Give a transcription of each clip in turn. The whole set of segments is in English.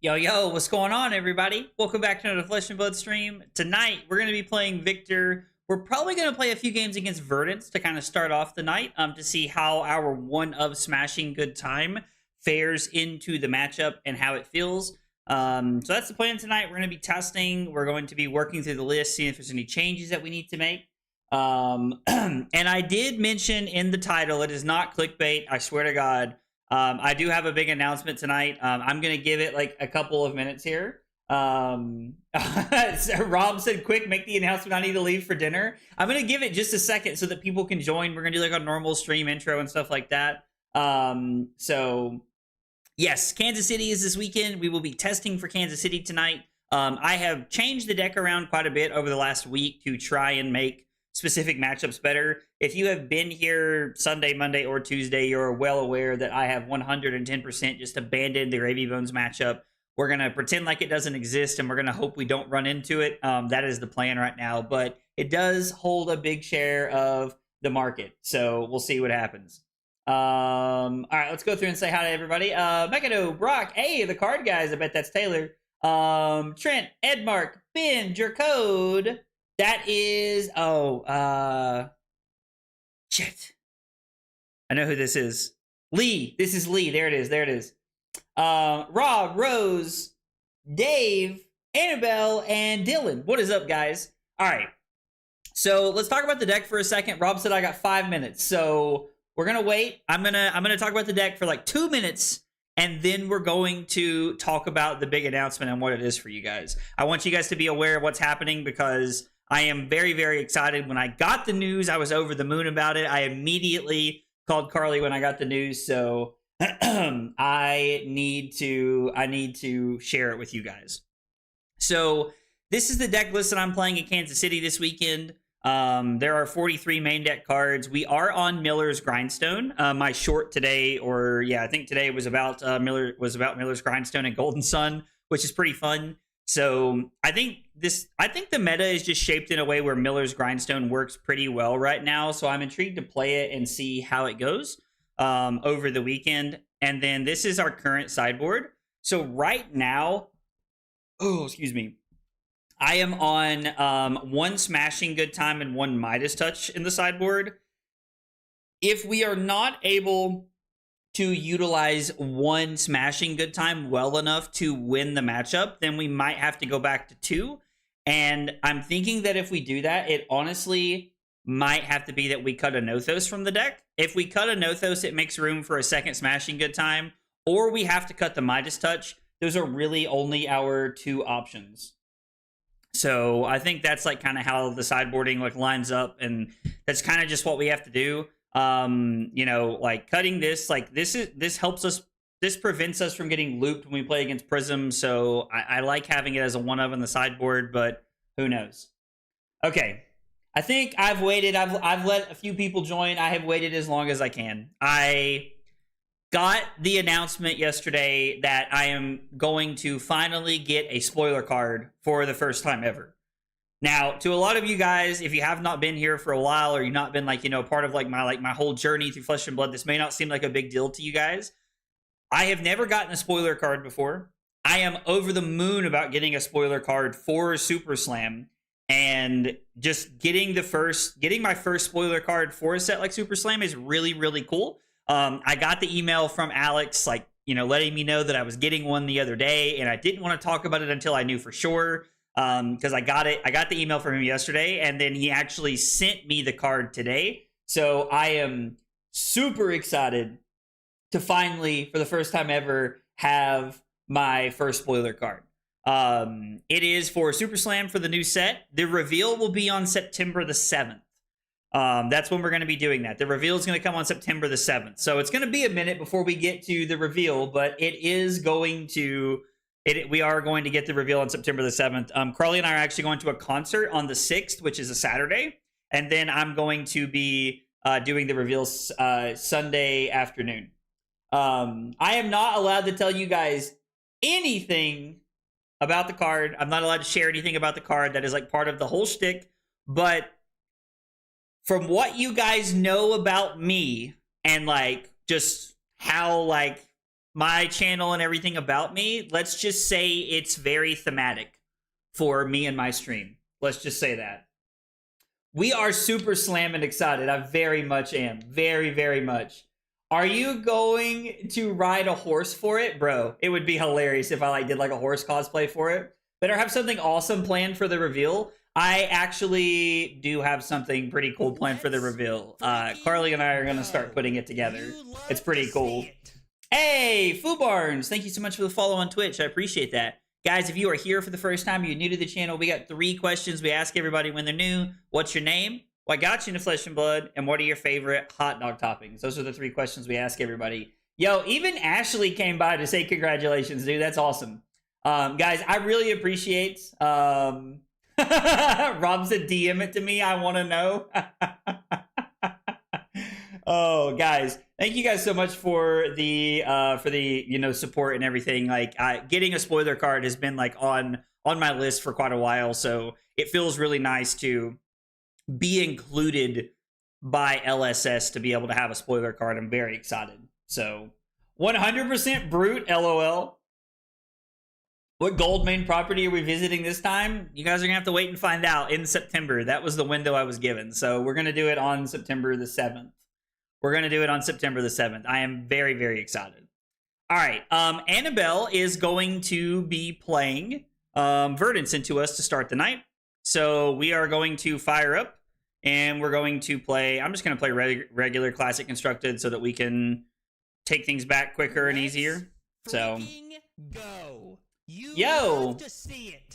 Yo, yo, what's going on, everybody? Welcome back to another Flesh and Blood stream. Tonight, we're going to be playing Victor. We're probably going to play a few games against Verdance to kind of start off the night to see how our one of smashing good time fares into the matchup and how it feels. So that's the plan tonight. We're going to be testing. We're going to be working through the list, seeing if there's any changes that we need to make. And I did mention in the title, it is not clickbait. I swear to God. I do have a big announcement tonight. I'm going to give it like a couple of minutes here. Rob said, quick, make the announcement. I need to leave for dinner. I'm going to give it just a second so that people can join. We're going to do like a normal stream intro and stuff like that. So yes, Kansas City is this weekend. We will be testing for Kansas City tonight. I have changed the deck around quite a bit over the last week to try and make specific matchups better. If you have been here Sunday, Monday, or Tuesday, you're well aware that I have 110% just abandoned the Gravy Bones matchup. We're going to pretend like it doesn't exist, and we're going to hope we don't run into it. That is the plan right now, but it does hold a big share of the market, so we'll see what happens. All right, let's go through and say hi to everybody. Mekano, Brock, hey, the card guys, I bet that's Taylor. Trent, Edmark, Ben, Jercode. That is, shit. I know who this is. Lee. This is Lee. There it is. There it is. Rob, Rose, Dave, Annabelle, and Dylan. What is up, guys? All right. So let's talk about the deck for a second. Rob said I got 5 minutes, so we're gonna wait. I'm gonna talk about the deck for like 2 minutes, and then we're going to talk about the big announcement and what it is for you guys. I want you guys to be aware of what's happening because I am very, very excited. When I got the news, I was over the moon about it. I immediately called Carly when I got the news, so I need to share it with you guys. So this is the deck list that I'm playing in Kansas City this weekend. There are 43 main deck cards. We are on Miller's Grindstone. My short today, I think today was about Miller's Grindstone and Golden Sun, which is pretty fun. So I think the meta is just shaped in a way where Miller's Grindstone works pretty well right now. So I'm intrigued to play it and see how it goes over the weekend. And then this is our current sideboard. So right now, excuse me, I am on one Smashing Good Time and one Midas Touch in the sideboard. If we are not able to utilize one Smashing Good Time well enough to win the matchup, then we might have to go back to 2. And I'm thinking that if we do that, it honestly might have to be that we cut a Nothos from the deck. If we cut a Nothos, it makes room for a second Smashing Good Time, or we have to cut the Midas Touch. Those are really only our 2 options. So I think that's like kind of how the sideboarding like lines up, and that's kind of just what we have to do. Like cutting this, like this helps us. This prevents us from getting looped when we play against Prism. So I like having it as a one of in the sideboard, but who knows? Okay, I think I've waited. I've let a few people join. I have waited as long as I can. I got the announcement yesterday that I am going to finally get a spoiler card for the first time ever. Now, to a lot of you guys, if you have not been here for a while or you've not been part of my whole journey through Flesh and Blood, this may not seem like a big deal to you guys. I have never gotten a spoiler card before. I am over the moon about getting a spoiler card for Super Slam, and just getting my first spoiler card for a set like Super Slam is really, really cool. I got the email from Alex, letting me know that I was getting one the other day, and I didn't want to talk about it until I knew for sure. Because I got the email from him yesterday, and then he actually sent me the card today. So I am super excited to finally, for the first time ever, have my first spoiler card. It is for Super Slam for the new set. The reveal will be on September the 7th. That's when we're going to be doing that. The reveal is going to come on September the 7th. So it's going to be a minute before we get to the reveal, but it is going to... we are going to get the reveal on September the 7th. Carly and I are actually going to a concert on the 6th, which is a Saturday. And then I'm going to be doing the reveals Sunday afternoon. I am not allowed to tell you guys anything about the card. I'm not allowed to share anything about the card. That is like part of the whole shtick. But from what you guys know about me and like just how like my channel and everything about me, let's just say it's very thematic for me and my stream. Let's just say that. We are super slamming excited. I very much am. Very, very much. Are you going to ride a horse for it? Bro, it would be hilarious if I did like a horse cosplay for it. Better have something awesome planned for the reveal. I actually do have something pretty cool planned for the reveal. Carly and I are going to start putting it together. It's pretty cool. Hey, Foo Barnes, thank you so much for the follow on Twitch. I appreciate that. Guys, if you are here for the first time, you're new to the channel, we got 3 questions we ask everybody when they're new. What's your name? What got you into Flesh and Blood? And what are your favorite hot dog toppings? Those are the 3 questions we ask everybody. Yo, even Ashley came by to say congratulations, dude. That's awesome. Guys, I really appreciate... Rob said DM it to me. I want to know. Oh, guys, thank you guys so much for the support and everything. Like, getting a spoiler card has been like on my list for quite a while, so it feels really nice to be included by LSS to be able to have a spoiler card. I'm very excited. So 100% Brute, LOL. What gold main property are we visiting this time? You guys are gonna have to wait and find out in September. That was the window I was given, so we're gonna do it on September the 7th. We're going to do it on September the 7th. I am very, very excited. All right. Annabelle is going to be playing Verdance into us to start the night. So we are going to fire up and we're going to play. I'm just going to play regular Classic Constructed so that we can take things back quicker and easier. So, go. Yo,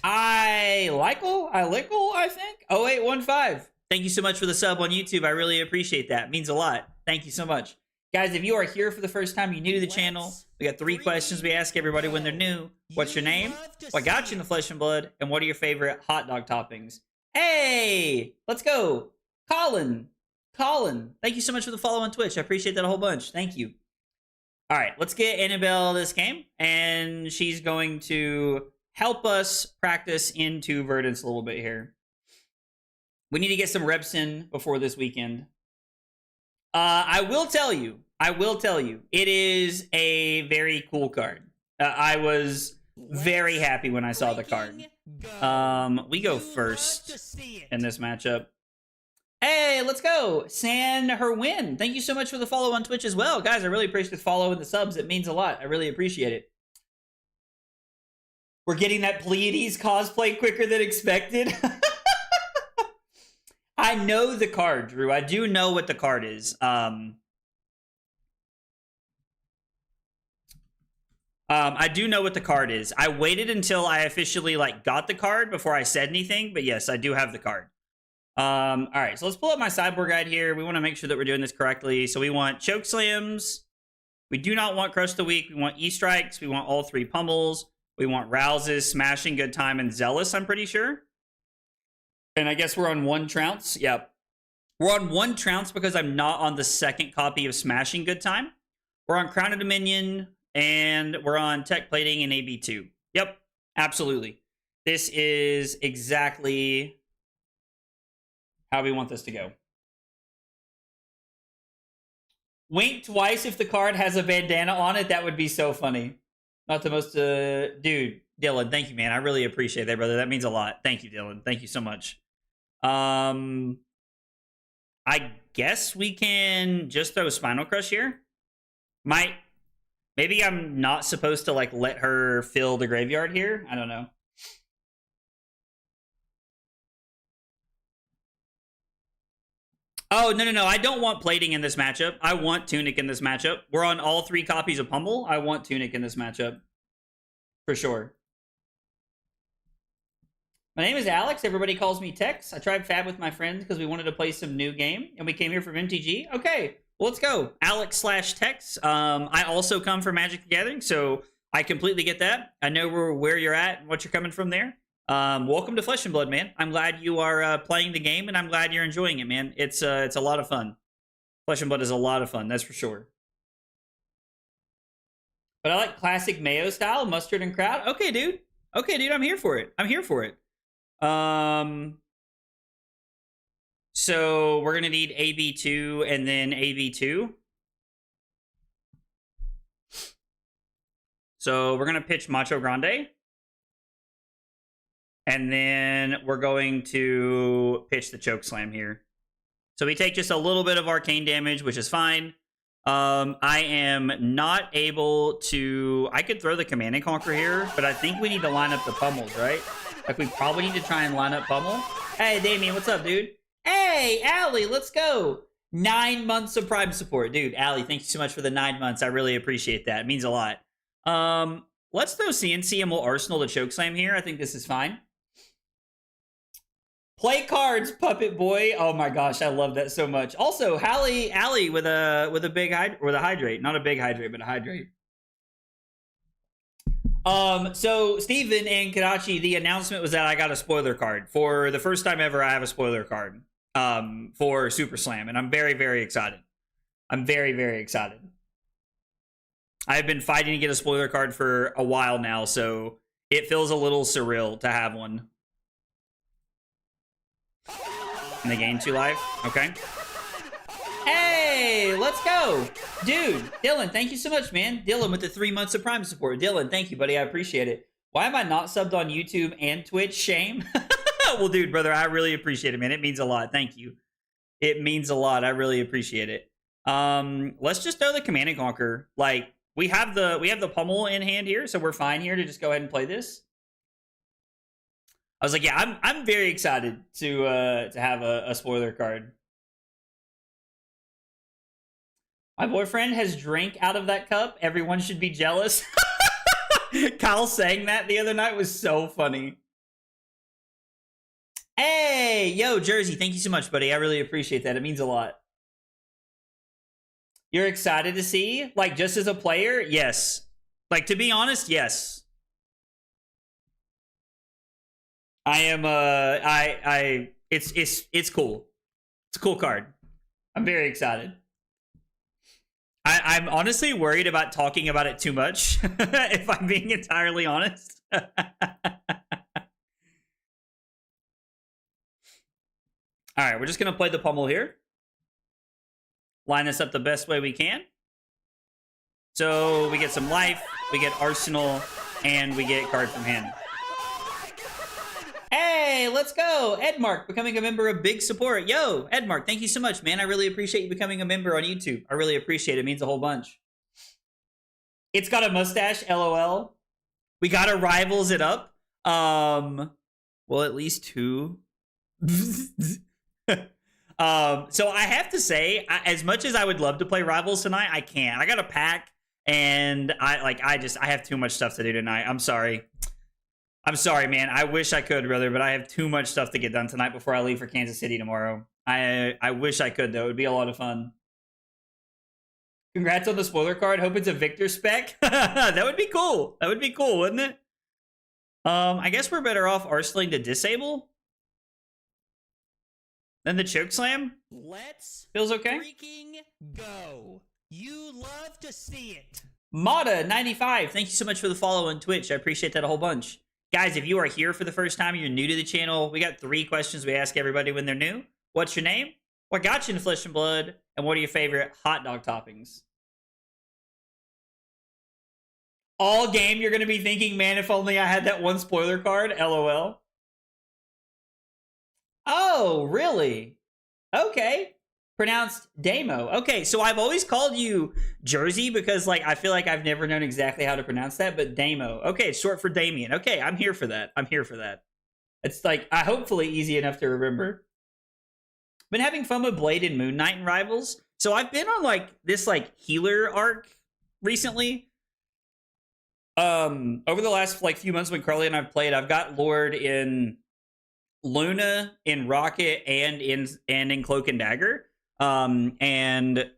I think. 0815. Thank you so much for the sub on YouTube. I really appreciate that. It means a lot. Thank you so much. Guys, if you are here for the first time, you're new to the channel, we got 3 questions we ask everybody when they're new. What's your name? What got you in the Flesh and Blood? And what are your favorite hot dog toppings? Hey, let's go. Colin, thank you so much for the follow on Twitch. I appreciate that a whole bunch. Thank you. All right, let's get Annabelle this game, and she's going to help us practice into Verdance a little bit here. We need to get some reps in before this weekend. I will tell you, it is a very cool card. I was very happy when I saw the card. We go first in this matchup. Hey, let's go. San Herwin, thank you so much for the follow on Twitch as well. Guys, I really appreciate the follow and the subs. It means a lot. I really appreciate it. We're getting that Pleiades cosplay quicker than expected. I know the card, Drew. I do know what the card is. I do know what the card is. I waited until I officially got the card before I said anything, but yes, I do have the card. All right, so let's pull up my sideboard guide here. We want to make sure that we're doing this correctly. So we want choke slams. We do not want crush the weak. We want E-strikes. We want all 3 pummels. We want rouses, smashing, good time, and zealous, I'm pretty sure. And I guess we're on 1 trounce. Yep. We're on 1 trounce because I'm not on the 2nd copy of Smashing Good Time. We're on Crown of Dominion, and we're on Tech Plating and AB2. Yep, absolutely. This is exactly how we want this to go. Wink twice if the card has a bandana on it. That would be so funny. Not the most... dude, Dylan, thank you, man. I really appreciate that, brother. That means a lot. Thank you, Dylan. Thank you so much. I guess we can just throw Spinal Crush here. Maybe I'm not supposed to let her fill the graveyard here. I don't know. Oh, no. I don't want plating in this matchup. I want Tunic in this matchup. We're on all 3 copies of Pummel. I want Tunic in this matchup. For sure. My name is Alex. Everybody calls me Tex. I tried Fab with my friends because we wanted to play some new game, and we came here from MTG. Okay, well, let's go. Alex/Tex. I also come from Magic the Gathering, so I completely get that. I know where you're at and what you're coming from there. Welcome to Flesh and Blood, man. I'm glad you are playing the game, and I'm glad you're enjoying it, man. It's a lot of fun. Flesh and Blood is a lot of fun, that's for sure. But I like classic Mayo style, mustard and kraut. Okay, dude. I'm here for it. So we're gonna need AB2 and then AB2. So we're going to pitch Macho Grande. And then we're going to pitch the Choke Slam here. So we take just a little bit of arcane damage, which is fine. I am not able to... I could throw the Command and Conquer here, but I think we need to line up the pummels, right? Like, we probably need to try and line up pummel. Hey, Damien, what's up, dude? Hey, Allie, let's go. 9 months of Prime support. Dude, Allie, thank you so much for the 9 months. I really appreciate that. It means a lot. Let's throw CNC and we'll Arsenal the Chokeslam here. I think this is fine. Play cards, Puppet Boy. Oh my gosh, I love that so much. Also, Allie with a big hydrate. Not a big hydrate, but a hydrate. So Steven and Karachi, the announcement was that I got a spoiler card. For the first time ever, I have a spoiler card for Super Slam, and I'm very, very excited. I'm very, very excited. I've been fighting to get a spoiler card for a while now, so it feels a little surreal to have one. And they gain 2 life. Okay. Hey, let's go. Dude, Dylan, thank you so much, man. Dylan with the 3 months of Prime support. Dylan, thank you, buddy. I appreciate it. Why am I not subbed on YouTube and Twitch? Shame. Well, dude, brother, I really appreciate it, man. It means a lot. Thank you. It means a lot. I really appreciate it. Let's just throw the Command and Conquer. Like, we have the pummel in hand here, so we're fine here to just go ahead and play this. I was like, yeah, I'm very excited to have a spoiler card. My boyfriend has drank out of that cup. Everyone should be jealous. Kyle saying that the other night was so funny. Hey, yo, Jersey, thank you so much, buddy. I really appreciate that. It means a lot. You're excited to see? Like, just as a player? Yes. Like, to be honest, yes. I am it's cool. It's a cool card. I'm very excited. I'm honestly worried about talking about it too much, if I'm being entirely honest. All right, we're just gonna play the pummel here. Line this up the best way we can. So we get some life, we get Arsenal, and we get card from hand. Hey, let's go. Edmark becoming a member of big support. Yo, Edmark, thank you so much, man. I really appreciate you becoming a member on YouTube. I really appreciate it. It means a whole bunch. It's got a mustache, LOL. We gotta rivals it up. Well, at least 2. So I have to say, as much as I would love to play rivals tonight, I can't. I got a pack, and I have too much stuff to do tonight. I'm sorry. I'm sorry, man. I wish I could, brother, but I have too much stuff to get done tonight before I leave for Kansas City tomorrow. I wish I could, though. It would be a lot of fun. Congrats on the spoiler card. Hope it's a Victor spec. That would be cool. That would be cool, wouldn't it? I guess we're better off arsenaling to disable than the choke slam. Let's feels okay. Freaking go. You love to see it. Mata95, thank you so much for the follow on Twitch. I appreciate that a whole bunch. Guys, if you are here for the first time, you're new to the channel, we got 3 questions we ask everybody when they're new. What's your name? What got you into Flesh and Blood? And what are your favorite hot dog toppings? All game, you're going to be thinking, man, if only I had that one spoiler card. LOL. Oh, really? Okay. Pronounced Damo. Okay, so I've always called you Jersey because, like, I feel like I've never known exactly how to pronounce that, but Damo. Okay, it's short for Damien. Okay, I'm here for that. I'm here for that. It's, like, hopefully easy enough to remember. Been having fun with Blade and Moon Knight and Rivals. So I've been on, like, this, like, healer arc recently. Over the last, like, few months when Carly and I've played, I've got Lord in Luna, in Rocket, and in Cloak and Dagger. And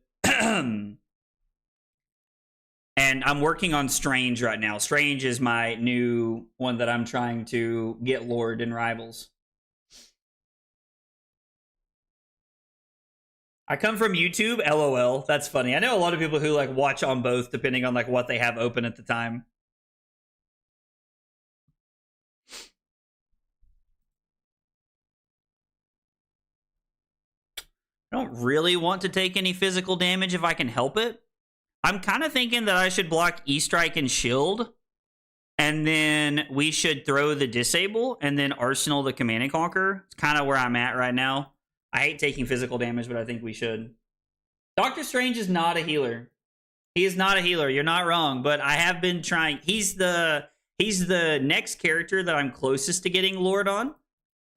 I'm working on Strange right now. Strange is my new one that I'm trying to get Lord in Rivals. I come from YouTube, LOL. That's funny. I know a lot of people who like watch on both depending on like what they have open at the time. I don't really want to take any physical damage if I can help it. I'm kind of thinking that I should block E-Strike and Shield, and then we should throw the Disable, and then Arsenal the Command and Conquer. It's kind of where I'm at right now. I hate taking physical damage, but I think we should. Doctor Strange is not a healer. He is not a healer. You're not wrong, but I have been trying. He's the next character that I'm closest to getting Lord on.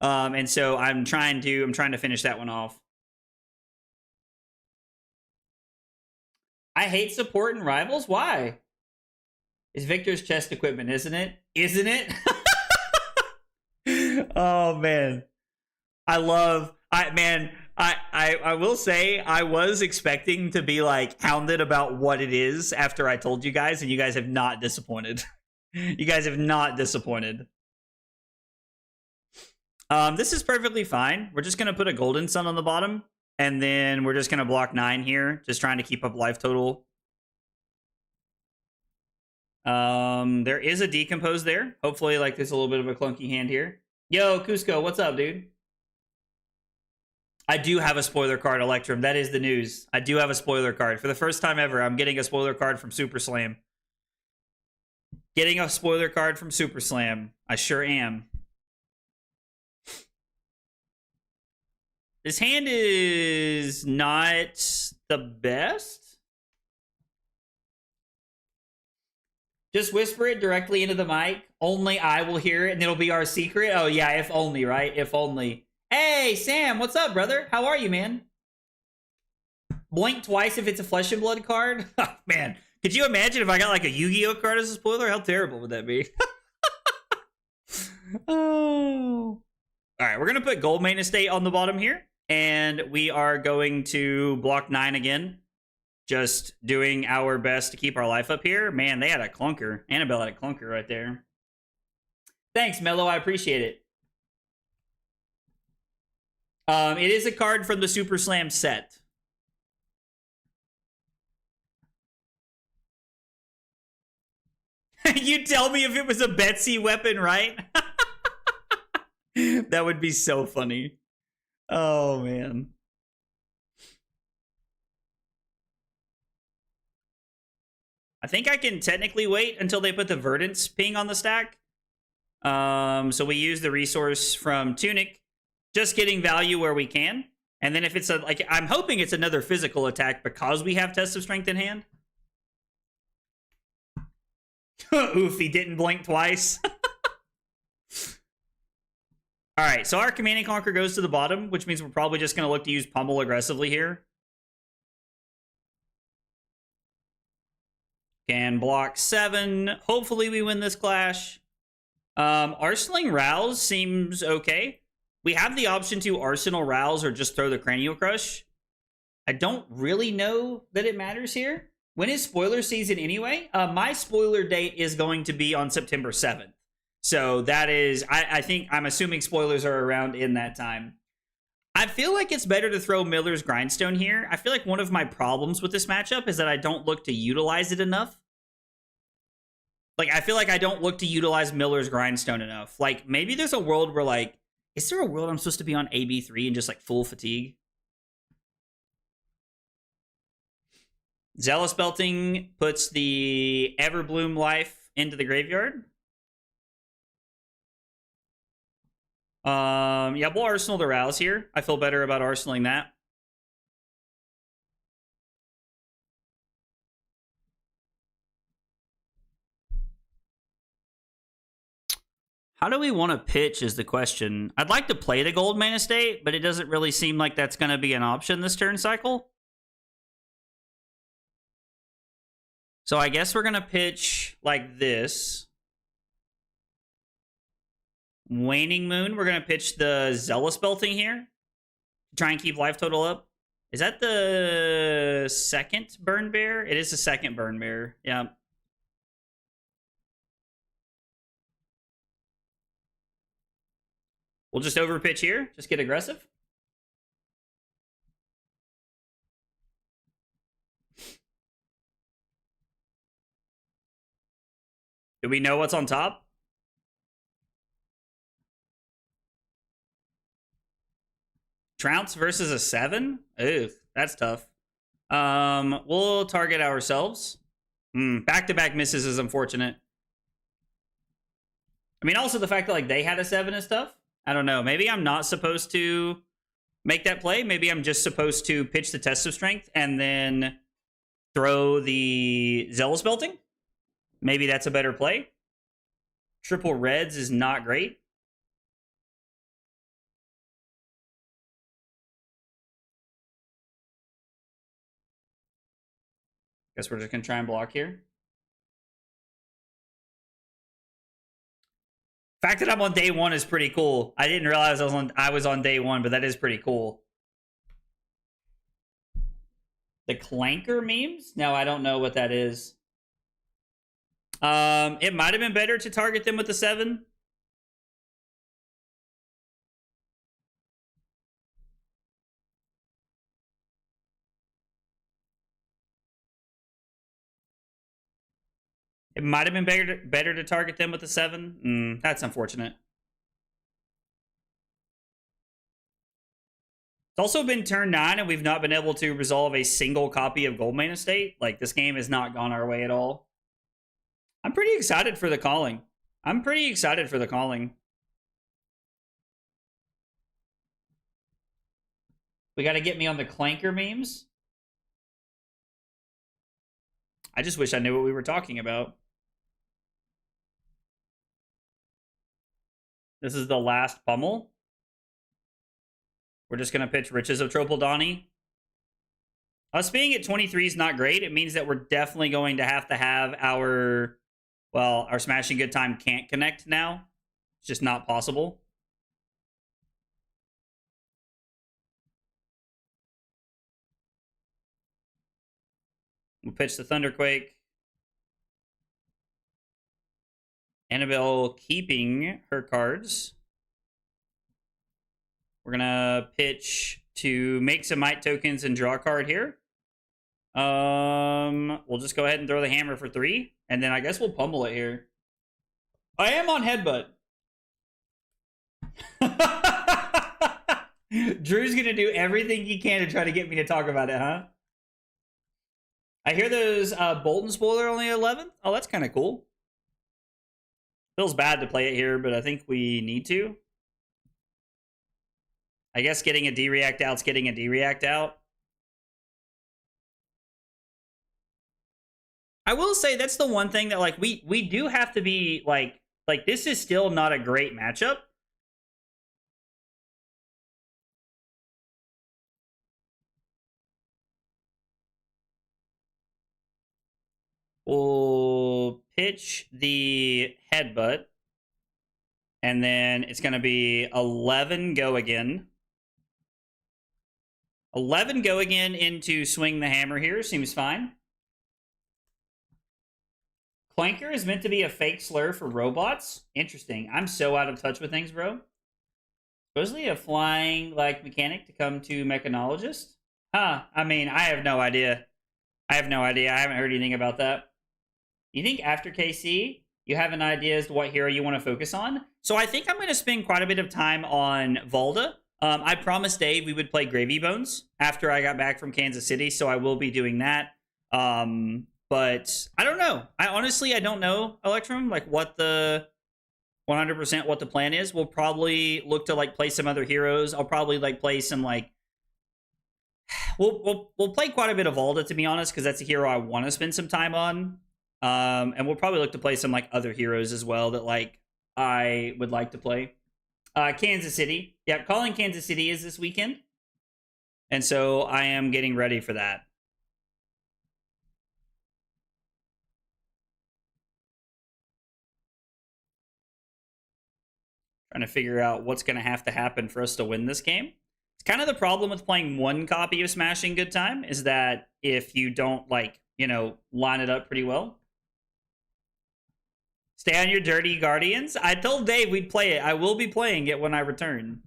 And so I'm trying to finish that one off. I hate support and rivals. Why? It's Victor's chest equipment, isn't it? Isn't it? Oh man. I will say I was expecting to be like hounded about what it is after I told you guys, and you guys have not disappointed. You guys have not disappointed. This is perfectly fine. We're just gonna put a golden sun on the bottom, and then we're just gonna block 9 here, just trying to keep up life total. There is a decompose there. Hopefully, like, there's a little bit of a clunky hand here. Yo, Cusco, what's up, dude? I do have a spoiler card, Electrum. That is the news. I do have a spoiler card. For the first time ever, I'm getting a spoiler card from Super Slam. Getting a spoiler card from Super Slam. I sure am. This hand is not the best. Just whisper it directly into the mic. Only I will hear it, and it'll be our secret. Oh, yeah, if only, right? If only. Hey, Sam, what's up, brother? How are you, man? Blink twice if it's a Flesh and Blood card? Oh, man, could you imagine if I got like a Yu-Gi-Oh card as a spoiler? How terrible would that be? Oh. All right, we're going to put Gold Main Estate on the bottom here, and we are going to block 9 again. Just doing our best to keep our life up here. Man, they had a clunker. Annabelle had a clunker right there. Thanks, Mello. I appreciate it. It is a card from the Super Slam set. You tell me if it was a Betsy weapon, right? That would be so funny. Oh, man. I think I can technically wait until they put the Verdance ping on the stack. So we use the resource from Tunic, just getting value where we can. And then if it's I'm hoping it's another physical attack because we have Test of Strength in hand. Oof, he didn't blink twice. All right, so our Command and Conquer goes to the bottom, which means we're probably just going to look to use Pummel aggressively here. Can block 7. Hopefully we win this clash. Arsenaling Rouse seems okay. We have the option to Arsenal Rouse or just throw the Cranial Crush. I don't really know that it matters here. When is spoiler season anyway? My spoiler date is going to be on September 7th. So that is, I'm assuming spoilers are around in that time. I feel like it's better to throw Miller's Grindstone here. I feel like one of my problems with this matchup is that I don't look to utilize it enough. Like, I feel like I don't look to utilize Miller's Grindstone enough. Like, maybe there's a world where, like, is there a world I'm supposed to be on AB3 and just, like, full fatigue? Zealous Belting puts the Everbloom life into the graveyard. Yeah, we'll Arsenal the Rouse here. I feel better about arsenaling that. How do we want to pitch is the question. I'd like to play the Gold Main Estate, but it doesn't really seem like that's going to be an option this turn cycle. So I guess we're going to pitch like this. Waning Moon, we're going to pitch the Zealous Belting here. Try and keep life total up. Is that the second Burn Bear? It is the second Burn Bear. Yeah. We'll just overpitch here. Just get aggressive. Do we know what's on top? Trounce versus a 7? Ooh, that's tough. We'll target ourselves. Back-to-back misses is unfortunate. I mean, also the fact that like they had a 7 and stuff. I don't know. Maybe I'm not supposed to make that play. Maybe I'm just supposed to pitch the test of strength and then throw the Zealous Belting. Maybe that's a better play. Triple reds is not great. Guess we're just gonna try and block here. Fact that I'm on day 1 is pretty cool. I didn't realize I was on day 1, but that is pretty cool. The Clanker memes? No, I don't know what that is. It might have been better to target them with the 7. It might have been better to target them with the 7. That's unfortunate. It's also been turn 9, and we've not been able to resolve a single copy of Goldmane Estate. Like, this game has not gone our way at all. I'm pretty excited for the calling. We got to get me on the Clanker memes. I just wish I knew what we were talking about. This is the last pummel. We're just going to pitch Riches of Tropeldani. Us being at 23 is not great. It means that we're definitely going to have our, well, our Smashing Good Time can't connect now. It's just not possible. We'll pitch the Thunderquake. Annabelle keeping her cards. We're going to pitch to make some Might tokens and draw a card here. We'll just go ahead and throw the hammer for 3. And then I guess we'll pummel it here. I am on Headbutt. Drew's going to do everything he can to try to get me to talk about it, huh? I hear there's Bolton spoiler only 11th. Oh, that's kind of cool. Feels bad to play it here, but I think we need to. I guess getting a D-React out's getting a D-React out. I will say that's the one thing that like we do have to be like this is still not a great matchup. We'll pitch the Headbutt. And then it's going to be 11 go again. 11 go again into Swing the Hammer here. Seems fine. Clanker is meant to be a fake slur for robots. Interesting. I'm so out of touch with things, bro. Supposedly a flying like mechanic to come to Mechanologist. Huh. I mean, I have no idea. I haven't heard anything about that. You think after KC, you have an idea as to what hero you want to focus on? So I think I'm going to spend quite a bit of time on Valda. I promised Dave we would play Gravy Bones after I got back from Kansas City, so I will be doing that. But I don't know. I don't know, Electrum, like what the 100% what the plan is. We'll probably look to like play some other heroes. I'll probably like play some like we'll play quite a bit of Valda, to be honest, because that's a hero I want to spend some time on. And we'll probably look to play some like other heroes as well that like I would like to play. Kansas City. Yeah, calling Kansas City is this weekend. And so I am getting ready for that. Trying to figure out what's going to have to happen for us to win this game. It's kind of the problem with playing one copy of Smashing Good Time is that if you don't like, you know, line it up pretty well. Stay on your dirty Guardians. I told Dave we'd play it. I will be playing it when I return.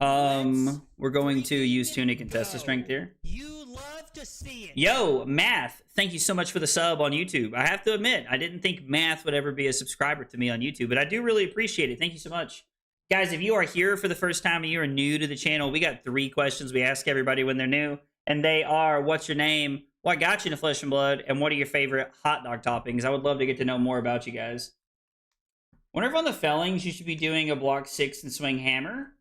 We're going to use Tunic and test the strength here. You love to see it. Yo, Math, thank you so much for the sub on YouTube. I have to admit, I didn't think Math would ever be a subscriber to me on YouTube, but I do really appreciate it. Thank you so much. Guys, if you are here for the first time and you are new to the channel, we got 3 questions we ask everybody when they're new, and they are, what's your name? What got you into Flesh and Blood? And what are your favorite hot dog toppings? I would love to get to know more about you guys. Whenever on the Fellings, you should be doing a block 6 and swing hammer.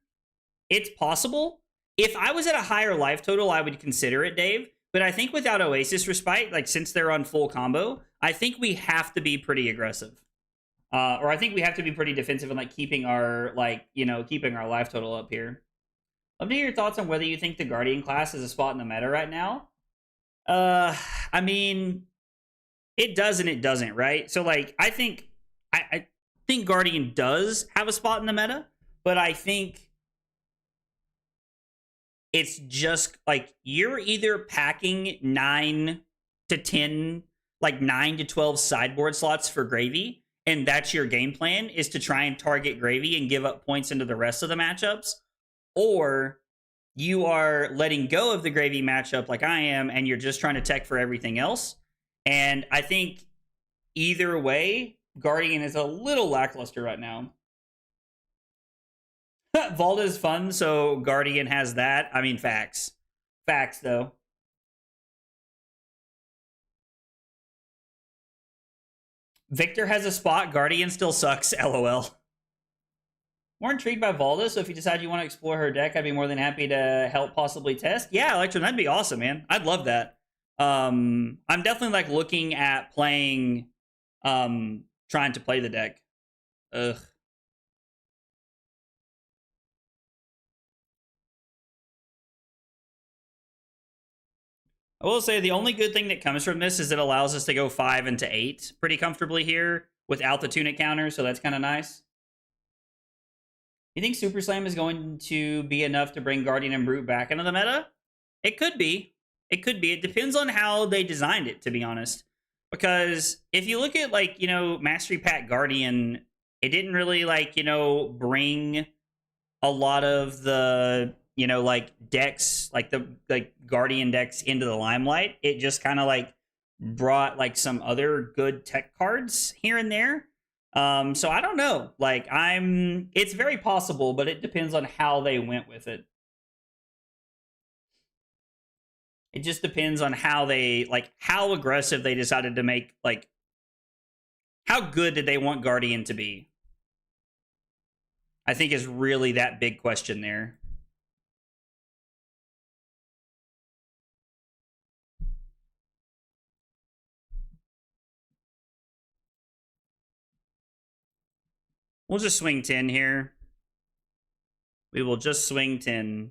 It's possible. If I was at a higher life total, I would consider it, Dave. But I think without Oasis Respite, like since they're on full combo, I think we have to be pretty aggressive. Or I think we have to be pretty defensive and like keeping our keeping our life total up here. Love to hear your thoughts on whether you think the Guardian class is a spot in the meta right now. I mean, it does and it doesn't, right? So like I think Guardian does have a spot in the meta, but I think it's just like you're either packing 9 to 10, like 9 to 12 sideboard slots for Gravy, and that's your game plan, is to try and target Gravy and give up points into the rest of the matchups, or you are letting go of the Gravy matchup like I am, and you're just trying to tech for everything else. And I think either way, Guardian is a little lackluster right now. Vault is fun, so Guardian has that. I mean, facts. Facts, though. Victor has a spot. Guardian still sucks. LOL. More intrigued by Valda, so if you decide you want to explore her deck, I'd be more than happy to help possibly test. Yeah, Electrum, that'd be awesome, man. I'd love that. I'm definitely like looking at playing, trying to play the deck. Ugh. I will say the only good thing that comes from this is it allows us to go 5 into 8 pretty comfortably here without the Tunic counter, so that's kind of nice. You think Super Slam is going to be enough to bring Guardian and Brute back into the meta? It could be. It could be. It depends on how they designed it, to be honest. Because if you look at, like, you know, Mastery Pack Guardian, it didn't really, like, you know, bring a lot of the, you know, like, decks, like the Guardian decks into the limelight. It just kind of, like, brought, like, some other good tech cards here and there. So I don't know. Like, it's very possible, but it depends on how they went with it. It just depends on how they, like, how aggressive they decided to make, like, how good did they want Guardian to be? I think is really that big question there. We'll just swing 10 here. We will just swing 10.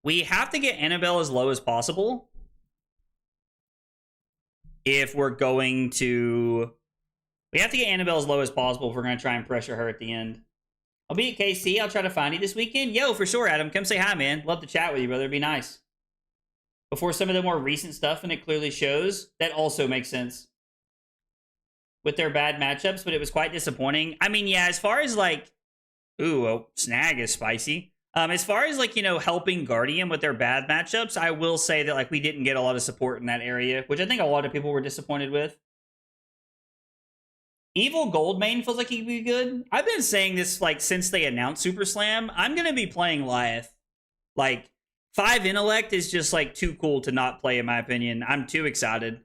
We have to get Annabelle as low as possible if we're going to... We have to get Annabelle as low as possible if we're going to try and pressure her at the end. I'll be at KC. I'll try to find you this weekend. Yo, for sure, Adam. Come say hi, man. Love to chat with you, brother. It'd be nice. Before some of the more recent stuff, and it clearly shows, that also makes sense with their bad matchups, but it was quite disappointing. I mean, yeah, as far as like, ooh, snag is spicy. As far as like, you know, helping Guardian with their bad matchups, I will say that like we didn't get a lot of support in that area, which I think a lot of people were disappointed with. Evil Goldmane feels like he'd be good. I've been saying this like since they announced Super Slam. I'm gonna be playing Lyeth. Like, 5 Intellect is just, like, too cool to not play, in my opinion. I'm too excited.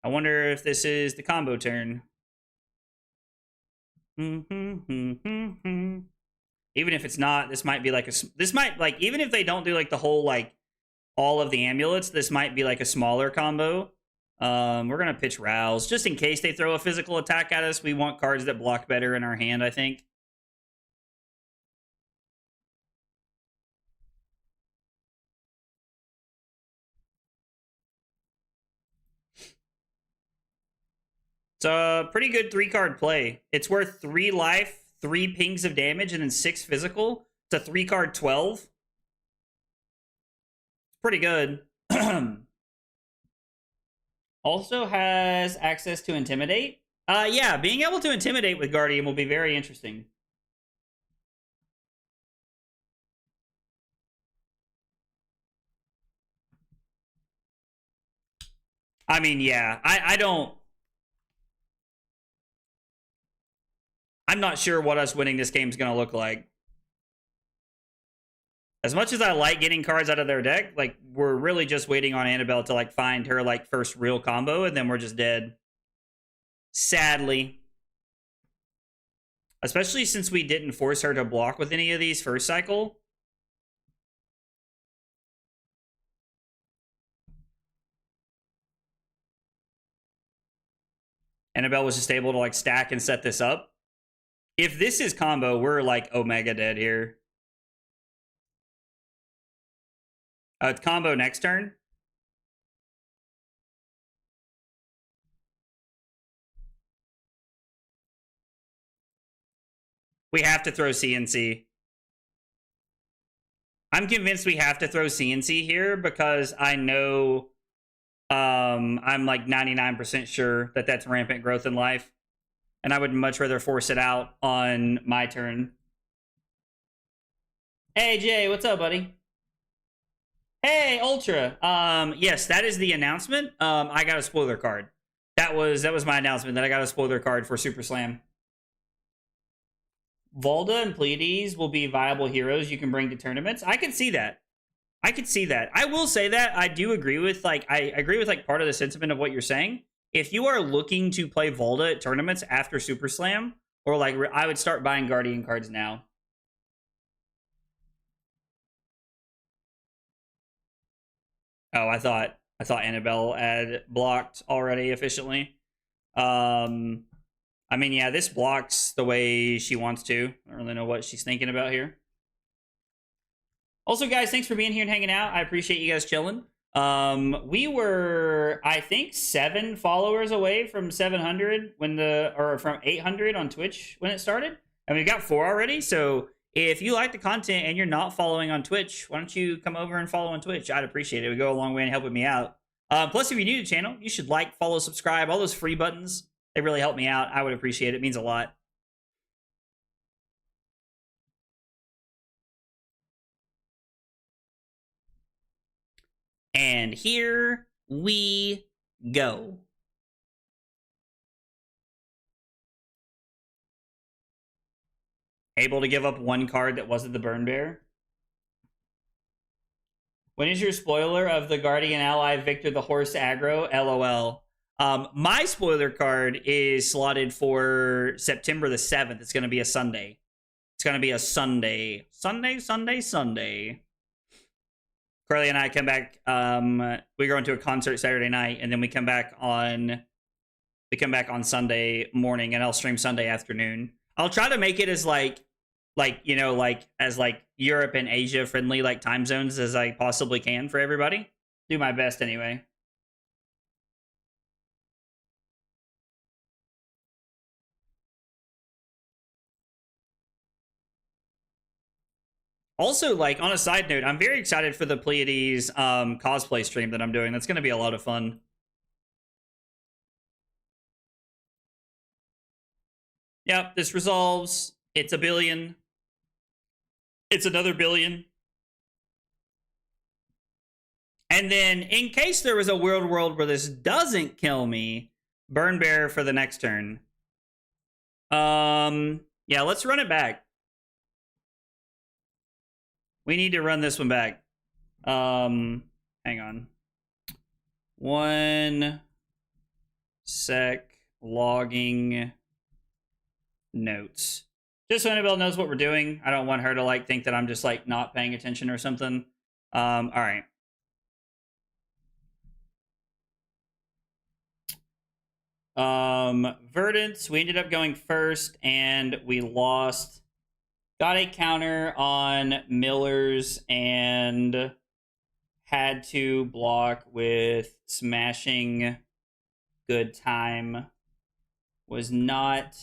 I wonder if this is the combo turn. Even if it's not, this might be, like, even if they don't do, like, the whole, like, all of the amulets, this might be, like, a smaller combo. We're gonna pitch Rouse. Just in case they throw a physical attack at us, we want cards that block better in our hand, I think. It's a pretty good 3-card play. It's worth 3 life, 3 pings of damage, and then 6 physical. It's a 3-card 12. It's pretty good. Also has access to Intimidate. Yeah, being able to intimidate with Guardian will be very interesting. I mean, yeah, I don't. I'm not sure what us winning this game is going to look like. As much as I like getting cards out of their deck, like, we're really just waiting on Annabelle to, like, find her, like, first real combo, and then we're just dead. Sadly. Especially since we didn't force her to block with any of these first cycle. Annabelle was just able to, like, stack and set this up. If this is combo, we're, like, Omega dead here. It's combo next turn. We have to throw CNC. I'm convinced we have to throw CNC here because I know I'm like 99% sure that that's rampant growth in life. And I would much rather force it out on my turn. Hey, Jay, what's up, buddy? Hey, Ultra. Yes, that is the announcement. I got a spoiler card. That was my announcement that I got a spoiler card for Super Slam. Volda and Pleiades will be viable heroes you can bring to tournaments. I could see that. I could see that. I will say that I do agree with, like, I agree with, like, part of the sentiment of what you're saying. If you are looking to play Volda at tournaments after Super Slam, or, like, I would start buying Guardian cards now. Oh, I thought Annabelle had blocked already efficiently. I mean, yeah, this blocks the way she wants to. I don't really know what she's thinking about here. Also, guys, thanks for being here and hanging out. I appreciate you guys chilling. We were, I think, 7 followers away from 700 or from 800 on Twitch when it started, and we've got 4 already. So if you like the content and you're not following on Twitch, why don't you come over and follow on Twitch? I'd appreciate it. It would go a long way in helping me out. Plus, if you're new to the channel, you should like, follow, subscribe, all those free buttons. They really help me out. I would appreciate it. It means a lot. And here we go. Able to give up 1 card that wasn't the Burn Bear. When is your spoiler of the Guardian Ally Victor the Horse aggro? LOL. My spoiler card is slotted for September the 7th. It's going to be a Sunday. It's going to be a Sunday. Sunday. Carly and I come back. We go into a concert Saturday night, and then we come back on Sunday morning, and I'll stream Sunday afternoon. I'll try to make it as as Europe and Asia friendly, like, time zones as I possibly can for everybody. Do my best anyway. Also, like, on a side note, I'm very excited for the Pleiades cosplay stream that I'm doing. That's going to be a lot of fun. Yep, this resolves. It's a billion. It's another billion. And then, in case there was a world where this doesn't kill me, Burn Bear for the next turn. Yeah, let's run it back. We need to run this one back. Hang on. 1 sec. Logging notes. Just so Annabelle knows what we're doing. I don't want her to, like, think that I'm just, like, not paying attention or something. All right. Verdance, we ended up going first, and we lost. Got a counter on Miller's and had to block with Smashing. Good time. Was not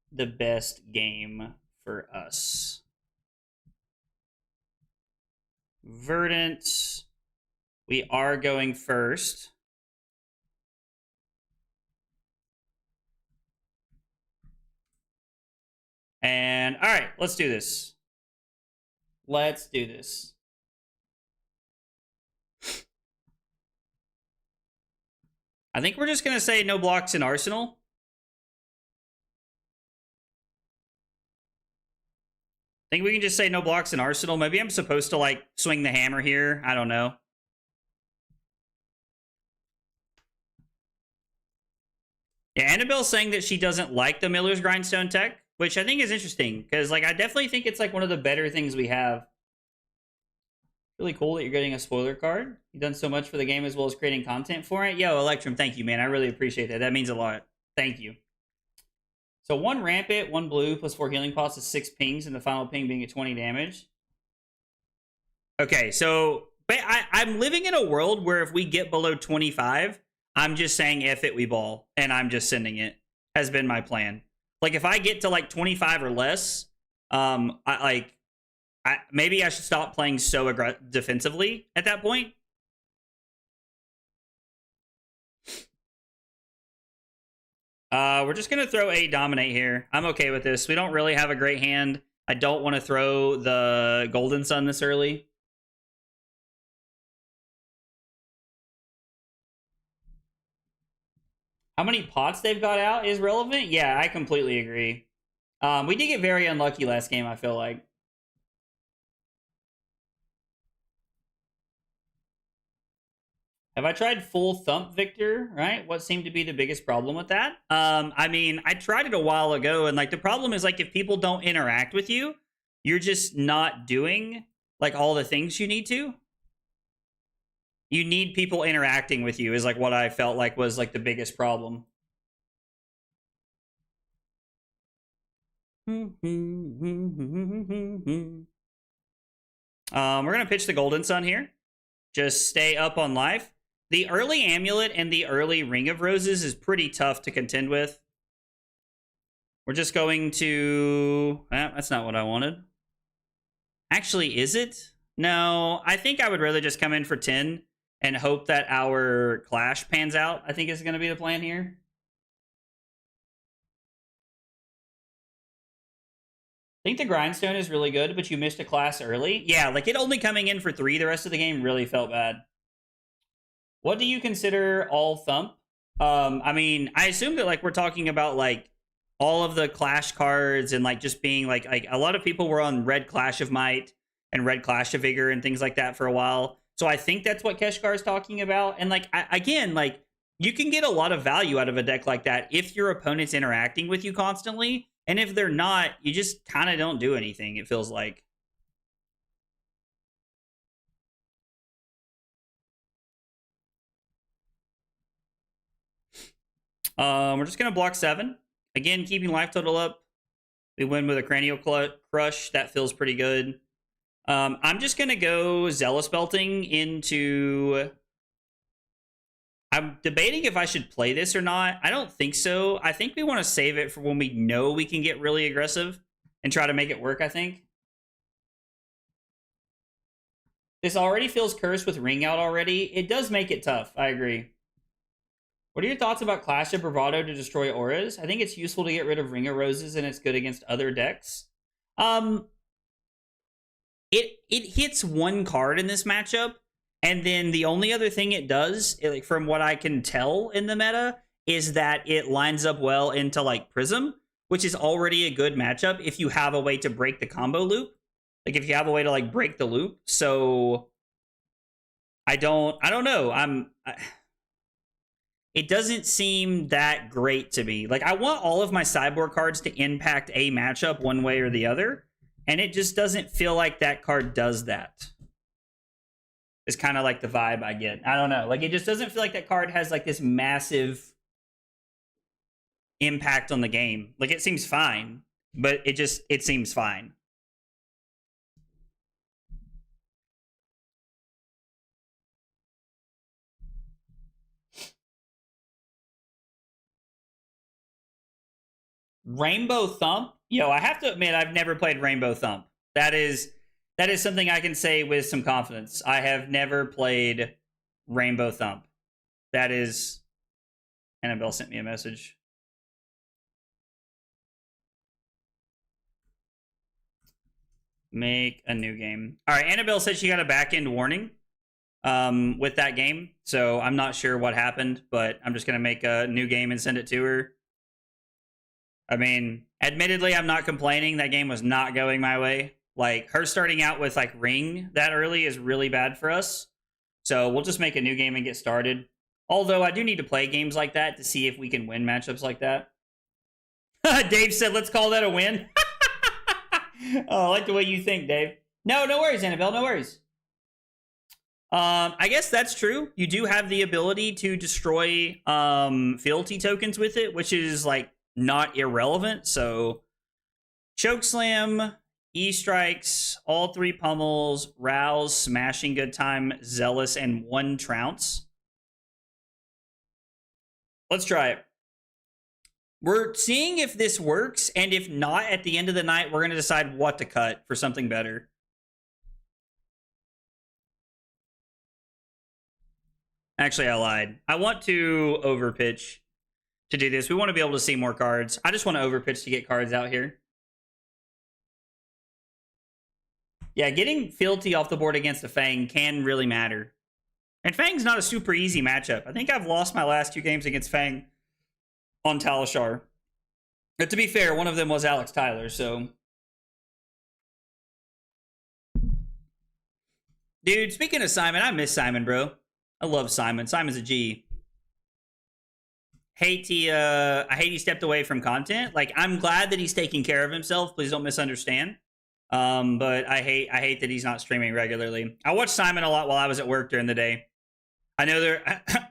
the best game for us. Verdance, we are going first. And all right, let's do this. Let's do this. I think we're just going to say no blocks in Arsenal. I think we can just say no blocks in Arsenal. Maybe I'm supposed to, like, swing the hammer here. I don't know. Yeah, Annabelle's saying that she doesn't like the Miller's Grindstone tech, which I think is interesting. Because, like, I definitely think it's, like, one of the better things we have. Really cool that you're getting a spoiler card. You've done so much for the game as well as creating content for it. Yo, Electrum, thank you, man. I really appreciate that. That means a lot. Thank you. So 1 rampant, 1 blue, plus 4 healing pots is 6 pings, and the final ping being at 20 damage. Okay, so I'm living in a world where if we get below 25, I'm just saying F it, we ball, and I'm just sending it. Has been my plan. Like, if I get to, like, 25 or less, maybe I should stop playing so defensively at that point. We're just going to throw a dominate here. I'm okay with this. We don't really have a great hand. I don't want to throw the Golden Sun this early. How many pots they've got out is relevant? Yeah, I completely agree. We did get very unlucky last game, I feel like. Have I tried full thump, Victor? Right? What seemed to be the biggest problem with that? I mean, I tried it a while ago, and like the problem is like if people don't interact with you, you're just not doing like all the things you need to. You need people interacting with you is like what I felt like was like the biggest problem. We're gonna pitch the Golden Sun here. Just stay up on life. The early Amulet and the early Ring of Roses is pretty tough to contend with. We're just going to... that's not what I wanted. Actually, is it? No, I think I would rather just come in for 10 and hope that our Clash pans out, I think is going to be the plan here. I think the Grindstone is really good, but you missed a class early. Yeah, like it only coming in for 3 the rest of the game really felt bad. What do you consider all thump? I mean, I assume that like we're talking about like all of the Clash cards and like just being like a lot of people were on Red Clash of Might and Red Clash of Vigor and things like that for a while. So I think that's what Keshgar is talking about. And like again, like you can get a lot of value out of a deck like that if your opponent's interacting with you constantly. And if they're not, you just kind of don't do anything, it feels like. We're just going to block 7. Again, keeping life total up. We win with a Cranial Crush. That feels pretty good. I'm just going to go Zealous Belting into... I'm debating if I should play this or not. I don't think so. I think we want to save it for when we know we can get really aggressive and try to make it work, I think. This already feels cursed with Ring out already. It does make it tough. I agree. What are your thoughts about Clash of Bravado to destroy auras? I think it's useful to get rid of Ring of Roses and it's good against other decks. It hits 1 card in this matchup. And then the only other thing it does, like from what I can tell in the meta, is that it lines up well into like Prism, which is already a good matchup if you have a way to break the combo loop. Like if you have a way to like break the loop. So I don't know. It doesn't seem that great to me. Like I want all of my sideboard cards to impact a matchup one way or the other. And it just doesn't feel like that card does that. Is kind of like the vibe I get. I don't know. Like, it just doesn't feel like that card has, like, this massive impact on the game. Like, it seems fine, but it seems fine. Rainbow Thump? Yo, I have to admit, I've never played Rainbow Thump. That is something I can say with some confidence. I have never played Rainbow Thump. That is... Annabelle sent me a message. Make a new game. All right, Annabelle said she got a back-end warning with that game, so I'm not sure what happened, but I'm just going to make a new game and send it to her. I mean, admittedly, I'm not complaining. That game was not going my way. Like, her starting out with, like, Ring that early is really bad for us. So we'll just make a new game and get started. Although, I do need to play games like that to see if we can win matchups like that. Dave said, let's call that a win. Oh, I like the way you think, Dave. No worries, Annabelle. No worries. I guess that's true. You do have the ability to destroy fealty tokens with it, which is, like, not irrelevant. So, Chokeslam, E-Strikes, all 3 pummels, Rouse, Smashing Good Time, Zealous, and 1 Trounce. Let's try it. We're seeing if this works, and if not, at the end of the night, we're going to decide what to cut for something better. Actually, I lied. I want to overpitch to do this. We want to be able to see more cards. I just want to overpitch to get cards out here. Yeah, getting Fealty off the board against a Fang can really matter. And Fang's not a super easy matchup. I think I've lost my last 2 games against Fang on Talishar. But to be fair, one of them was Alex Tyler, so... Dude, speaking of Simon, I miss Simon, bro. I love Simon. Simon's a G. I hate he stepped away from content. Like, I'm glad that he's taking care of himself. Please don't misunderstand. But I hate that he's not streaming regularly. I watched Simon a lot while I was at work during the day. I know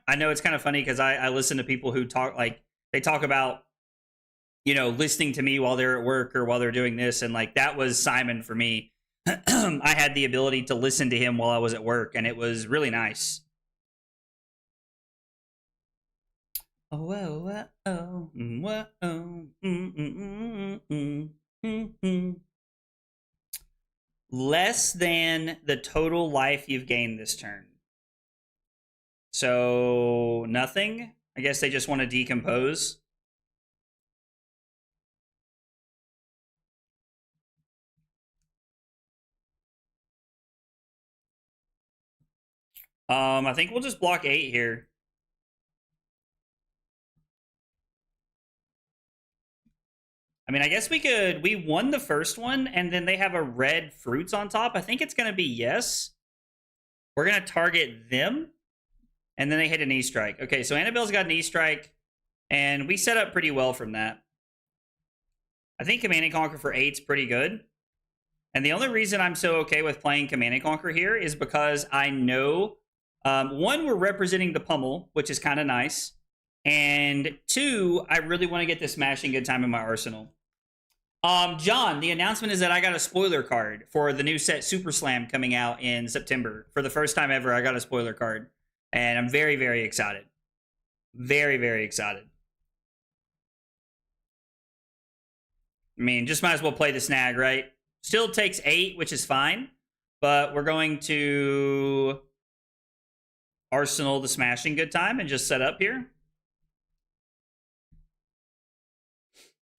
I know it's kind of funny because I listen to people who talk, like, they talk about, you know, listening to me while they're at work or while they're doing this. And, like, that was Simon for me. I had the ability to listen to him while I was at work, and it was really nice. Oh, whoa, whoa, whoa, whoa, Less than the total life you've gained this turn. So, nothing? I guess they just want to decompose. I think we'll just block 8 here. I mean, I guess we won the first one, and then they have a red fruits on top. I think it's going to be yes. We're going to target them, and then they hit an E-Strike. Okay, so Annabelle's got an E-Strike, and we set up pretty well from that. I think Command and Conquer for 8's pretty good. And the only reason I'm so okay with playing Command and Conquer here is because I know, 1, we're representing the pummel, which is kind of nice. And 2, I really want to get the Smashing Good Time in my arsenal. John, the announcement is that I got a spoiler card for the new set Super Slam coming out in September. For the first time ever, I got a spoiler card. And I'm very, very excited. Very, very excited. I mean, just might as well play the snag, right? Still takes 8, which is fine. But we're going to arsenal the Smashing Good Time and just set up here.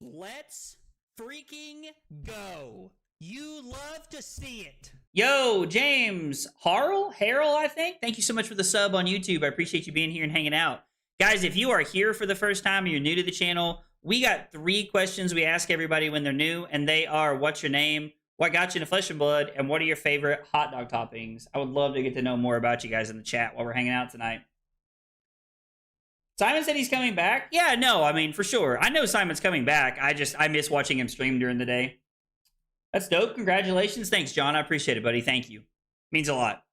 Let's freaking go. You love to see it. Yo, James Harrell, I think. Thank you so much for the sub on YouTube. I appreciate you being here and hanging out. Guys, if you are here for the first time and you're new to the channel, we got 3 questions we ask everybody when they're new, and they are, what's your name, what got you into Flesh and Blood, and what are your favorite hot dog toppings? I would love to get to know more about you guys in the chat while we're hanging out tonight. Simon said he's coming back. Yeah, no, I mean, for sure. I know Simon's coming back. I miss watching him stream during the day. That's dope. Congratulations. Thanks, John. I appreciate it, buddy. Thank you. Means a lot.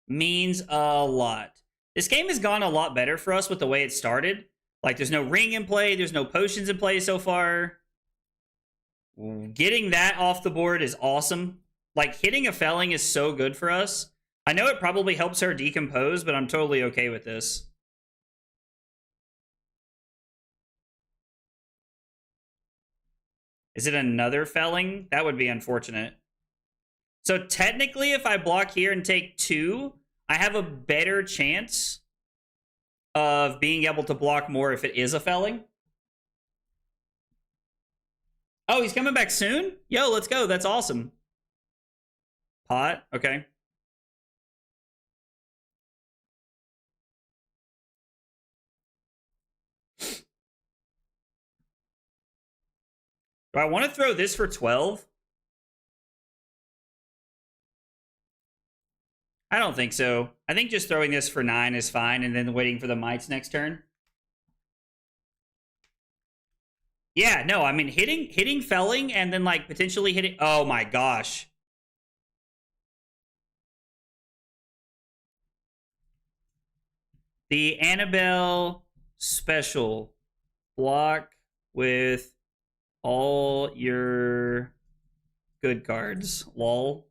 Means a lot. This game has gone a lot better for us with the way it started. Like, there's no ring in play. There's no potions in play so far. Getting that off the board is awesome. Like, hitting a felling is so good for us. I know it probably helps her decompose, but I'm totally okay with this. Is it another felling? That would be unfortunate. So technically, if I block here and take 2, I have a better chance of being able to block more if it is a felling. Oh, he's coming back soon? Yo, let's go. That's awesome. Pot? Okay. Do I want to throw this for 12? I don't think so. I think just throwing this for 9 is fine and then waiting for the mites next turn. Yeah, no, I mean hitting felling and then like potentially hitting. Oh my gosh. The Annabelle special. Block with all your good cards. Lol.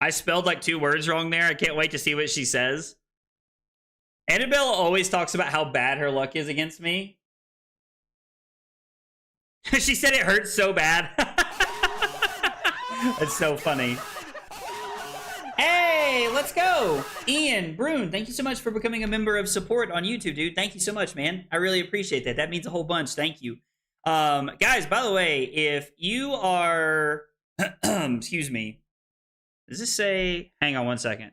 I spelled like 2 words wrong there. I can't wait to see what she says. Annabelle always talks about how bad her luck is against me. She said it hurts so bad. That's so funny. Hey, let's go. Ian Brune, thank you so much for becoming a member of support on YouTube, dude. Thank you so much, man. I really appreciate that. That means a whole bunch. Thank you. Guys, by the way, if you are... excuse me. Does this say... Hang on one second.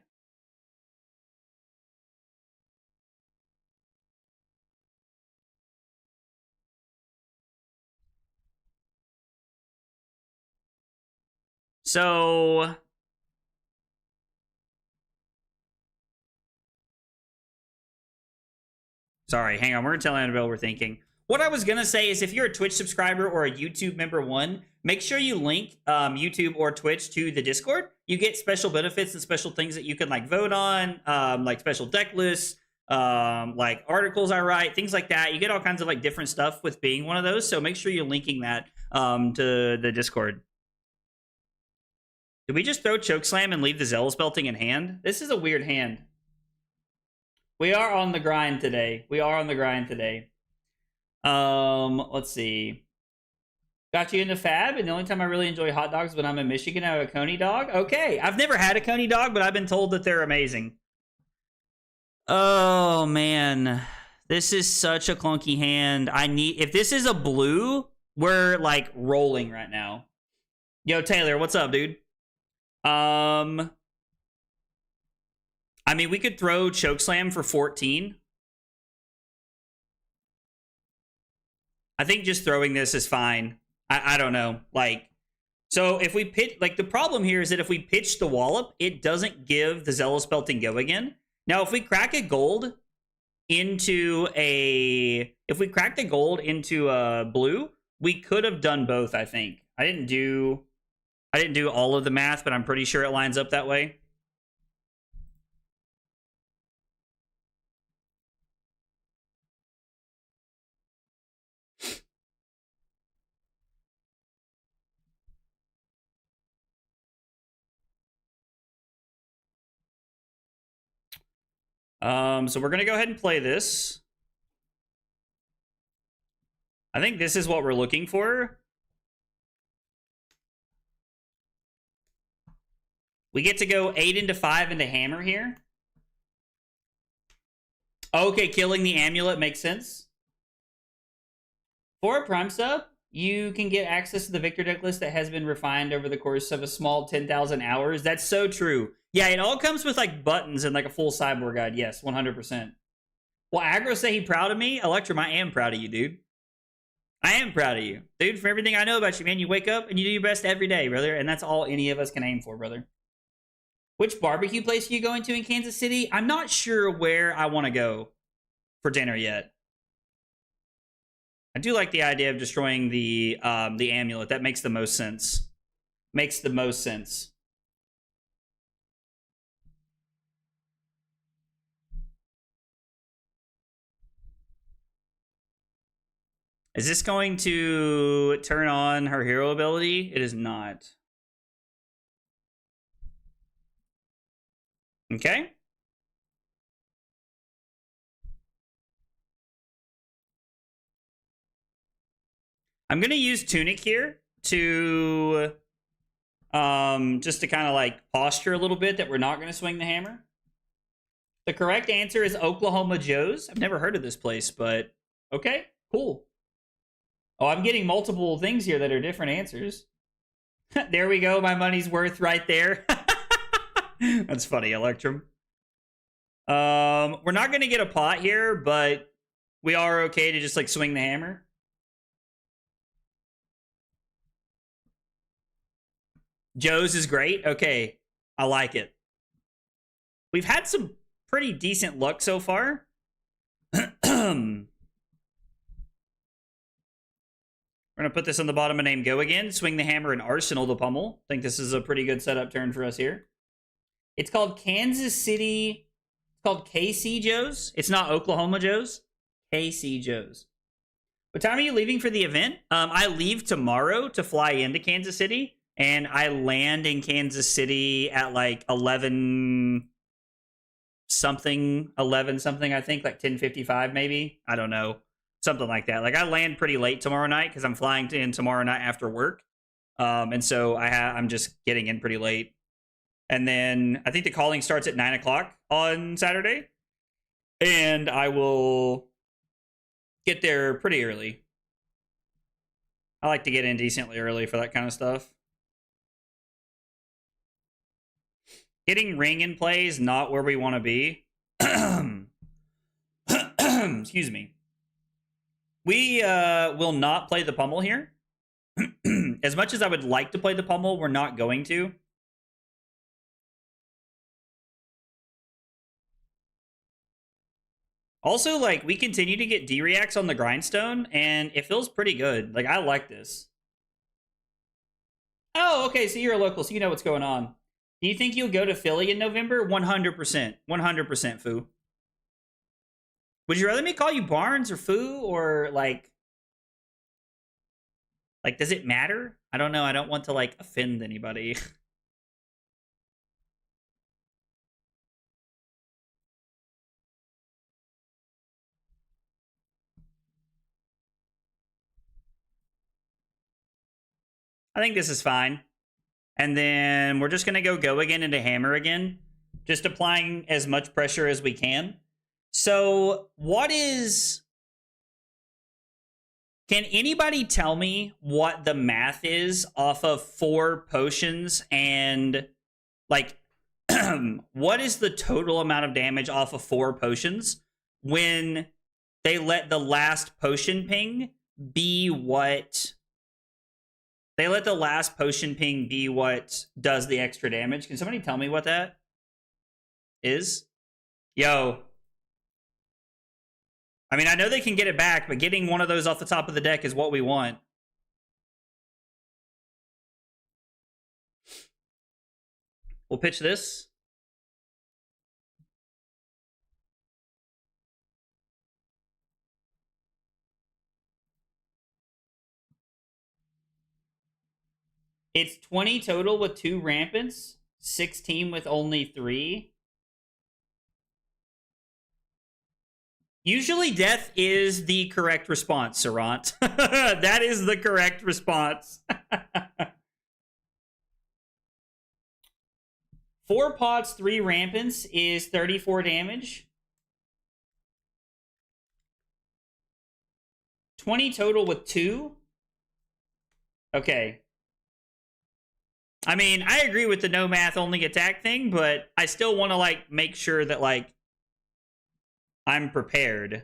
So... Sorry, hang on. We're going to tell Annabelle we're thinking. What I was going to say is if you're a Twitch subscriber or a YouTube member one, make sure you link YouTube or Twitch to the Discord. You get special benefits and special things that you can like vote on, like special deck lists, like articles I write, things like that. You get all kinds of like different stuff with being one of those. So make sure you're linking that to the Discord. Did we just throw Chokeslam and leave the Zealous Belting in hand? This is a weird hand. We are on the grind today. Let's see. Got you into Fab, and the only time I really enjoy hot dogs when I'm in Michigan, I have a Coney dog. Okay, I've never had a Coney dog, but I've been told that they're amazing. Oh man, this is such a clunky hand. If this is a blue, we're like rolling right now. Yo, Taylor, what's up, dude? I mean, we could throw Chokeslam for 14. I think just throwing this is fine. I don't know. Like, so if we pitch, like the problem here is that if we pitch the Wallop, it doesn't give the Zealous Belting go again. Now, if we crack a gold into a blue, we could have done both, I think. I didn't do all of the math, but I'm pretty sure it lines up that way. So we're going to go ahead and play this. I think this is what we're looking for. We get to go 8 into 5 into Hammer here. Okay, killing the amulet makes sense. For a Prime sub, you can get access to the Victor deck list that has been refined over the course of a small 10,000 hours. That's so true. Yeah, it all comes with like buttons and like a full sideboard guide. Yes, 100%. Well, Aggro say he proud of me. Electrum, I am proud of you, dude. I am proud of you. Dude, for everything I know about you, man. You wake up and you do your best every day, brother. And that's all any of us can aim for, brother. Which barbecue place are you going to in Kansas City? I'm not sure where I want to go for dinner yet. I do like the idea of destroying the amulet. That makes the most sense. Makes the most sense. Is this going to turn on her hero ability? It is not. Okay. I'm going to use Tunic here to just to kind of like posture a little bit that we're not going to swing the hammer. The correct answer is Oklahoma Joe's. I've never heard of this place, but okay, cool. Oh, I'm getting multiple things here that are different answers. There we go. My money's worth right there. That's funny, Electrum. We're not going to get a pot here, but we are okay to just like swing the hammer. Joe's is great. Okay, I like it. We've had some pretty decent luck so far. We're going to put this on the bottom of name go again. Swing the hammer and Arsenal the pummel. I think this is a pretty good setup turn for us here. It's called Kansas City. It's called KC Joe's. It's not Oklahoma Joe's. KC Joe's. What time are you leaving for the event? I leave tomorrow to fly into Kansas City. And I land in Kansas City at like 11 something, I think, like 10:55 maybe. I don't know. Something like that. Like I land pretty late tomorrow night because I'm flying in tomorrow night after work. And so I'm just getting in pretty late. And then I think the calling starts at 9 o'clock on Saturday. And I will get there pretty early. I like to get in decently early for that kind of stuff. Hitting ring in play is not where we want to be. Excuse me. We will not play the pummel here. As much as I would like to play the pummel, we're not going to. Also, like, we continue to get D-reacts on the grindstone, and it feels pretty good. Like, I like this. Oh, okay, so you're a local, so you know what's going on. Do you think you'll go to Philly in November? 100%. 100%, Foo. Would you rather me call you Barnes or Foo, or, like, does it matter? I don't know. I don't want to, like, offend anybody. I think this is fine. And then we're just going to go again into hammer again. Just applying as much pressure as we can. So what is... Can anybody tell me what the math is off of 4 potions and, like, what is the total amount of damage off of 4 potions when they let the last potion ping be what... They let the last potion ping be what does the extra damage. Can somebody tell me what that is? Yo. I mean, I know they can get it back, but getting one of those off the top of the deck is what we want. We'll pitch this. It's 20 total with 2 rampants, 16 with only 3. Usually death is the correct response, Sarant. That is the correct response. 4 pots, 3 rampants is 34 damage. 20 total with 2. Okay. I mean, I agree with the no math only attack thing, but I still want to, like, make sure that, like, I'm prepared.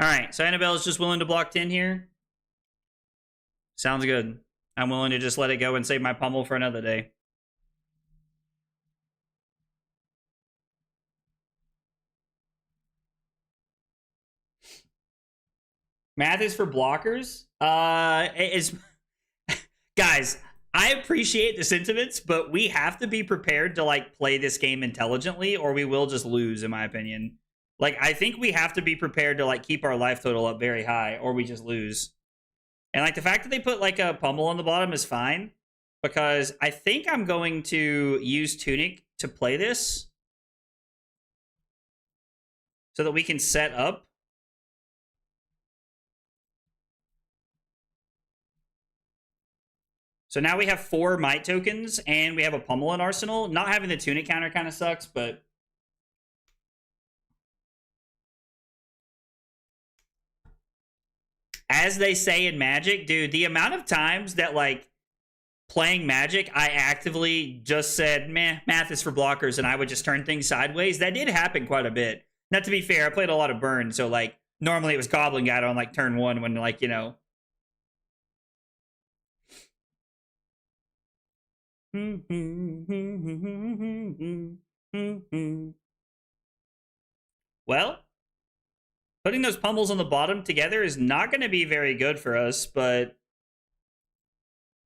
Alright, so Annabelle's just willing to block 10 here. Sounds good. I'm willing to just let it go and save my pummel for another day. Math is for blockers. Guys, I appreciate the sentiments, but we have to be prepared to, like, play this game intelligently, or we will just lose, in my opinion. Like, I think we have to be prepared to, like, keep our life total up very high, or we just lose. And, like, the fact that they put, like, a pummel on the bottom is fine, because I think I'm going to use Tunic to play this so that we can set up. So now we have 4 Might tokens, and we have a pummel in Arsenal. Not having the Tunic counter kind of sucks, but... as they say in Magic, dude, the amount of times that like playing Magic, I actively just said, meh, math is for blockers, and I would just turn things sideways. That did happen quite a bit. Now, to be fair, I played a lot of Burn, so like normally it was Goblin Guide on like turn 1 when like, you know. Well, putting those pummels on the bottom together is not going to be very good for us, but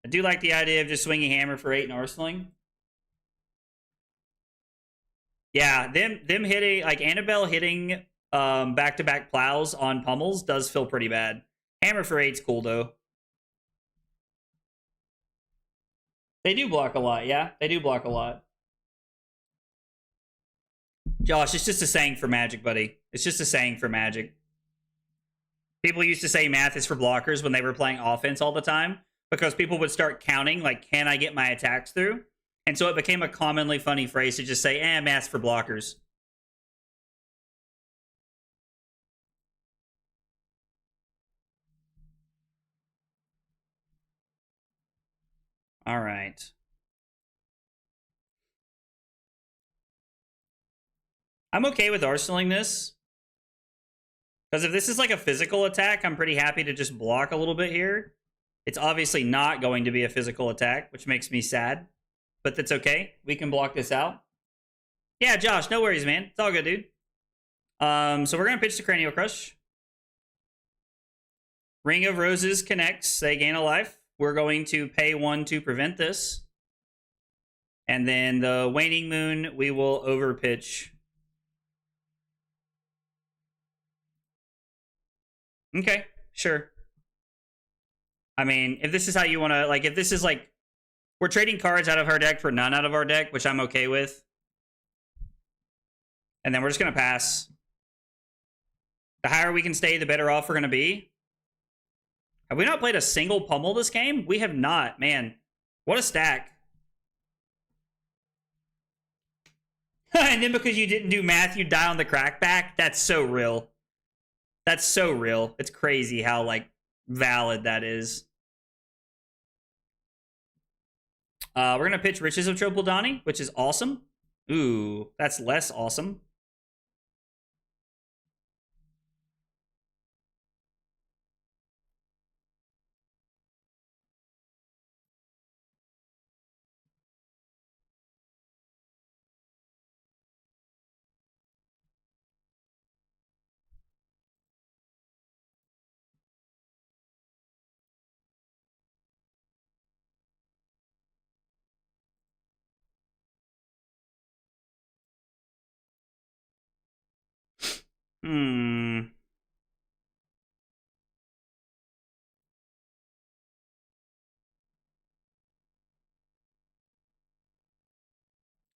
I do like the idea of just swinging hammer for 8 and arsenaling. Yeah, them hitting, like Annabelle hitting back-to-back plows on pummels does feel pretty bad. Hammer for 8's cool, though. They do block a lot, yeah. They do block a lot. Josh, it's just a saying for Magic, buddy. It's just a saying for Magic. People used to say math is for blockers when they were playing offense all the time because people would start counting, like, can I get my attacks through? And so it became a commonly funny phrase to just say, math's for blockers. All right. I'm okay with arsenaling this. Because if this is like a physical attack, I'm pretty happy to just block a little bit here. It's obviously not going to be a physical attack, which makes me sad. But that's okay. We can block this out. Yeah, Josh, no worries, man. It's all good, dude. So we're going to pitch the Cranial Crush. Ring of Roses connects. They gain a life. We're going to pay 1 to prevent this. And then the Waning Moon, we will overpitch. Okay, sure. I mean, if this is how you want to, like, if this is like, we're trading cards out of our deck for none out of our deck, which I'm okay with. And then we're just going to pass. The higher we can stay, the better off we're going to be. Have we not played a single pummel this game? We have not, man. What a stack. And then because you didn't do math, you die on the crackback? That's so real. That's so real. It's crazy how, like, valid that is. We're going to pitch Riches of Tropaldani, which is awesome. Ooh, that's less awesome. Hmm.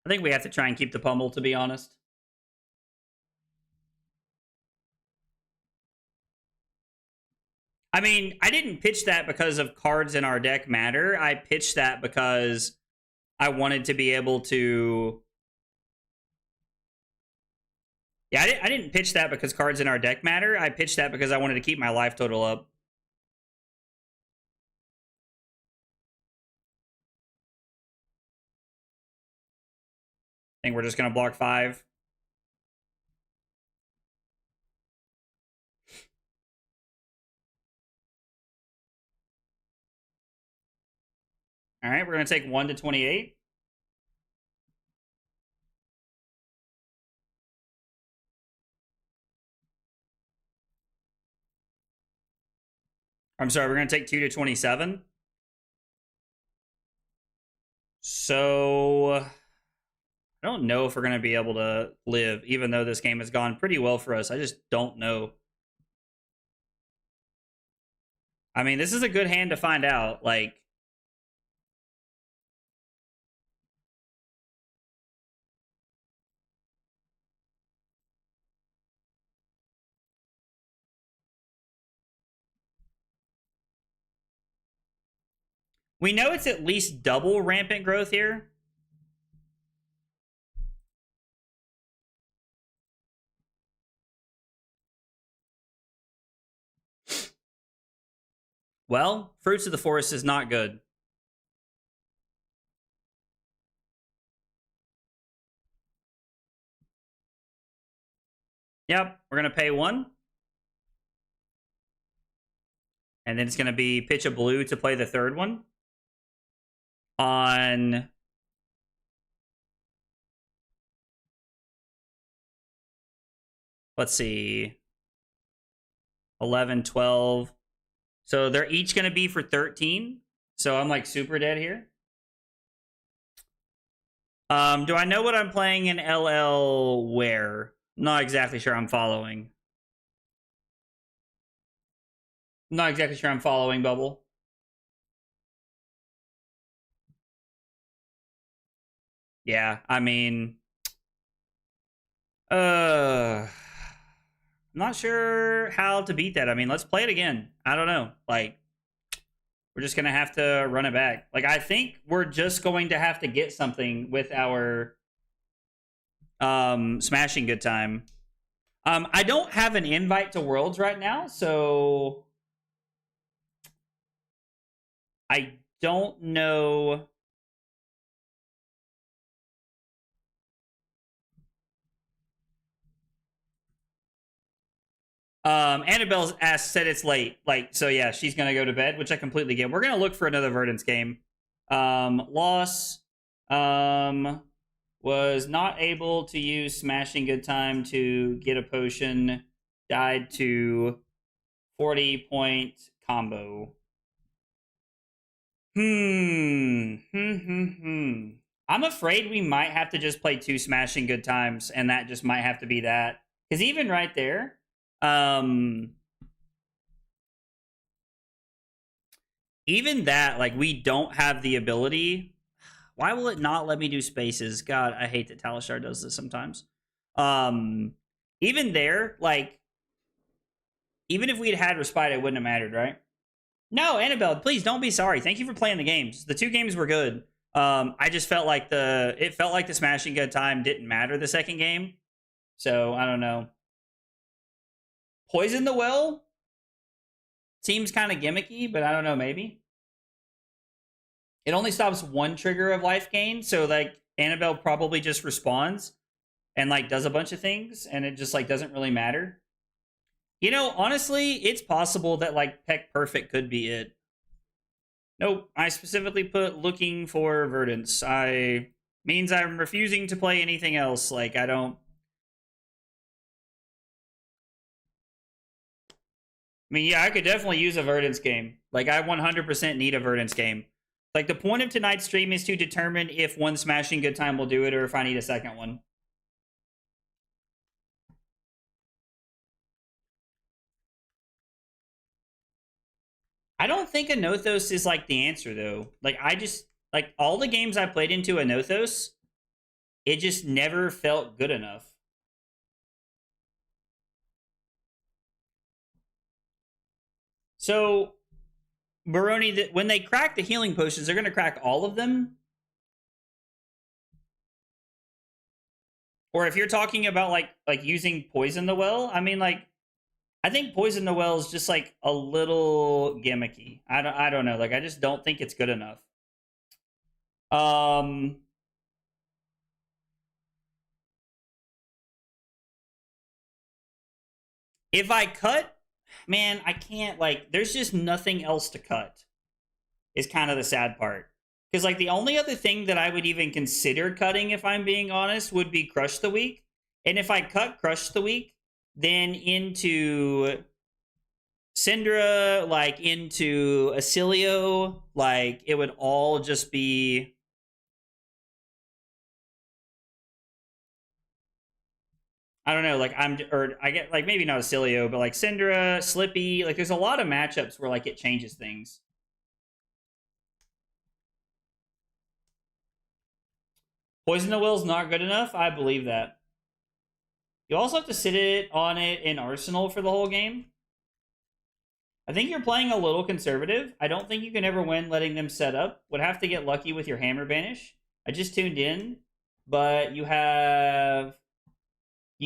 I think we have to try and keep the pummel, to be honest. I mean, I didn't pitch that because of cards in our deck matter. I pitched that because I wanted to be able to... Yeah, I didn't pitch that because cards in our deck matter. I pitched that because I wanted to keep my life total up. I think we're just going to block 5. All right, we're going to take 1 to 28. I'm sorry, we're going to take 2 to 27. So I don't know if we're going to be able to live, even though this game has gone pretty well for us. I just don't know. I mean, this is a good hand to find out. Like, we know it's at least double rampant growth here. Well, Fruits of the Forest is not good. Yep, we're going to pay 1. And then it's going to be pitch a blue to play the third one. On... Let's see. 11, 12. So they're each going to be for 13. So I'm like super dead here. Do I know what I'm playing in LL where? Not exactly sure I'm following. Not exactly sure I'm following, Bubble. Yeah, I mean... not sure how to beat that. I mean, let's play it again. I don't know. Like, we're just going to have to run it back. Like, I think we're just going to have to get something with our Smashing Good Time. I don't have an invite to Worlds right now, so I don't know. Annabelle said it's late. Like, so yeah, she's gonna go to bed, which I completely get. We're gonna look for another Verdance game. Loss. Was not able to use Smashing Good Time to get a potion. Died to 40-point combo. I'm afraid we might have to just play 2 Smashing Good Times, and that just might have to be that. Because even right there, even that, like, we don't have the ability. Why will it not let me do spaces? God, I hate that Talishar does this sometimes. Even there, like, even if we had Respite, it wouldn't have mattered, right? No, Annabelle, please don't be sorry. Thank you for playing the games. The 2 games were good. I just felt like it felt like the Smashing Good Time didn't matter the second game. So, I don't know. Poison the Well seems kind of gimmicky, but I don't know, maybe. It only stops 1 trigger of life gain, so like Annabelle probably just responds and like does a bunch of things, and it just like doesn't really matter. You know, honestly, it's possible that like Peck Perfect could be it. Nope, I specifically put looking for Verdance. Means I'm refusing to play anything else. Like, I don't... I mean, yeah, I could definitely use a Verdance game. Like, I 100% need a Verdance game. Like, the point of tonight's stream is to determine if one Smashing Good Time will do it or if I need a second one. I don't think Anothos is, like, the answer, though. Like, I just... Like, all the games I played into Anothos, it just never felt good enough. So, Baroni, when they crack the healing potions, they're going to crack all of them? Or if you're talking about, like using Poison the Well, I mean, like, I think Poison the Well is just, like, a little gimmicky. I don't know. Like, I just don't think it's good enough. If I cut, man, I can't, like, there's just nothing else to cut, is kind of the sad part. Because, like, the only other thing that I would even consider cutting, if I'm being honest, would be Crush the Week. And if I cut Crush the Week, then into Syndra, like, into Acilio, like, it would all just be... I don't know, like, I get, like, maybe not Acilio, but, like, Syndra, Slippy, like, there's a lot of matchups where, like, it changes things. Poison the Will's not good enough? I believe that. You also have to sit it on it in Arsenal for the whole game. I think you're playing a little conservative. I don't think you can ever win letting them set up. Would have to get lucky with your Hammer Banish. I just tuned in, but you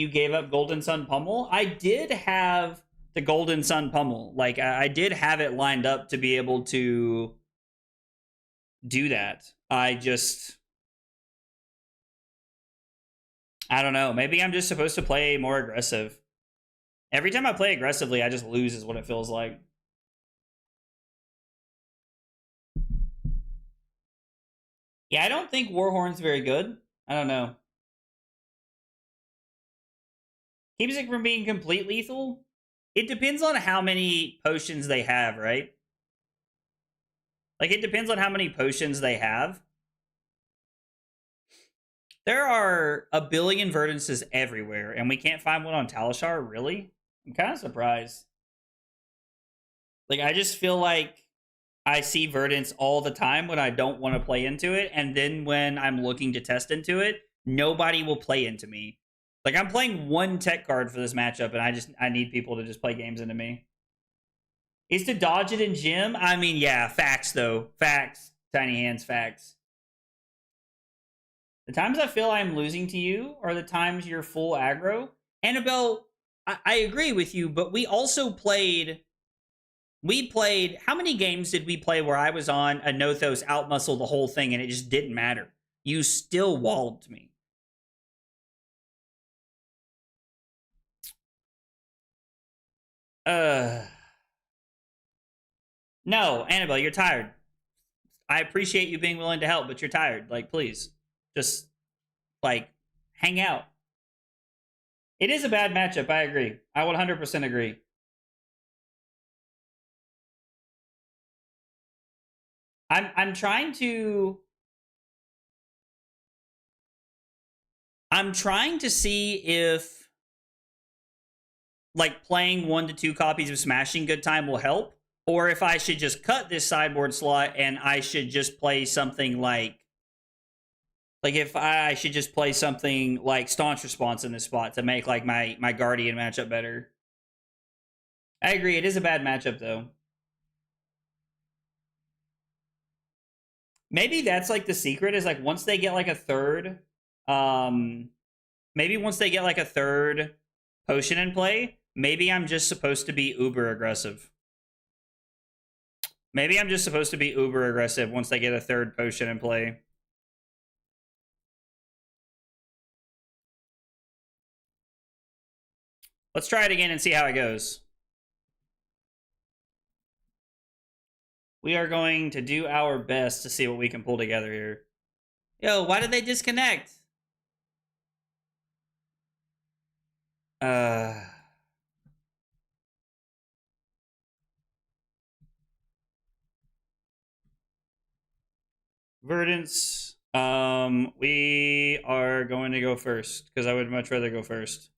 gave up Golden Sun Pummel. I did have to Golden Sun Pummel. Like, I did have it lined up to be able to do that. I don't know. Maybe I'm just supposed to play more aggressive. Every time I play aggressively, I just lose is what it feels like. Yeah, I don't think Warhorn's very good. I don't know. Keeps it from being complete lethal? It depends on how many potions they have, right? Like, it depends on how many potions they have. There are a billion Verdances everywhere, and we can't find one on Talishar, really? I'm kind of surprised. Like, I just feel like I see Verdance all the time when I don't want to play into it, and then when I'm looking to test into it, nobody will play into me. Like, I'm playing one tech card for this matchup, and I need people to just play games into me. Is to dodge it in gym? I mean, yeah, facts, though. Facts. Tiny hands, facts. The times I feel I'm losing to you are the times you're full aggro. Annabelle, I agree with you, but we also played... How many games did we play where I was on a Nothos outmuscle the whole thing and it just didn't matter? You still walloped me. No, Annabelle, you're tired. I appreciate you being willing to help, but you're tired. Like, please. Just, like, hang out. It is a bad matchup, I agree. I 100% agree. I'm trying to see if, like, playing 1 to 2 copies of Smashing Good Time will help, or if I should just cut this sideboard slot and I should just play something like if I should just play something like Staunch Response in this spot to make, like, my Guardian matchup better. I agree, it is a bad matchup, though. Maybe that's, like, the secret is, like, once they get, like, a third, maybe once they get, like, a third potion in play, maybe I'm just supposed to be uber aggressive. Maybe I'm just supposed to be uber aggressive once they get a third potion in play. Let's try it again and see how it goes. We are going to do our best to see what we can pull together here. Yo, why did they disconnect? Verdance. We are going to go first because I would much rather go first.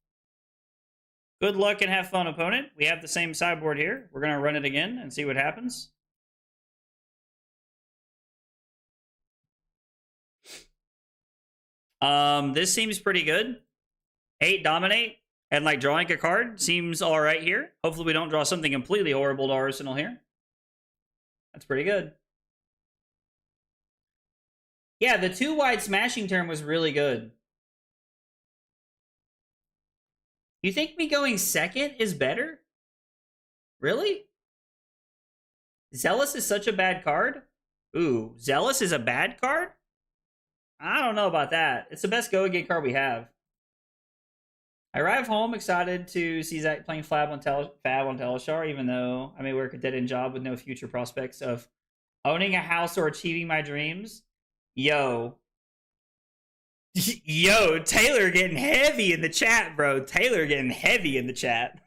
Good luck and have fun, opponent. We have the same sideboard here. We're going to run it again and see what happens. This seems pretty good. 8 dominate and, like, drawing a card seems all right here. Hopefully we don't draw something completely horrible to Arsenal here. That's pretty good. Yeah, the 2-wide smashing turn was really good. You think me going second is better? Really? Zealous is such a bad card? Ooh, Zealous is a bad card? I don't know about that. It's the best go-again card we have. I arrive home excited to see Zach playing Fab on Teleshar, even though I may work a dead-end job with no future prospects of owning a house or achieving my dreams. Yo. Yo, Taylor getting heavy in the chat, bro. Taylor getting heavy in the chat.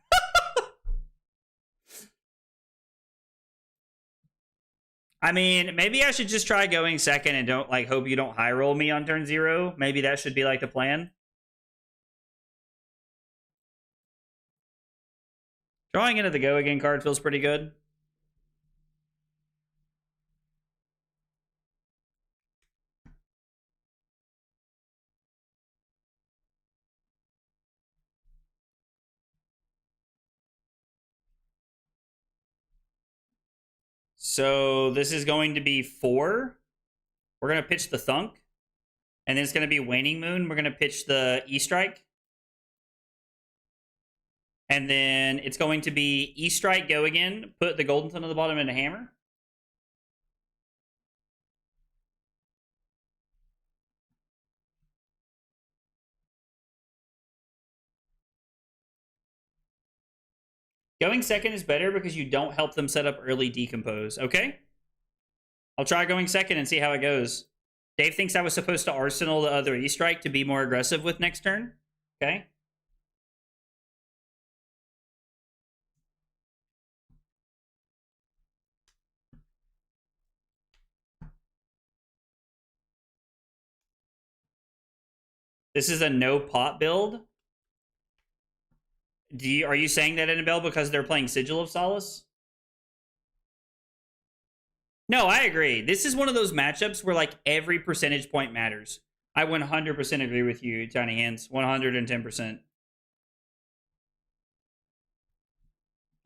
I mean, maybe I should just try going second and don't, like, hope you don't high roll me on turn 0. Maybe that should be, like, the plan. Drawing into the go again card feels pretty good. So this is going to be 4. We're going to pitch the Thunk. And then it's going to be Waning Moon. We're going to pitch the E-Strike. And then it's going to be E-Strike, go again. Put the golden ton on the bottom and a hammer. Going second is better because you don't help them set up early decompose. Okay. I'll try going second and see how it goes. Dave thinks I was supposed to arsenal the other E-Strike to be more aggressive with next turn. Okay. This is a no pot build. Are you saying that, Annabelle, because they're playing Sigil of Solace? No, I agree. This is one of those matchups where like every percentage point matters. I 100% agree with you, Tiny Hands. 110%.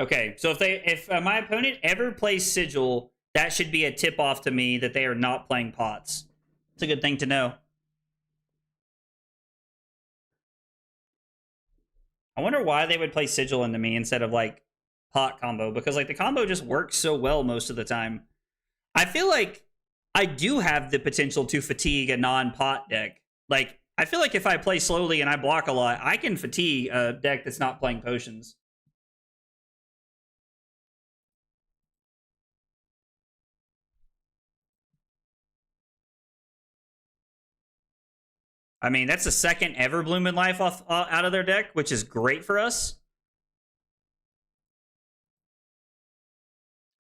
Okay, so if my opponent ever plays Sigil, that should be a tip off to me that they are not playing pots. It's a good thing to know. I wonder why they would play Sigil into me instead of like pot combo, because like the combo just works so well most of the time. I feel like I do have the potential to fatigue a non-pot deck. Like, I feel like if I play slowly and I block a lot, I can fatigue a deck that's not playing potions. I mean, that's the second ever Bloom in Life out of their deck, which is great for us.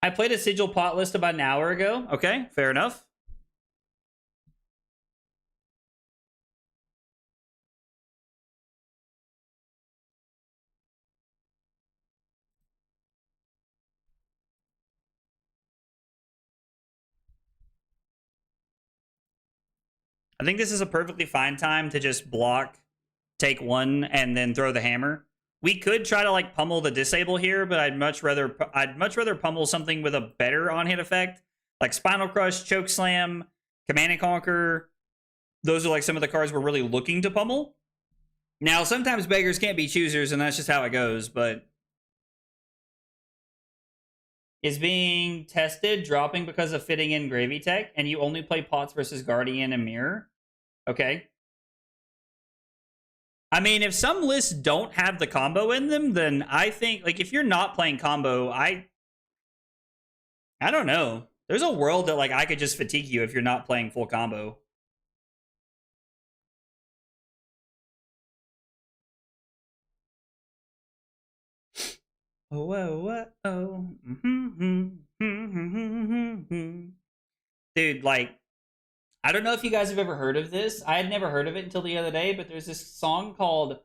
I played a Sigil pot list about an hour ago. Okay, fair enough. I think this is a perfectly fine time to just block, take one, and then throw the hammer. We could try to like pummel the disable here, but I'd much rather pummel something with a better on-hit effect, like Spinal Crush, Choke Slam, Command and Conquer. Those are like some of the cards we're really looking to pummel. Now, sometimes beggars can't be choosers, and that's just how it goes, but is being tested dropping because of fitting in Gravy Tech, and you only play pots versus Guardian and Mirror. Okay. I mean, if some lists don't have the combo in them, then I think, like, if you're not playing combo, I don't know. There's a world that, like, I could just fatigue you if you're not playing full combo. Oh, oh, oh, oh. Dude, like, I don't know if you guys have ever heard of this. I had never heard of it until the other day, but there's this song called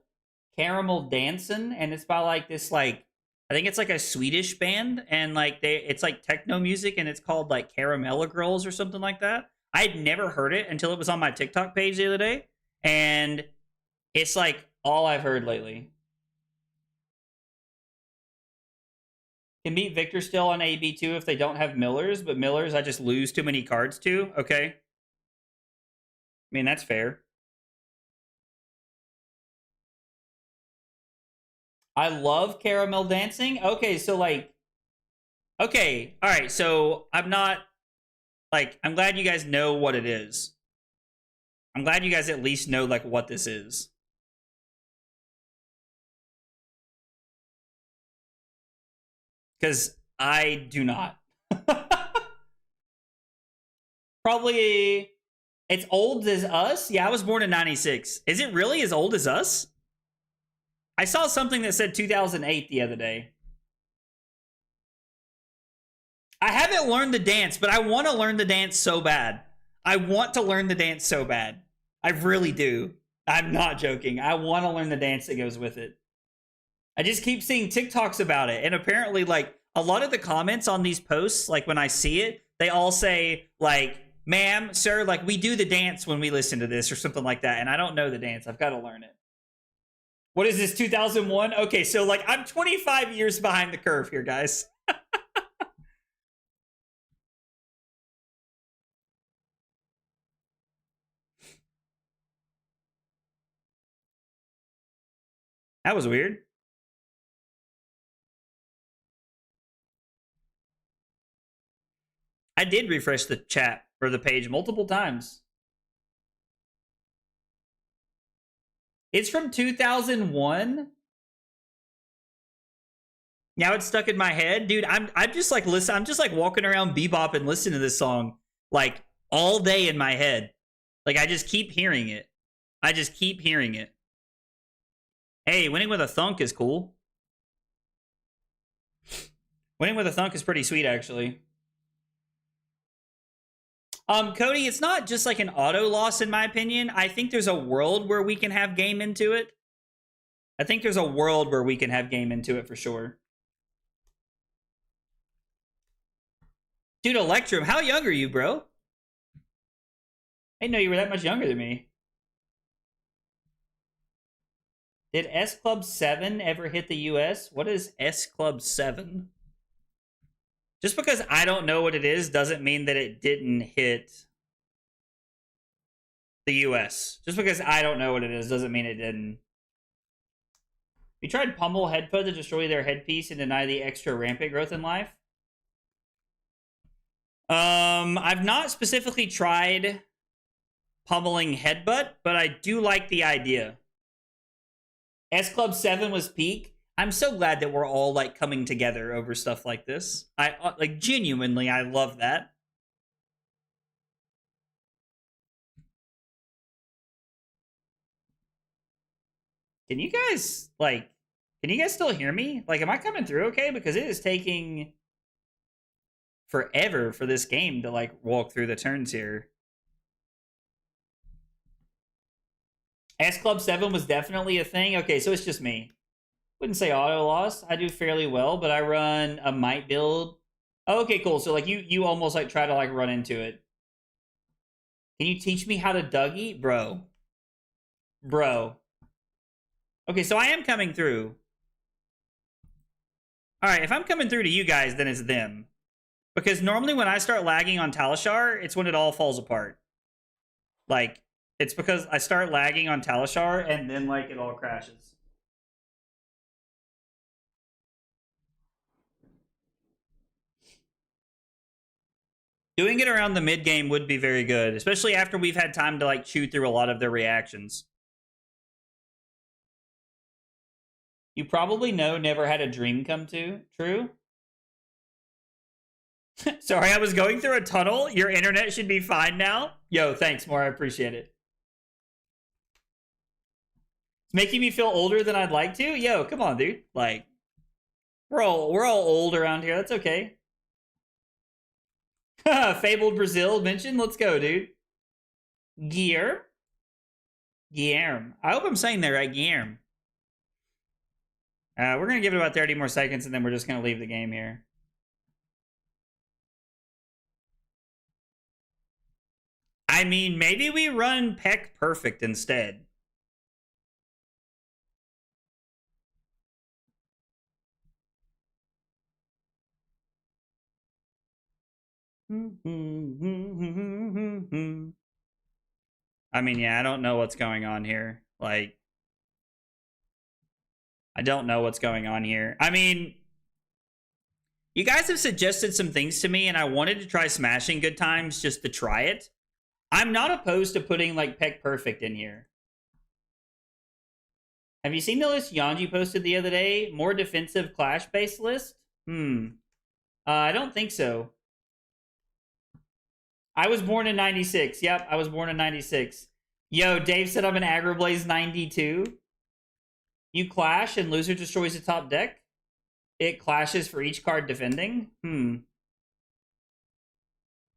Caramel Dancin', and it's by like this like I think it's like a Swedish band, and like it's like techno music, and it's called like Caramella Girls or something like that. I had never heard it until it was on my TikTok page the other day, and it's like all I've heard lately. Can beat Victor still on AB2 if they don't have Millers, but Millers I just lose too many cards to. Okay. I mean, that's fair. I love Caramel Dancing. Okay, so like okay, all right, so I'm not like I'm glad you guys know what it is. I'm glad you guys at least know like what this is. Cuz I do not. Probably it's old as us. Yeah, I was born in 96. Is it really as old as us? I saw something that said 2008 the other day. I haven't learned the dance, but I want to learn the dance so bad. I want to learn the dance so bad. I really do. I'm not joking. I want to learn the dance that goes with it. I just keep seeing TikToks about it. And apparently, like, a lot of the comments on these posts, like, when I see it, they all say, like, ma'am, sir, like, we do the dance when we listen to this or something like that. And I don't know the dance. I've got to learn it. What is this, 2001? Okay, so, like, I'm 25 years behind the curve here, guys. That was weird. I did refresh the chat or the page multiple times. It's from 2001. Now it's stuck in my head, dude. I'm just like listen. I'm just like walking around bebop and listening to this song like all day in my head. Like I just keep hearing it. I just keep hearing it. Hey, winning with a thunk is cool. Winning with a thunk is pretty sweet, actually. Cody, it's not just like an auto loss, in my opinion. I think there's a world where we can have game into it. I think there's a world where we can have game into it for sure. Dude, Electrum, how young are you, bro? I didn't know you were that much younger than me. Did S Club 7 ever hit the US? What is S Club 7? Just because I don't know what it is doesn't mean that it didn't hit the US. Just because I don't know what it is doesn't mean it didn't. We tried Pummel Headfoot to destroy their headpiece and deny the extra rampant growth in life. I've not specifically tried pummeling Headbutt, but I do like the idea. S Club 7 was peak. I'm so glad that we're all like coming together over stuff like this. I like genuinely, I love that. Can you guys still hear me? Like, am I coming through okay? Because it is taking forever for this game to like walk through the turns here. S Club 7 was definitely a thing. Okay, so it's just me. Wouldn't say auto loss. I do fairly well, but I run a might build. Oh, okay, cool. So like you almost like try to like run into it. Can you teach me how to Dougie? Bro. Okay, so I am coming through. Alright, if I'm coming through to you guys, then it's them. Because normally when I start lagging on Talishar, it's when it all falls apart. Like, it's because I start lagging on Talishar and then like it all crashes. Doing it around the mid game would be very good, especially after we've had time to like chew through a lot of their reactions. You probably know never had a dream come true. Sorry, I was going through a tunnel. Your internet should be fine now. Yo, thanks, more. I appreciate it. It's making me feel older than I'd like to. Yo, come on, dude. Like, we're all old around here. That's okay. Fabled Brazil mentioned. Let's go, dude. Guillermo. I hope I'm saying that right, Guillermo. We're gonna give it about 30 more seconds, and then we're just gonna leave the game here. I mean, maybe we run Peck Perfect instead. I mean, yeah, I don't know what's going on here. Like, I don't know what's going on here. I mean, you guys have suggested some things to me, and I wanted to try Smashing Good Times just to try it. I'm not opposed to putting, like, Peck Perfect in here. Have you seen the list Yanji posted the other day? More defensive Clash-based list? I don't think so. I was born in 96. Yep, I was born in 96. Yo, Dave said I'm an Agroblaze 92. You clash and loser destroys the top deck? It clashes for each card defending?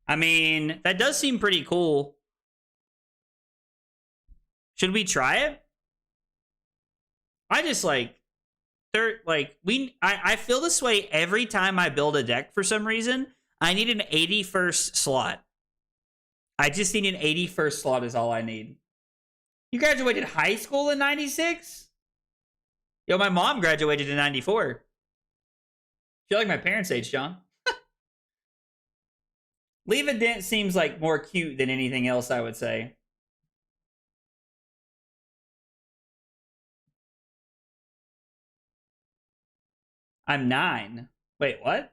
I mean, that does seem pretty cool. Should we try it? I just like... I feel this way every time I build a deck for some reason. I need an 81st slot. I just need an 81st slot is all I need. You graduated high school in 96? Yo, my mom graduated in 94. You're like my parents' age, John. Leave a Dent seems like more cute than anything else, I would say. I'm 9. Wait, what?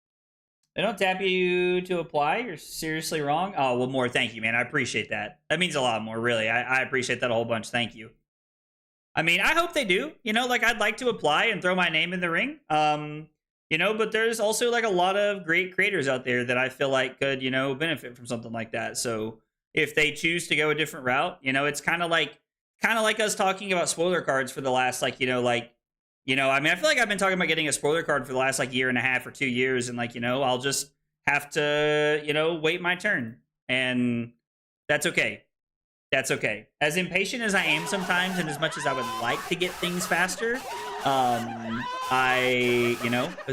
They don't tap you to apply. You're seriously wrong. Oh, well, more. Thank you, man. I appreciate that. That means a lot more, really. I appreciate that a whole bunch. Thank you. I mean, I hope they do. You know, like I'd like to apply and throw my name in the ring. You know, but there's also like a lot of great creators out there that I feel like could, you know, benefit from something like that. So if they choose to go a different route, you know, it's kind of like us talking about spoiler cards for the last like, I mean, I feel like I've been talking about getting a spoiler card for the last like year and a half or 2 years, and like, you know, I'll just have to, you know, wait my turn. And that's okay. That's okay. As impatient as I am sometimes, and as much as I would like to get things faster, there's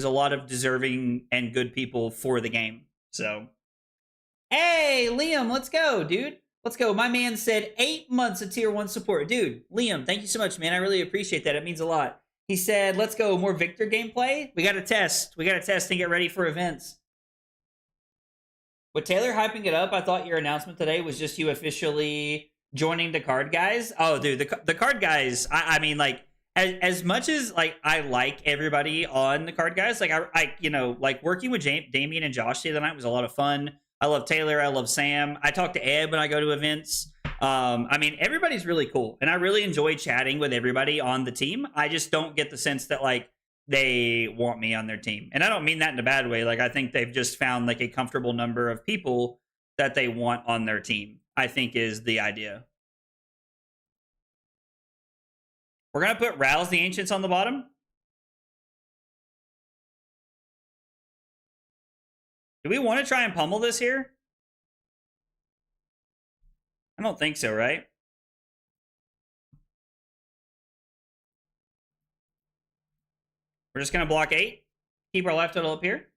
a lot of deserving and good people for the game. So, hey, Liam, let's go, dude. Let's go. My man said 8 months of tier 1 support. Dude, Liam, thank you so much, man. I really appreciate that. It means a lot. He said, let's go. More Victor gameplay. We got to test. We got to test and get ready for events. With Taylor hyping it up, I thought your announcement today was just you officially joining the card guys. Oh, dude, the card guys. I mean, like, as much as like I like everybody on the card guys, like I like working with Damien and Josh the other night was a lot of fun. I love Taylor. I love Sam. I talk to Ed when I go to events. I mean, everybody's really cool, and I really enjoy chatting with everybody on the team. I just don't get the sense that like they want me on their team, and I don't mean that in a bad way. Like I think they've just found like a comfortable number of people that they want on their team, I think is the idea. We're going to put Rouse the Ancients on the bottom. Do we want to try and pummel this here? I don't think so, right? We're just going to block 8. Keep our left total up here.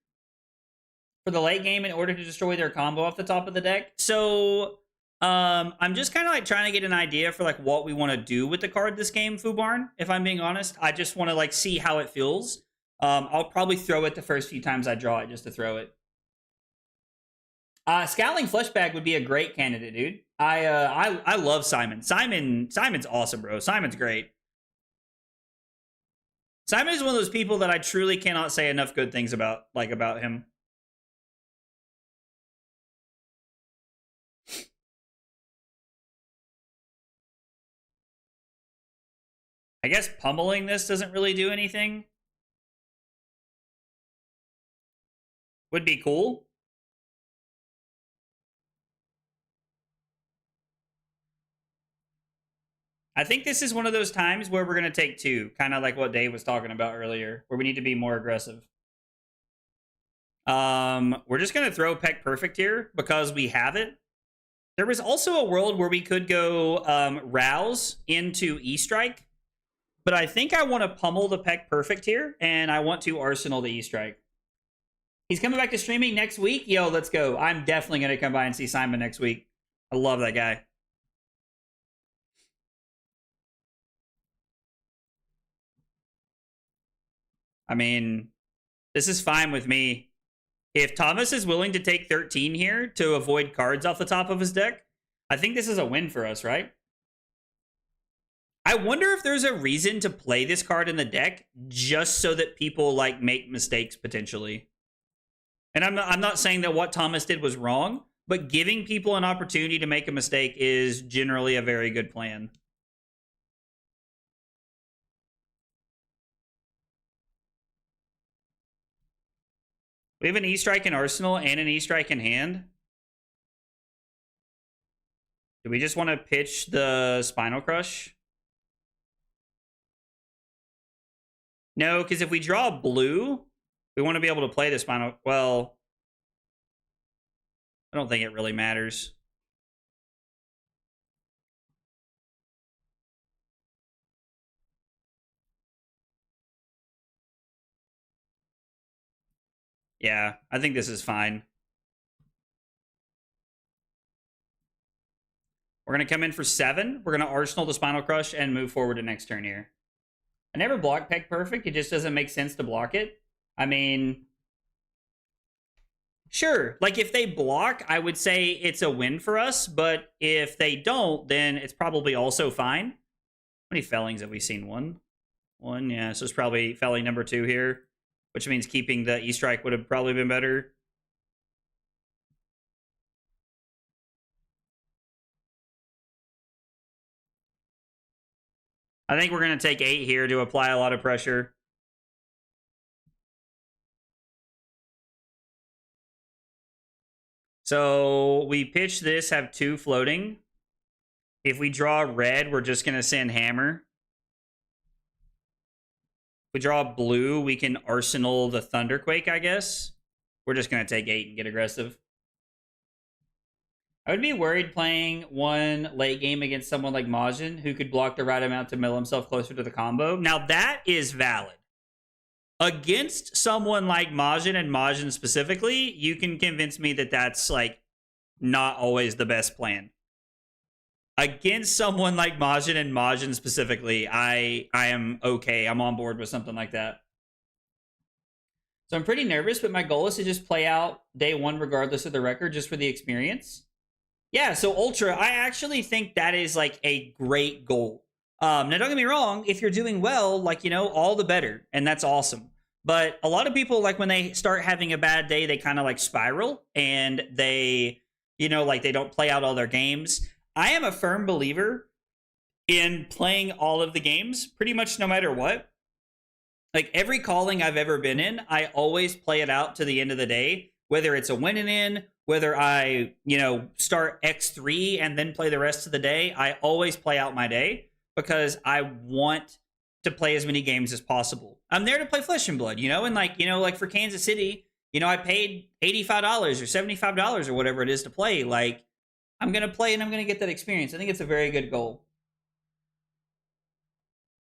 For the late game in order to destroy their combo off the top of the deck. So I'm just kind of like trying to get an idea for like what we want to do with the card this game, Fubarn, if I'm being honest. I just want to like see how it feels. I'll probably throw it the first few times I draw it just to throw it. Scowling Fleshbag would be a great candidate, dude. I love Simon. Simon's awesome, bro. Simon's great. Simon is one of those people that I truly cannot say enough good things about him. I guess pummeling this doesn't really do anything. Would be cool. I think this is one of those times where we're going to take 2, kind of like what Dave was talking about earlier, where we need to be more aggressive. We're just going to throw Peck Perfect here because we have it. There was also a world where we could go Rouse into E-Strike, but I think I want to pummel the Peck Perfect here, and I want to Arsenal the E-Strike. He's coming back to streaming next week. Yo, let's go. I'm definitely going to come by and see Simon next week. I love that guy. I mean, this is fine with me. If Thomas is willing to take 13 here to avoid cards off the top of his deck, I think this is a win for us, right? I wonder if there's a reason to play this card in the deck just so that people like make mistakes potentially. And I'm not saying that what Thomas did was wrong, but giving people an opportunity to make a mistake is generally a very good plan. We have an E-Strike in Arsenal and an E-Strike in hand. Do we just want to pitch the Spinal Crush? No, because if we draw blue, we want to be able to play the Spinal... Well, I don't think it really matters. Yeah, I think this is fine. We're going to come in for 7. We're going to Arsenal the Spinal Crush and move forward to next turn here. I never block Peck Perfect. It just doesn't make sense to block it. I mean, sure. Like, if they block, I would say it's a win for us. But if they don't, then it's probably also fine. How many fellings have we seen? One, yeah. So it's probably felling number 2 here, which means keeping the E-Strike would have probably been better. I think we're going to take 8 here to apply a lot of pressure. So we pitch this, have 2 floating. If we draw red, we're just going to send hammer. If we draw blue, we can arsenal the Thunderquake, I guess. We're just going to take 8 and get aggressive. I would be worried playing one late game against someone like Majin, who could block the right amount to mill himself closer to the combo. Now, that is valid. Against someone like Majin, and Majin specifically, you can convince me that that's, like, not always the best plan. Against someone like Majin and Majin specifically, I am okay. I'm on board with something like that. So I'm pretty nervous, but my goal is to just play out day 1 regardless of the record, just for the experience. Yeah, so Ultra, I actually think that is, like, a great goal. Now, don't get me wrong. If you're doing well, like, you know, all the better. And that's awesome. But a lot of people, like, when they start having a bad day, they kind of, like, spiral. And they, you know, like, they don't play out all their games. I am a firm believer in playing all of the games, pretty much no matter what. Like, every calling I've ever been in, I always play it out to the end of the day. Whether it's a win and in, whether I, you know, start X3 and then play the rest of the day, I always play out my day because I want to play as many games as possible. I'm there to play Flesh and Blood, you know, and like, you know, like for Kansas City, you know, I paid $85 or $75 or whatever it is to play. Like, I'm going to play and I'm going to get that experience. I think it's a very good goal.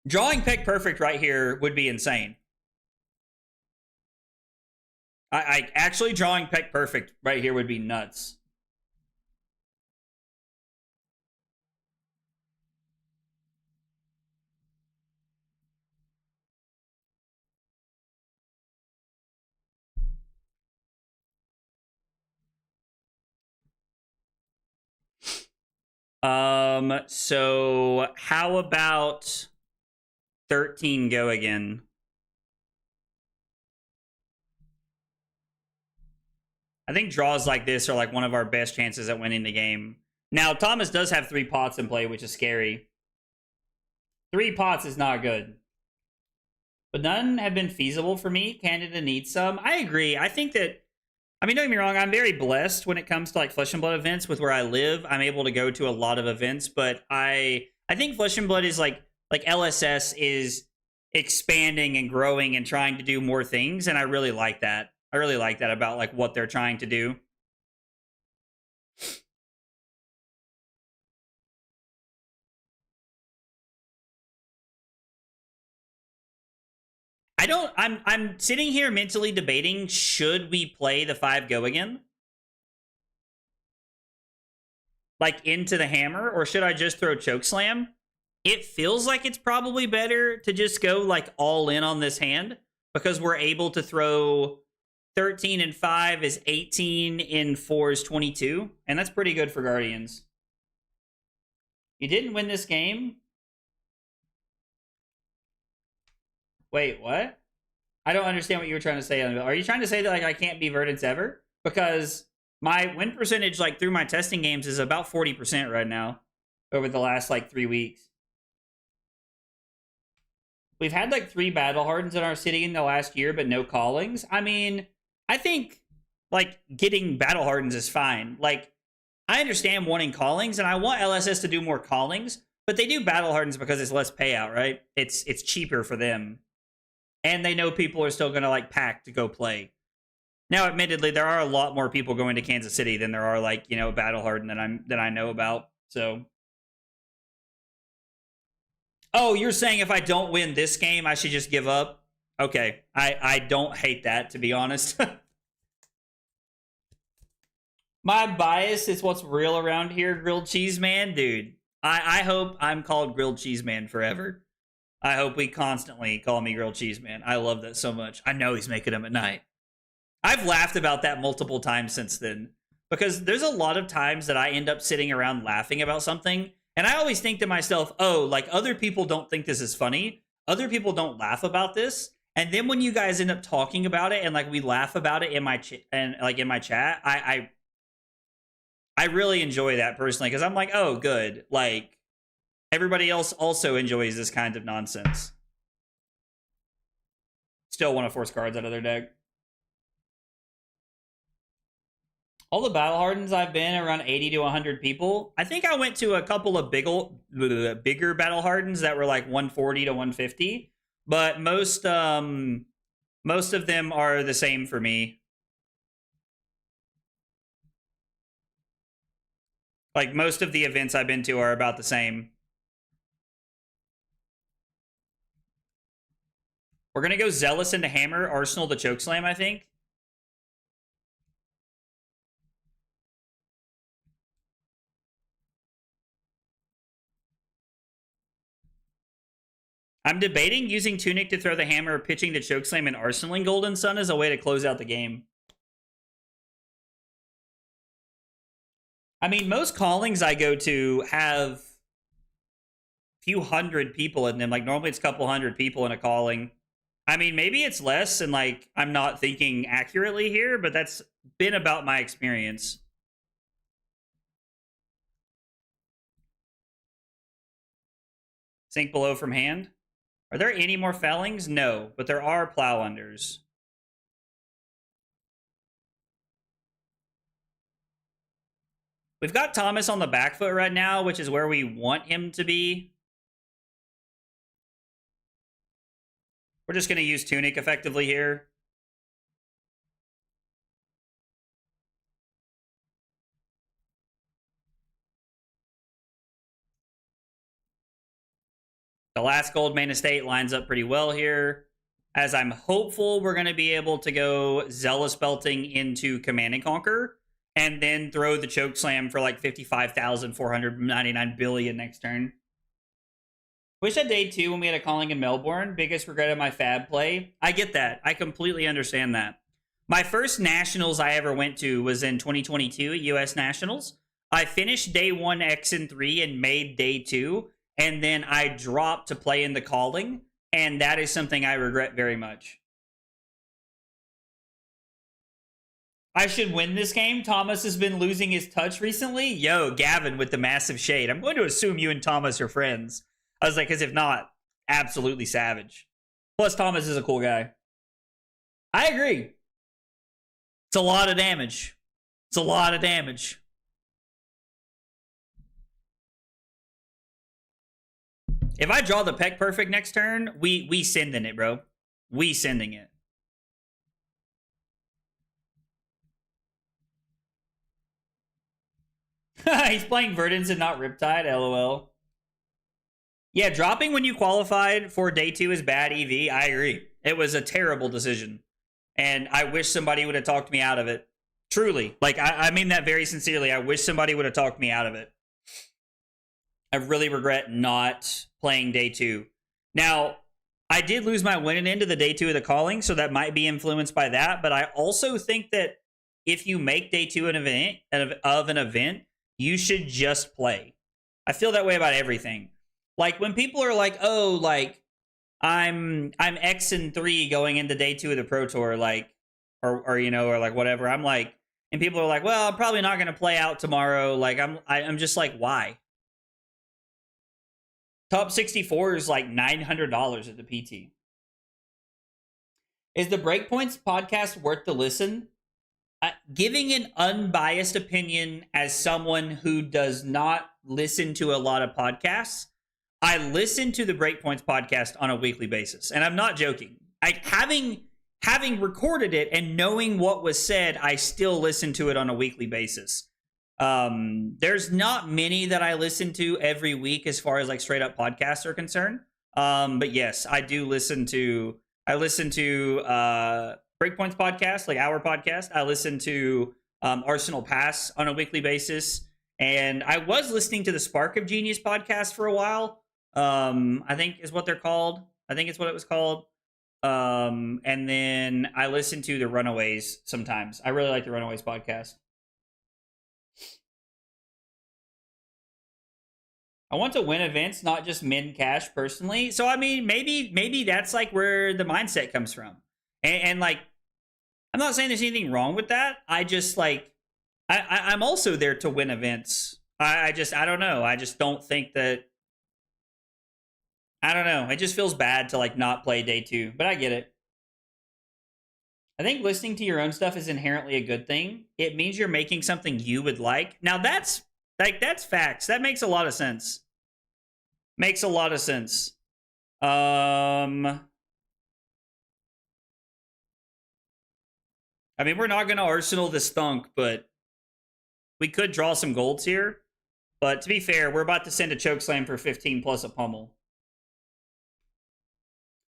Drawing Peck Perfect right here would be insane. I actually drawing Peck Perfect right here would be nuts. So how about 13 go again? I think draws like this are like one of our best chances at winning the game. Now, Thomas does have 3 pots in play, which is scary. 3 pots is not good. But none have been feasible for me. Canada needs some. I agree. I think that, I mean, don't get me wrong, I'm very blessed when it comes to like Flesh and Blood events with where I live. I'm able to go to a lot of events, but I think Flesh and Blood is like LSS is expanding and growing and trying to do more things, and I really like that. I really like that about like what they're trying to do. I'm sitting here mentally debating, should we play the 5 go again? Like into the hammer, or should I just throw Chokeslam? It feels like it's probably better to just go like all in on this hand because we're able to throw 13 and 5 is 18, in 4 is 22, and that's pretty good for Guardians. You didn't win this game? Wait, what? I don't understand what you were trying to say. Are you trying to say that like I can't be Verdance ever? Because my win percentage like through my testing games is about 40% right now over the last like 3 weeks. We've had like 3 Battle Hardens in our city in the last year, but no callings. I mean, I think like getting Battle Hardens is fine. Like, I understand wanting callings, and I want LSS to do more callings, but they do Battle Hardens because it's less payout, right? It's cheaper for them. And they know people are still going to like pack to go play. Now, admittedly, there are a lot more people going to Kansas City than there are like, you know, Battle Harden that I know about. So, oh, you're saying if I don't win this game, I should just give up? Okay, I don't hate that, to be honest. My bias is what's real around here, Grilled Cheese Man. Dude, I hope I'm called Grilled Cheese Man forever. I hope we constantly call me Grilled Cheese Man. I love that so much. I know he's making them at night. I've laughed about that multiple times since then. Because there's a lot of times that I end up sitting around laughing about something. And I always think to myself, oh, like other people don't think this is funny. Other people don't laugh about this. And then when you guys end up talking about it and like we laugh about it in my chat, I really enjoy that personally because I'm like, oh, good. Like, Everybody else also enjoys this kind of nonsense. Still want to force cards out of their deck. All the battle hardens I've been around 80 to 100 people. I think I went to a couple of bigger battle hardens that were like 140 to 150, but most of them are the same for me. Like most of the events I've been to are about the same. We're gonna go Zealous into Hammer, Arsenal to Chokeslam, I think. I'm debating using Tunic to throw the hammer or pitching the Chokeslam and Arsenaling Golden Sun as a way to close out the game. I mean, most callings I go to have a few hundred people in them. Like, normally it's a couple hundred people in a calling. I mean, maybe it's less and, like, I'm not thinking accurately here, but that's been about my experience. Sink below from hand. Are there any more Fellings? No, but there are Plow Unders. We've got Thomas on the back foot right now, which is where we want him to be. We're just going to use Tunic effectively here. The last gold main estate lines up pretty well here, as I'm hopeful we're going to be able to go Zealous Belting into Command and Conquer, and then throw the Chokeslam for like 55,499 billion next turn. Wish I day 2 when we had a calling in Melbourne. Biggest regret of my fab play. I get that. I completely understand that. My first Nationals I ever went to was in 2022 at US Nationals. I finished day 1 X and 3 and made day 2. And then I dropped to play in the calling, and that is something I regret very much. I should win this game. Thomas has been losing his touch recently. Yo, Gavin with the massive shade. I'm going to assume you and Thomas are friends. I was like, because if not, absolutely savage. Plus, Thomas is a cool guy. I agree. It's a lot of damage. It's a lot of damage. If I draw the Peck Perfect next turn, we sending it, bro. We sending it. He's playing Verdance and not Riptide, lol. Yeah, dropping when you qualified for day 2 is bad EV. I agree. It was a terrible decision. And I wish somebody would have talked me out of it. Truly. Like, I mean that very sincerely. I wish somebody would have talked me out of it. I really regret not playing day 2. Now, I did lose my winning end of the day 2 of the calling, so that might be influenced by that. But I also think that if you make day 2 an event, you should just play. I feel that way about everything. Like when people are like, "Oh, like I'm X and 3 going into day 2 of the Pro Tour," like, or you know, or like whatever. I'm like, and people are like, "Well, I'm probably not going to play out tomorrow." Like I'm just like, why? Top 64 is like $900 at the PT. Is the Breakpoints podcast worth the listen? Giving an unbiased opinion as someone who does not listen to a lot of podcasts, I listen to the Breakpoints podcast on a weekly basis, and I'm not joking. Having recorded it and knowing what was said, I still listen to it on a weekly basis. There's not many that I listen to every week as far as like straight up podcasts are concerned. But yes, I listen to Breakpoints podcast, like our podcast. I listen to Arsenal Pass on a weekly basis. And I was listening to the Spark of Genius podcast for a while. I think is what they're called. I think it's what it was called. And then I listen to the Runaways sometimes. I really like the Runaways podcast. I want to win events, not just min cash personally. So I mean, maybe that's like where the mindset comes from. And like, I'm not saying there's anything wrong with that. I just like, I'm also there to win events. I don't know. I just don't think that I don't know. It just feels bad to like not play day 2, but I get it. I think listening to your own stuff is inherently a good thing. It means you're making something you would like. Now that's facts. That makes a lot of sense. Makes a lot of sense. I mean, we're not going to arsenal this thunk, but we could draw some golds here. But to be fair, we're about to send a chokeslam for 15 plus a pummel.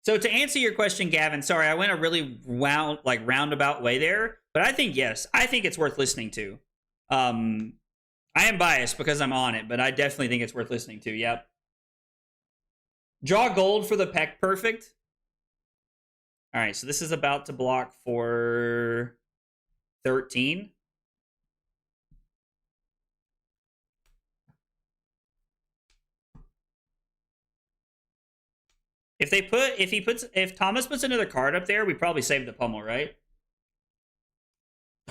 So to answer your question, Gavin, sorry, I went a really roundabout way there, but I think yes, I think it's worth listening to. I am biased because I'm on it, but I definitely think it's worth listening to. Yep. Draw gold for the Peck Perfect. All right, so this is about to block for 13. If Thomas puts another card up there, we probably save the pummel, right?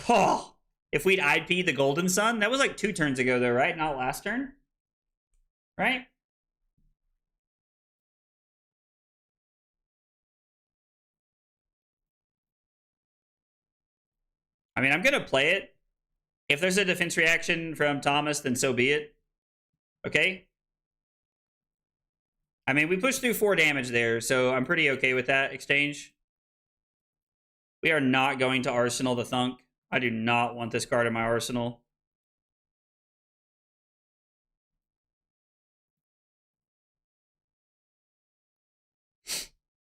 Oh, if we'd IP the Golden Sun, that was like 2 turns ago though, right? Not last turn, right? I mean, I'm gonna play it. If there's a defense reaction from Thomas, then so be it. Okay. I mean, we pushed through 4 damage there, so I'm pretty okay with that exchange. We are not going to Arsenal the Thunk. I do not want this card in my arsenal.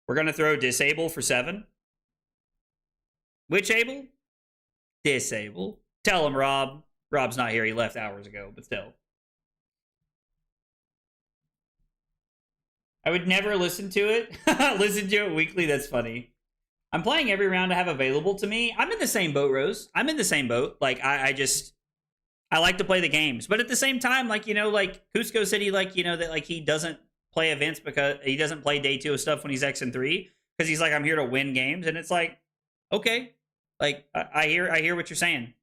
We're going to throw Disable for 7. Which Able? Disable. Tell him, Rob. Rob's not here. He left hours ago, but still. I would never listen to it. Listen to it weekly. That's funny. I'm playing every round I have available to me. I'm in the same boat, Rose. I'm in the same boat. Like, I like to play the games. But at the same time, like, you know, like, Cusco said he, like, you know, that, like, he doesn't play events because he doesn't play day 2 of stuff when he's X and 3. Because he's like, I'm here to win games. And it's like, okay. Like, I hear what you're saying.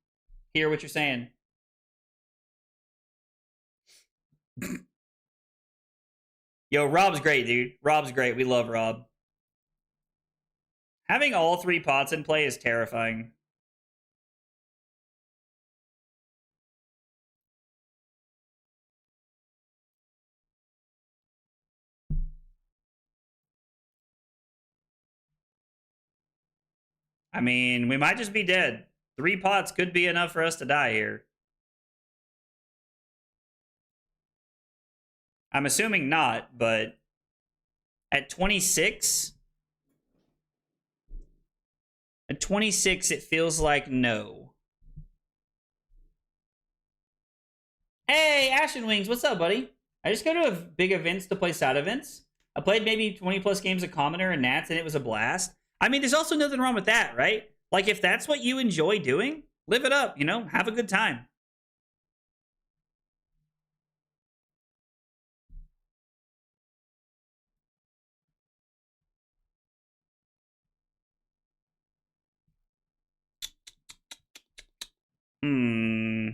Hear what you're saying. Yo, Rob's great, dude. Rob's great. We love Rob. Having all 3 pots in play is terrifying. I mean, we might just be dead. 3 pots could be enough for us to die here. I'm assuming not, but at 26... At 26, it feels like no. Hey, Ashen Wings, what's up, buddy? I just go to big events to play side events. I played maybe 20 plus games of Commoner and Nats, and it was a blast. I mean, there's also nothing wrong with that, right? Like, if that's what you enjoy doing, live it up, you know? Have a good time. Hmm.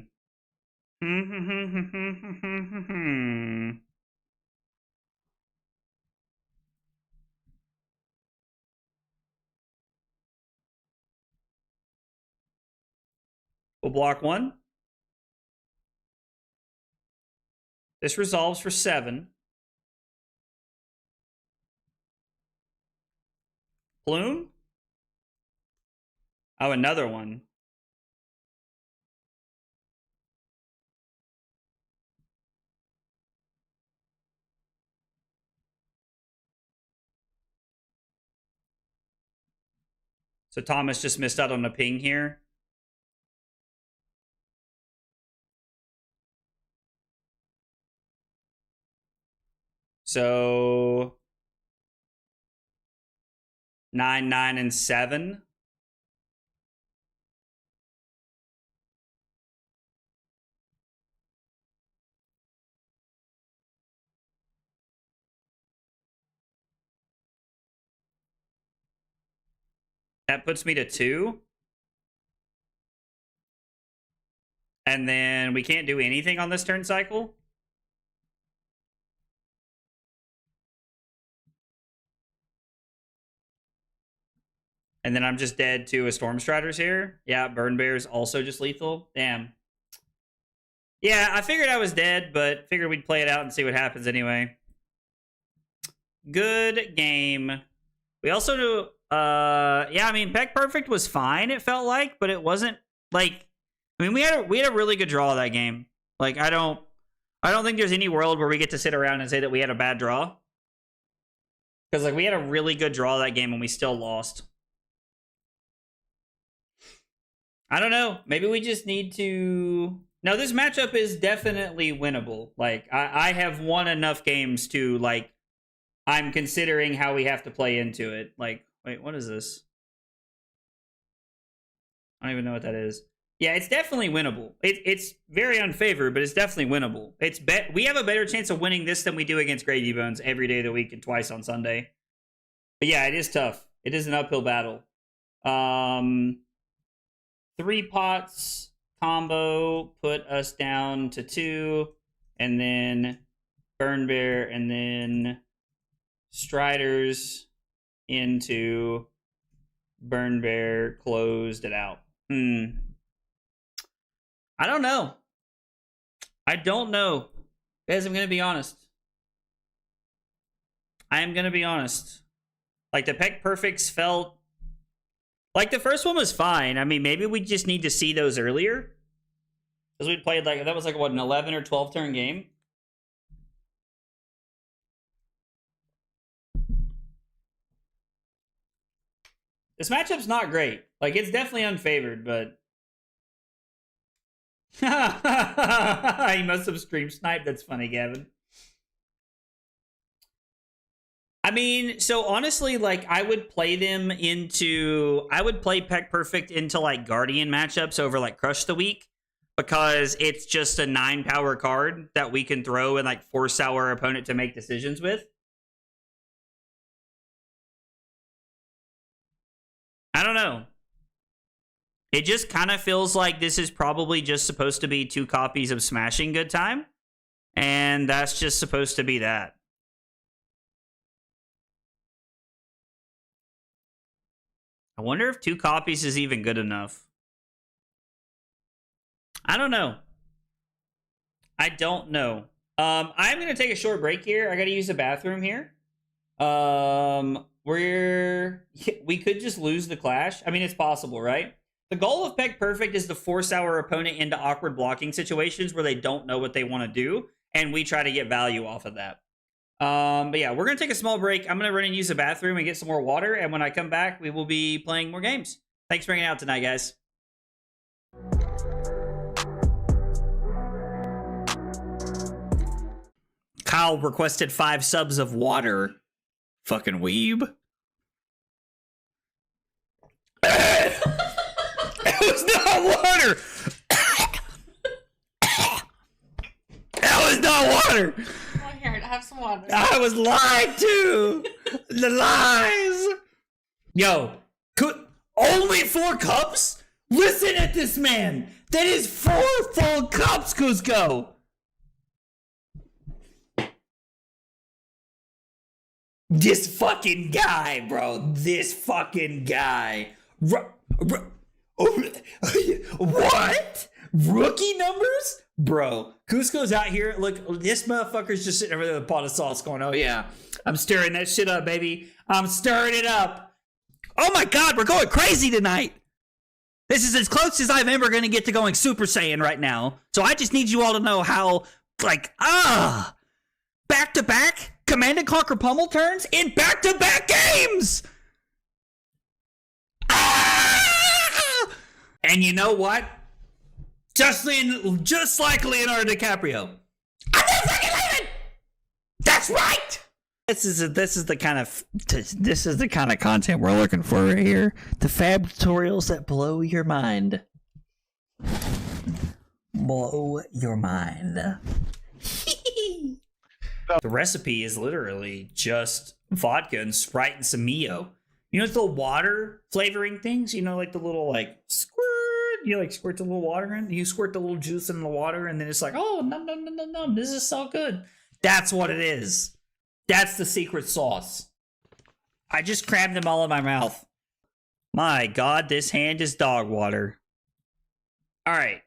We'll block 1. This resolves for 7. Plume? Oh, another one. So Thomas just missed out on a ping here. So 9, 9, and 7. That puts me to 2. And then we can't do anything on this turn cycle. And then I'm just dead to a Storm Striders here. Yeah, Burn Bear's also just lethal. Damn. Yeah, I figured I was dead, but figured we'd play it out and see what happens anyway. Good game. We also do, yeah, I mean, Peck Perfect was fine, it felt like, but it wasn't, like, I mean, we had a really good draw that game. Like, I don't think there's any world where we get to sit around and say that we had a bad draw. Because, like, we had a really good draw that game and we still lost. I don't know. Maybe we just need to... No, this matchup is definitely winnable. Like, I have won enough games to, like, I'm considering how we have to play into it. Like, wait, what is this? I don't even know what that is. Yeah, it's definitely winnable. It's very unfavored, but it's definitely winnable. We have a better chance of winning this than we do against Gravy Bones every day of the week and twice on Sunday. But yeah, it is tough. It is an uphill battle. 3 pots combo put us down to 2, and then Burn Bear, and then Striders into Burn Bear closed it out. I don't know. I don't know. Guys, I'm going to be honest. I am going to be honest. Like, the Peck Perfects felt... Like, the first one was fine. I mean, maybe we just need to see those earlier. Because we played, like, that was like, what, an 11 or 12 turn game? This matchup's not great. Like, it's definitely unfavored, but... He must have stream sniped. That's funny, Gavin. I mean, so honestly, like, I would play them into... I would play Peck Perfect into, like, Guardian matchups over, like, Crush the Week. Because it's just a 9-power card that we can throw and, like, force our opponent to make decisions with. I don't know. It just kind of feels like this is probably just supposed to be 2 copies of Smashing Good Time. And that's just supposed to be that. I wonder if 2 copies is even good enough. I don't know. I don't know. I'm going to take a short break here. I got to use the bathroom here. We could just lose the clash. I mean, it's possible, right? The goal of Peck Perfect is to force our opponent into awkward blocking situations where they don't know what they want to do, and we try to get value off of that. But yeah, we're going to take a small break. I'm going to run and use the bathroom and get some more water, and when I come back, we will be playing more games. Thanks for hanging out tonight, guys. Kyle requested 5 subs of water. Fucking weeb. It was not water. That was not water. Oh, here, have some water. I was lied to. The lies. Yo, only 4 cups? Listen at this man. That is 4 full cups, Cusco. This fucking guy, bro. This fucking guy. What? Rookie numbers? Bro, Cusco's out here. Look, this motherfucker's just sitting over there with a pot of sauce going, oh yeah, I'm stirring that shit up, baby. I'm stirring it up. Oh my God, we're going crazy tonight. This is as close as I'm ever going to get to going Super Saiyan right now. So I just need you all to know how, like, back-to-back Command & Conquer pummel turns in back-to-back games. And you know what? Just like Leonardo DiCaprio. I'm not fucking leaving. That's right. This is the kind of content we're looking for right here. The fab tutorials that blow your mind. Blow your mind. The recipe is literally just vodka and Sprite and some Mio. You know, it's the water flavoring things. You know, like the little like squirt. You like squirt the little water in. You squirt the little juice in the water, and then it's like, oh, nom. This is so good. That's what it is. That's the secret sauce. I just crammed them all in my mouth. My God, this hand is dog water. All right.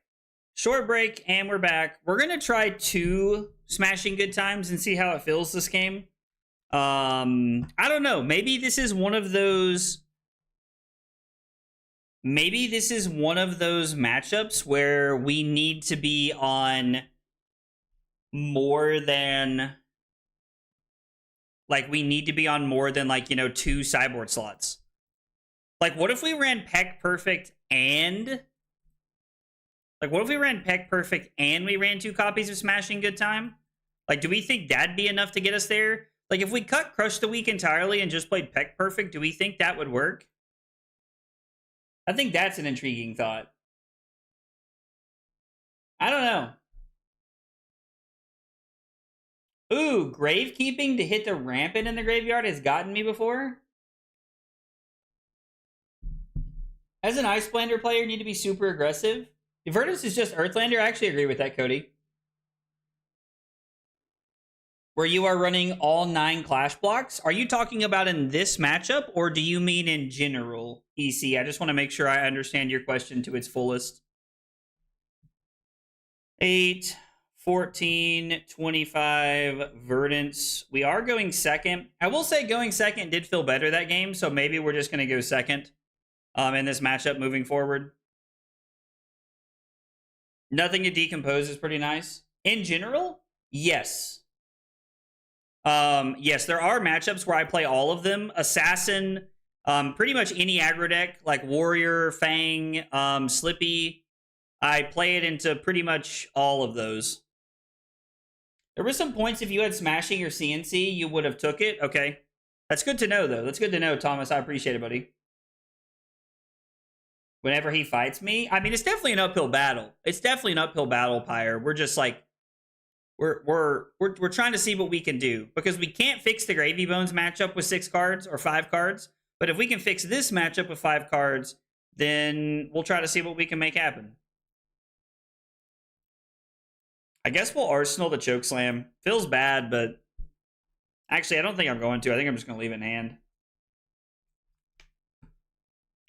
Short break, and we're back. We're going to try 2 Smashing Good Times and see how it feels this game. I don't know. Maybe this is one of those... Maybe this is one of those matchups where we need to be on more than... Like, we need to be on more than, like, 2 sideboard slots. Like, what if we ran Peck Perfect and... Like, what if we ran Peck Perfect and we ran 2 copies of Smashing Good Time? Like, do we think that'd be enough to get us there? Like, if we cut Crush the Week entirely and just played Peck Perfect, do we think that would work? I think that's an intriguing thought. I don't know. Ooh, Gravekeeping to hit the Rampant in the graveyard has gotten me before. As an Iceblander player, you need to be super aggressive. Verdance is just Earthlander. I actually agree with that, Cody. Where you are running all 9 Clash blocks. Are you talking about in this matchup, or do you mean in general, EC? I just want to make sure I understand your question to its fullest. 8, 14, 25, Verdance. We are going second. I will say going second did feel better that game, so maybe we're just going to go second in this matchup moving forward. Nothing to Decompose is pretty nice. In general, yes. Yes, there are matchups where I play all of them. Assassin, pretty much any aggro deck, like Warrior, Fang, Slippy. I play it into pretty much all of those. There were some points if you had Smashing or CNC, you would have took it. Okay. That's good to know, though. That's good to know, Thomas. I appreciate it, buddy. Whenever he fights me, I mean, it's definitely an uphill battle. It's definitely an uphill battle, Pyre. We're just like, we're trying to see what we can do, because we can't fix the Gravy Bones matchup with 6 cards or 5 cards. But if we can fix this matchup with 5 cards, then we'll try to see what we can make happen. I guess we'll Arsenal the Chokeslam. Feels bad, but actually, I don't think I'm going to. I think I'm just going to leave it in hand.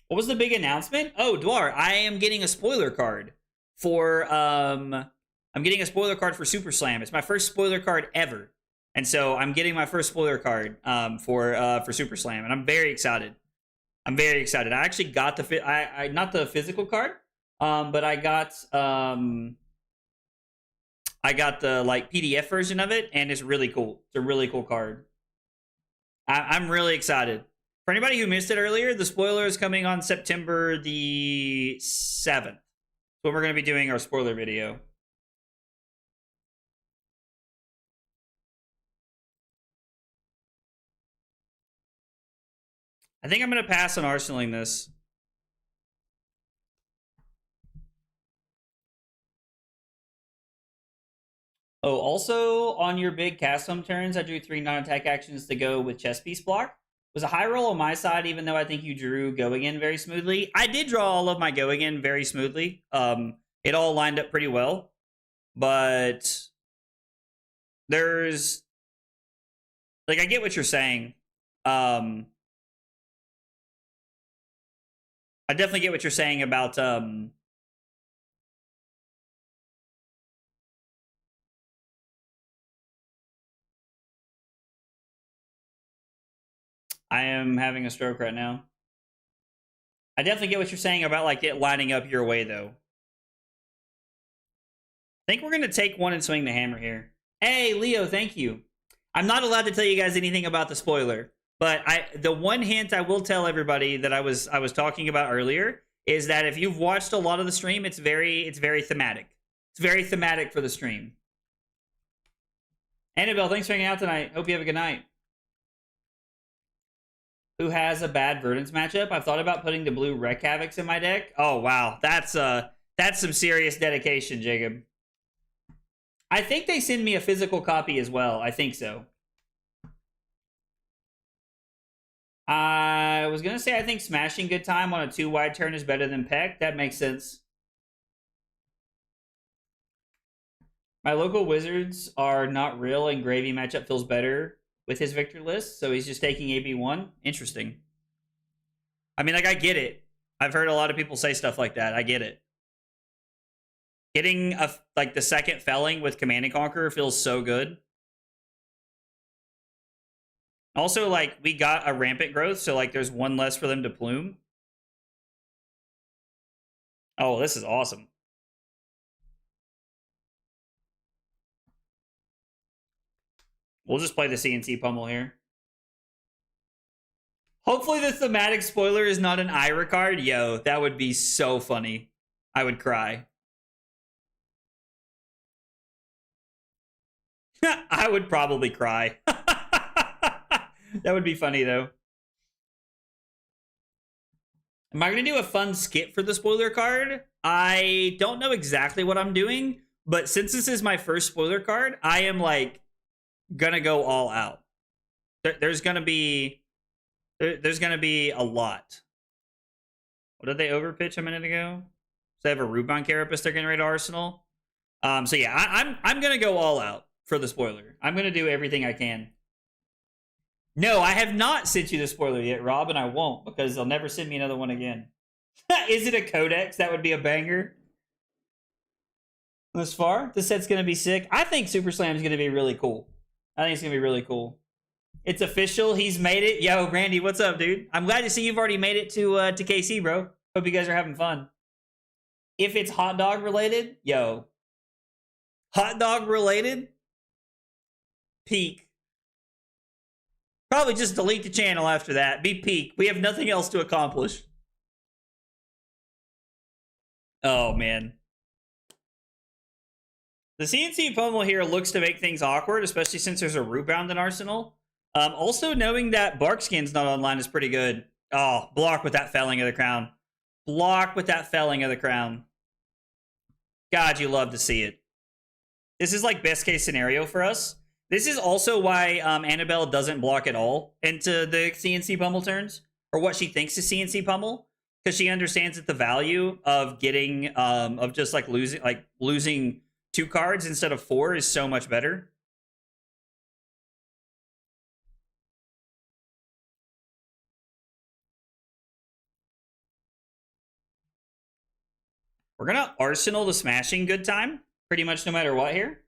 What was the big announcement? Oh, Dwar, I am getting a spoiler card for, I'm getting a spoiler card for Super Slam. It's my first spoiler card ever. And so I'm getting my first spoiler card for Super Slam, and I'm very excited. I'm very excited. I actually got the not the physical card, but I got the like PDF version of it, and it's really cool. It's a really cool card. I'm really excited. For anybody who missed it earlier, the spoiler is coming on September the 7th. When we're going to be doing our spoiler video. I think I'm going to pass on arsenaling this. Oh, also on your big cast home turns, I drew 3 non-attack actions to go with chess piece block. It was a high roll on my side, even though I think you drew go again very smoothly. I did draw all of my go again very smoothly. It all lined up pretty well, but there's like, I get what you're saying. I definitely get what you're saying about I am having a stroke right now. I definitely get what you're saying about like it lining up your way, though. I think we're going to take one and swing the hammer here. Hey, Leo, thank you. I'm not allowed to tell you guys anything about the spoiler, but the one hint I will tell everybody that I was talking about earlier is that if you've watched a lot of the stream, it's very thematic. It's very thematic for the stream. Annabelle, thanks for hanging out tonight. Hope you have a good night. Who has a bad Verdance matchup? I've thought about putting the blue Wreck Havocs in my deck. Oh, wow. That's some serious dedication, Jacob. I think they send me a physical copy as well. I think so. I was going to say I think Smashing Good Time on a 2-wide turn is better than Peck. That makes sense. My local Wizards are not real, and Gravy matchup feels better with his Victor list, so he's just taking AB1. Interesting. I mean, like, I get it. I've heard a lot of people say stuff like that. I get it. Getting like the second felling with Command and Conquer feels so good. Also, like, we got a rampant growth, so like there's one less for them to plume. Oh, this is awesome. We'll just play the CNC pummel here. Hopefully the thematic spoiler is not an Ira card. Yo, that would be so funny. I would cry. I would probably cry. That would be funny, though. Am I going to do a fun skit for the spoiler card? I don't know exactly what I'm doing, but since this is my first spoiler card, I am, like, going to go all out. There's going to be a lot. What did they overpitch a minute ago? So they have a Rubon Carapace they're getting ready to Arsenal. So yeah, I'm going to go all out for the spoiler. I'm going to do everything I can. No, I have not sent you the spoiler yet, Rob, and I won't because they'll never send me another one again. Is it a codex? That would be a banger. This far, this set's going to be sick. I think Super Slam is going to be really cool. I think it's going to be really cool. It's official. He's made it. Yo, Randy, what's up, dude? I'm glad to see you've already made it to KC, bro. Hope you guys are having fun. If it's hot dog related, yo. Hot dog related? Peak. Probably just delete the channel after that. Be peak. We have nothing else to accomplish. Oh, man. The CNC pummel here looks to make things awkward, especially since there's a root bound in Arsenal. Also, knowing that Barkskin's not online is pretty good. Oh, block with that felling of the crown. Block with that felling of the crown. God, you love to see it. This is like best case scenario for us. This is also why Annabelle doesn't block at all into the CNC pummel turns, or what she thinks is CNC pummel, because she understands that the value of getting of just like losing 2 cards instead of 4 is so much better. We're gonna Arsenal the Smashing Good Time, pretty much no matter what here.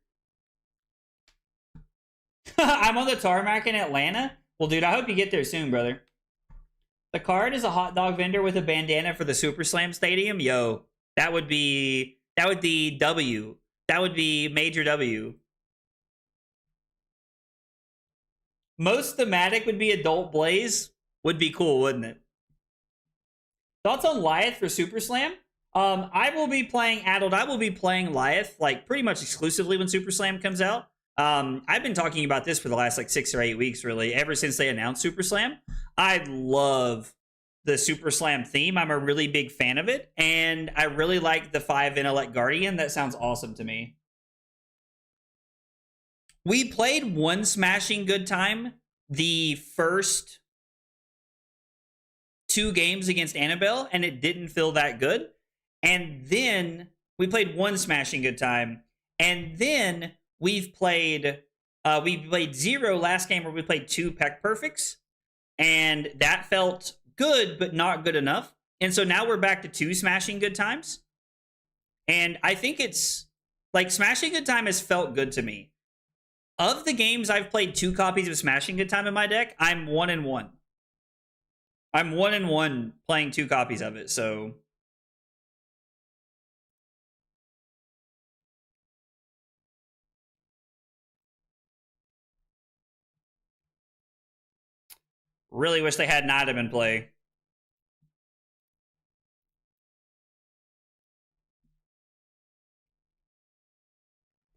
I'm on the tarmac in Atlanta. Well, dude, I hope you get there soon, brother. The card is a hot dog vendor with a bandana for the Super Slam Stadium. Yo, that would be W. That would be major W. Most thematic would be Adult Blaze. Would be cool, wouldn't it? Thoughts on Lyeth for Super Slam? I will be playing Adult. I will be playing Lyeth like pretty much exclusively when Super Slam comes out. I've been talking about this for the last like 6 or 8 weeks, really, ever since they announced Super Slam. I love the Super Slam theme. I'm a really big fan of it, and I really like the 5 Intellect Guardian. That sounds awesome to me. We played one Smashing Good Time the first 2 games against Annabelle, and it didn't feel that good. And then we played one Smashing Good Time, and then we played 0 last game where we played 2 Peck Perfects, and that felt good, but not good enough. And so now we're back to 2 Smashing Good Times. And I think it's like Smashing Good Time has felt good to me. Of the games I've played 2 copies of Smashing Good Time in my deck, I'm 1-1. I'm 1-1 playing 2 copies of it, so really wish they had an item in play.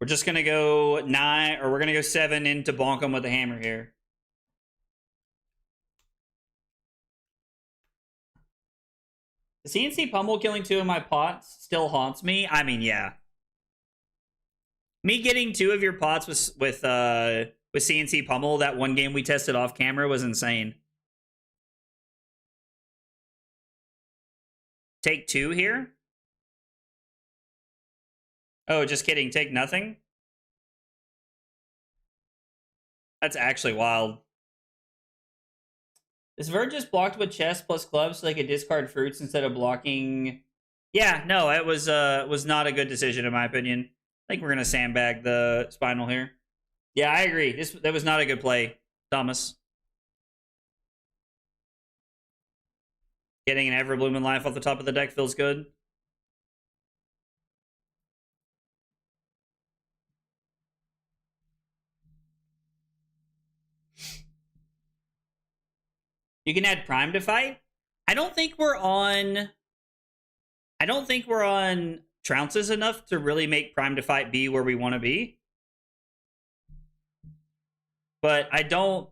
We're just going to go 9, or we're going to go 7 into bonk them with the hammer here. The CNC pummel killing 2 of my pots still haunts me. I mean, yeah. Me getting 2 of your pots with CNC pummel, that one game we tested off camera, was insane. Take 2 here? Oh, just kidding. Take nothing? That's actually wild. Is Verd just blocked with chess plus clubs so they could discard fruits instead of blocking? Yeah, no, it was not a good decision in my opinion. I think we're gonna sandbag the Spinal here. Yeah, I agree. That was not a good play, Thomas. Getting an Everblooming Life off the top of the deck feels good. You can add Prime to fight. I don't think we're on Trounces enough to really make Prime to fight be where we want to be. But I don't.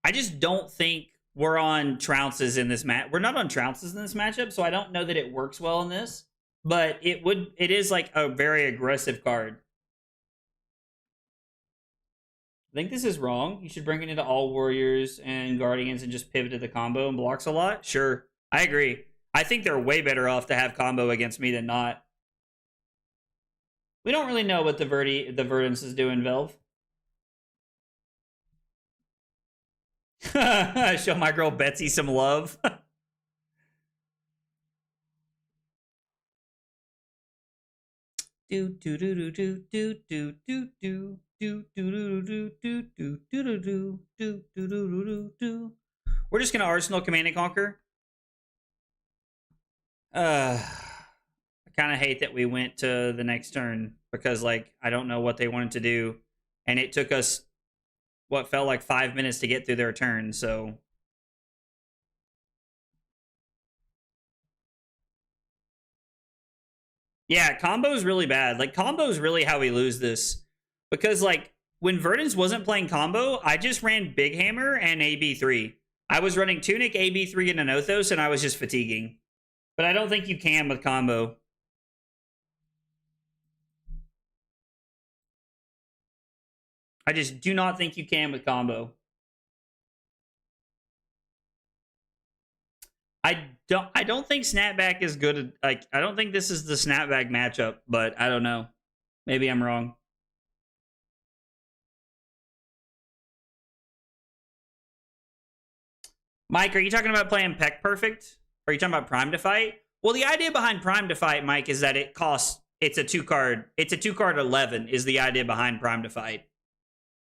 I just don't think we're on Trounces in this match. We're not on Trounces in this matchup, so I don't know that it works well in this. But it is like a very aggressive card. I think this is wrong. You should bring it into all warriors and guardians and just pivot to the combo and blocks a lot. Sure, I agree. I think they're way better off to have combo against me than not. We don't really know what the Verdance is doing, Velv. Show my girl Betsy some love. We're just gonna Arsenal Command and Conquer. I kind of hate that we went to the next turn because, like, I don't know what they wanted to do, and it took us what felt like 5 minutes to get through their turn. So yeah, combo is really bad. Like, combo is really how we lose this. Because, like, when Verdance wasn't playing combo, I just ran Big Hammer and AB3. I was running Tunic, AB3, and Anothos, and I was just fatiguing. But I don't think you can with combo. I just do not think you can with combo. I don't think snapback is good. Like, I don't think this is the snapback matchup, but I don't know. Maybe I'm wrong. Mike, are you talking about playing Peck Perfect? Or are you talking about Prime to Fight? Well, the idea behind Prime to Fight, Mike, is that it's a two card 11 is the idea behind Prime to Fight.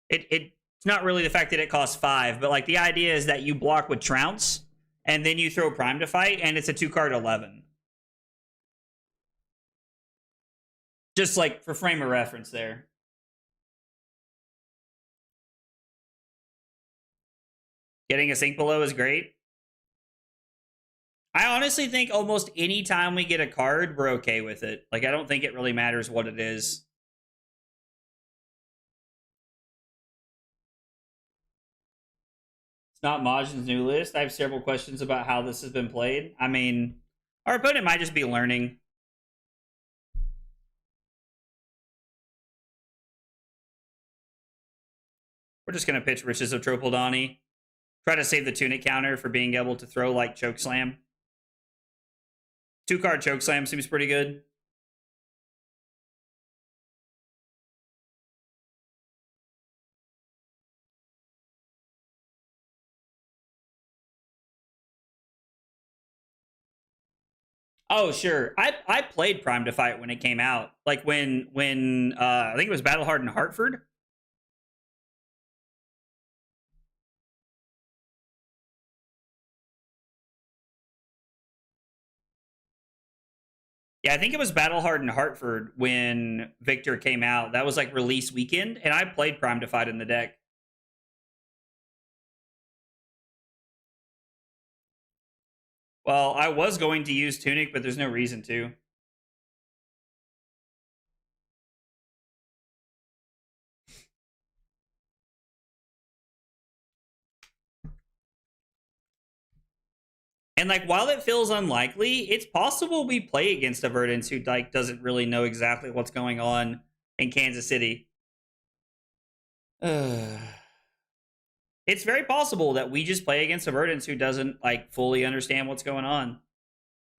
It's not really the fact that it costs 5, but like the idea is that you block with Trounce and then you throw Prime to Fight, and it's a 2-card 11. Just like for frame of reference there. Getting a Sink Below is great. I honestly think almost any time we get a card, we're okay with it. Like, I don't think it really matters what it is. It's not Majin's new list. I have several questions about how this has been played. I mean, our opponent might just be learning. We're just going to pitch Riches of Tropeldani. Try to save the Tunic counter for being able to throw, like, Chokeslam. 2-card Chokeslam seems pretty good. Oh, sure. I played Prime to Fight when it came out. Like when I think it was Battle Hard in Hartford. Yeah, I think it was Battle Hard in Hartford when Victor came out. That was like release weekend, and I played Prime to Fight in the deck. Well, I was going to use Tunic, but there's no reason to. And like, while it feels unlikely, it's possible we play against a Verdance who like doesn't really know exactly what's going on in Kansas City. It's very possible that we just play against a Verdance who doesn't like fully understand what's going on.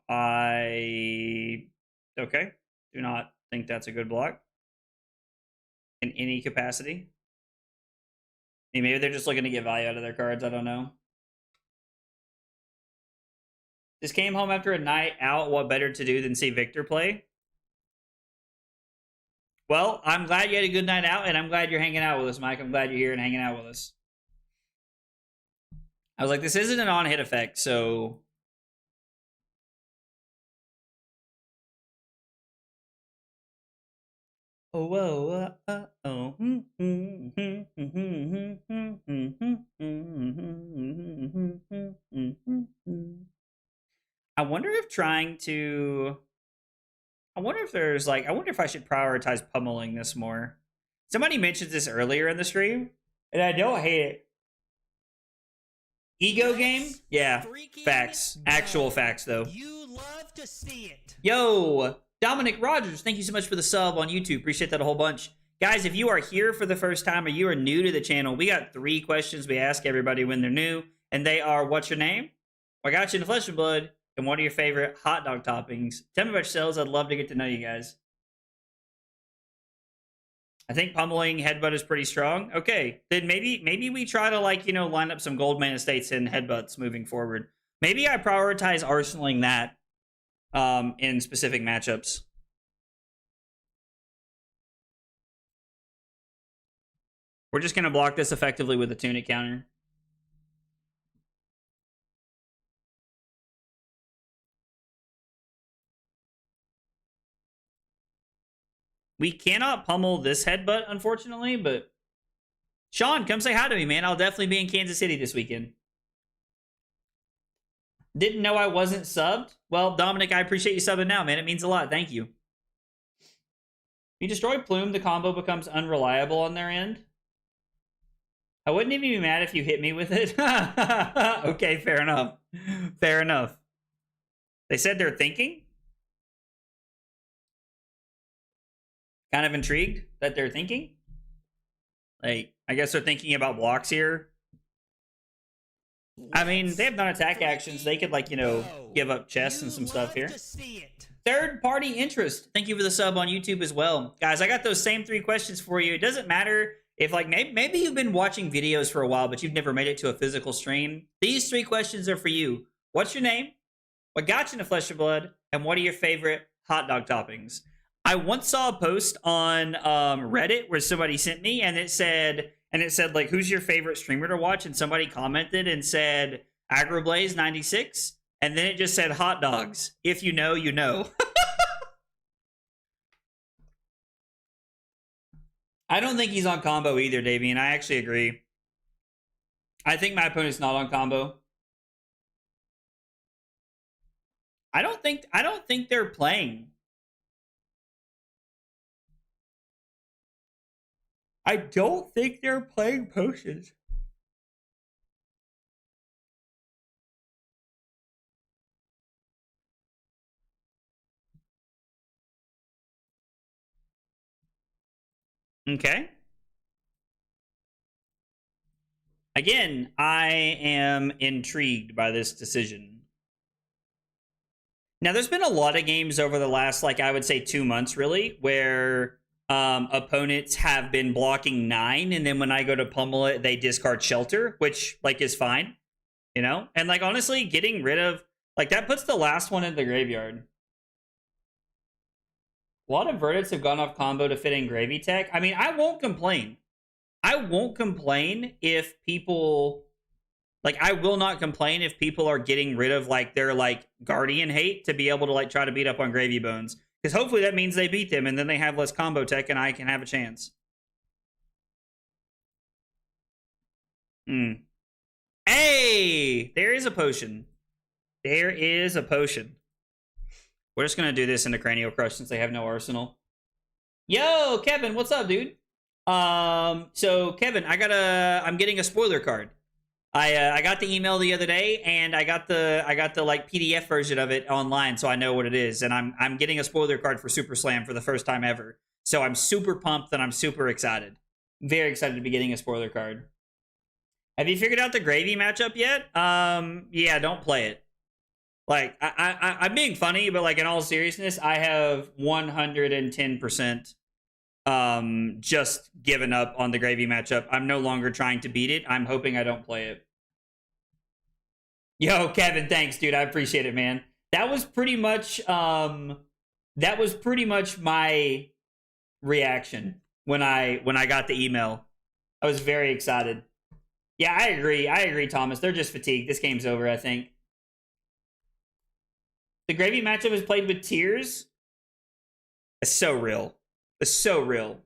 I Okay. Do not think that's a good block in any capacity. I mean, maybe they're just looking to get value out of their cards. I don't know. Just came home after a night out. What better to do than see Victor play? Well, I'm glad you had a good night out, and I'm glad you're hanging out with us, Mike. I'm glad you're here and hanging out with us. I was like, this isn't an on-hit effect, so... Oh, whoa, oh. I wonder if trying to... I wonder if there's like... I wonder if I should prioritize pummeling this more. Somebody mentioned this earlier in the stream, and I don't hate it. Ego game? Yeah, facts. Actual facts, though. You love to see it. Yo, Dominic Rogers, thank you so much for the sub on YouTube. Appreciate that a whole bunch. Guys, if you are here for the first time or you are new to the channel, we got 3 questions we ask everybody when they're new, and they are, what's your name? I got you in the flesh and blood, and what are your favorite hot dog toppings? Tell me about yourselves. I'd love to get to know you guys. I think pummeling headbutt is pretty strong. Okay, then maybe we try to, like, you know, line up some gold man estates and headbutts moving forward. Maybe I prioritize arsenaling that in specific matchups. We're just going to block this effectively with a tunic counter. We cannot pummel this headbutt, unfortunately, but... Sean, come say hi to me, man. I'll definitely be in Kansas City this weekend. Didn't know I wasn't subbed? Well, Dominic, I appreciate you subbing now, man. It means a lot. Thank you. You destroy Plume, the combo becomes unreliable on their end. I wouldn't even be mad if you hit me with it. Okay, fair enough. Fair enough. They said they're thinking? Kind of intrigued that they're thinking. Like, I guess they're thinking about blocks here. I mean, they have non-attack actions. They could, like, you know, give up chests and some stuff here. Third-party interest. Thank you for the sub on YouTube as well. Guys, I got those same 3 questions for you. It doesn't matter if, like, maybe you've been watching videos for a while, but you've never made it to a physical stream. These 3 questions are for you. What's your name? What got you into Flesh and Blood? And what are your favorite hot dog toppings? I once saw a post on Reddit where somebody sent me, and it said, like, who's your favorite streamer to watch? And somebody commented and said, AgroBlaze96. And then it just said hot dogs. If you know, you know. I don't think he's on combo either, Davian. I actually agree. I think my opponent's not on combo. I don't think they're playing. I don't think they're playing potions. Okay. Again, I am intrigued by this decision. Now, there's been a lot of games over the last, like, I would say 2 months, really, where opponents have been blocking 9, and then when I go to pummel it, they discard shelter, which, like, is fine, you know? And, like, honestly, getting rid of, like, that puts the last one in the graveyard. A lot of Verdants have gone off combo to fit in Gravy Tech. I mean, I won't complain. I won't complain if people... Like, I will not complain if people are getting rid of, like, their, like, Guardian hate to be able to, like, try to beat up on Gravy Bones. Because hopefully that means they beat them, and then they have less combo tech, and I can have a chance. Hey! There is a potion. There is a potion. We're just going to do this into Cranial Crush since they have no arsenal. Yo, Kevin, what's up, dude? So, Kevin, I'm getting a spoiler card. I got the email the other day, and I got the like PDF version of it online, so I know what it is. And I'm getting a spoiler card for Super Slam for the first time ever. So I'm super pumped and I'm super excited. Very excited to be getting a spoiler card. Have you figured out the Gravy matchup yet? Yeah, don't play it. Like, I'm being funny, but like in all seriousness, I have 110% just given up on the Gravy matchup. I'm no longer trying to beat it. I'm hoping I don't play it. Yo, Kevin, thanks, dude. I appreciate it, man. That was pretty much my reaction when I got the email. I was very excited. Yeah, I agree, Thomas. They're just fatigued. This game's over, I think. The Gravy matchup is played with tears. It's so real. It's so real.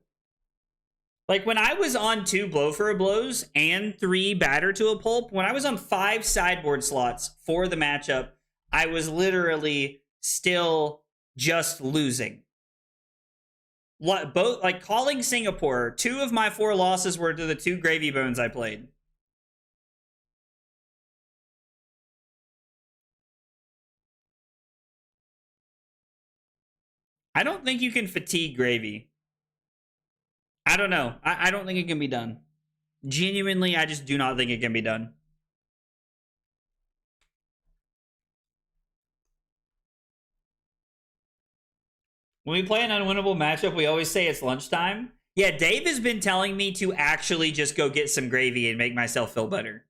Like when I was on 2 blow for a blows and 3 batter to a pulp, when I was on 5 sideboard slots for the matchup, I was literally still just losing. Both, like calling Singapore, 2 of my 4 losses were to the 2 Gravy Bones I played. I don't think you can fatigue Gravy. I don't know. I don't think it can be done. Genuinely, I just do not think it can be done. When we play an unwinnable matchup, we always say it's lunchtime. Yeah, Dave has been telling me to actually just go get some gravy and make myself feel better.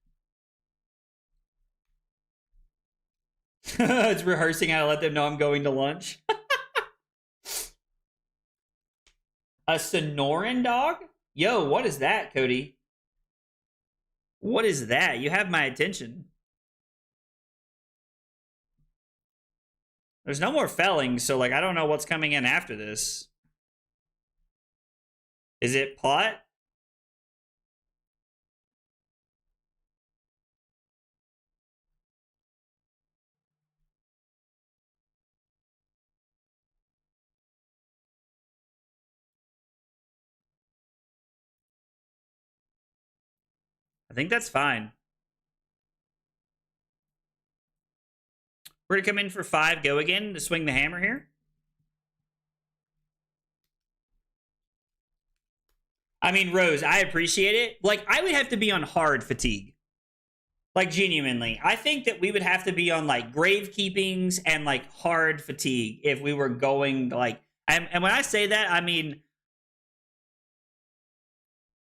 It's rehearsing how to let them know I'm going to lunch. A Sonoran dog? Yo, what is that, Cody? What is that? You have my attention. There's no more felling, so like I don't know what's coming in after this. Is it pot? I think that's fine. We're gonna come in for 5, go again to swing the hammer here. I mean, Rose, I appreciate it. Like, I would have to be on hard fatigue. Like, genuinely. I think that we would have to be on, like, grave keepings and, like, hard fatigue if we were going, like... And when I say that, I mean...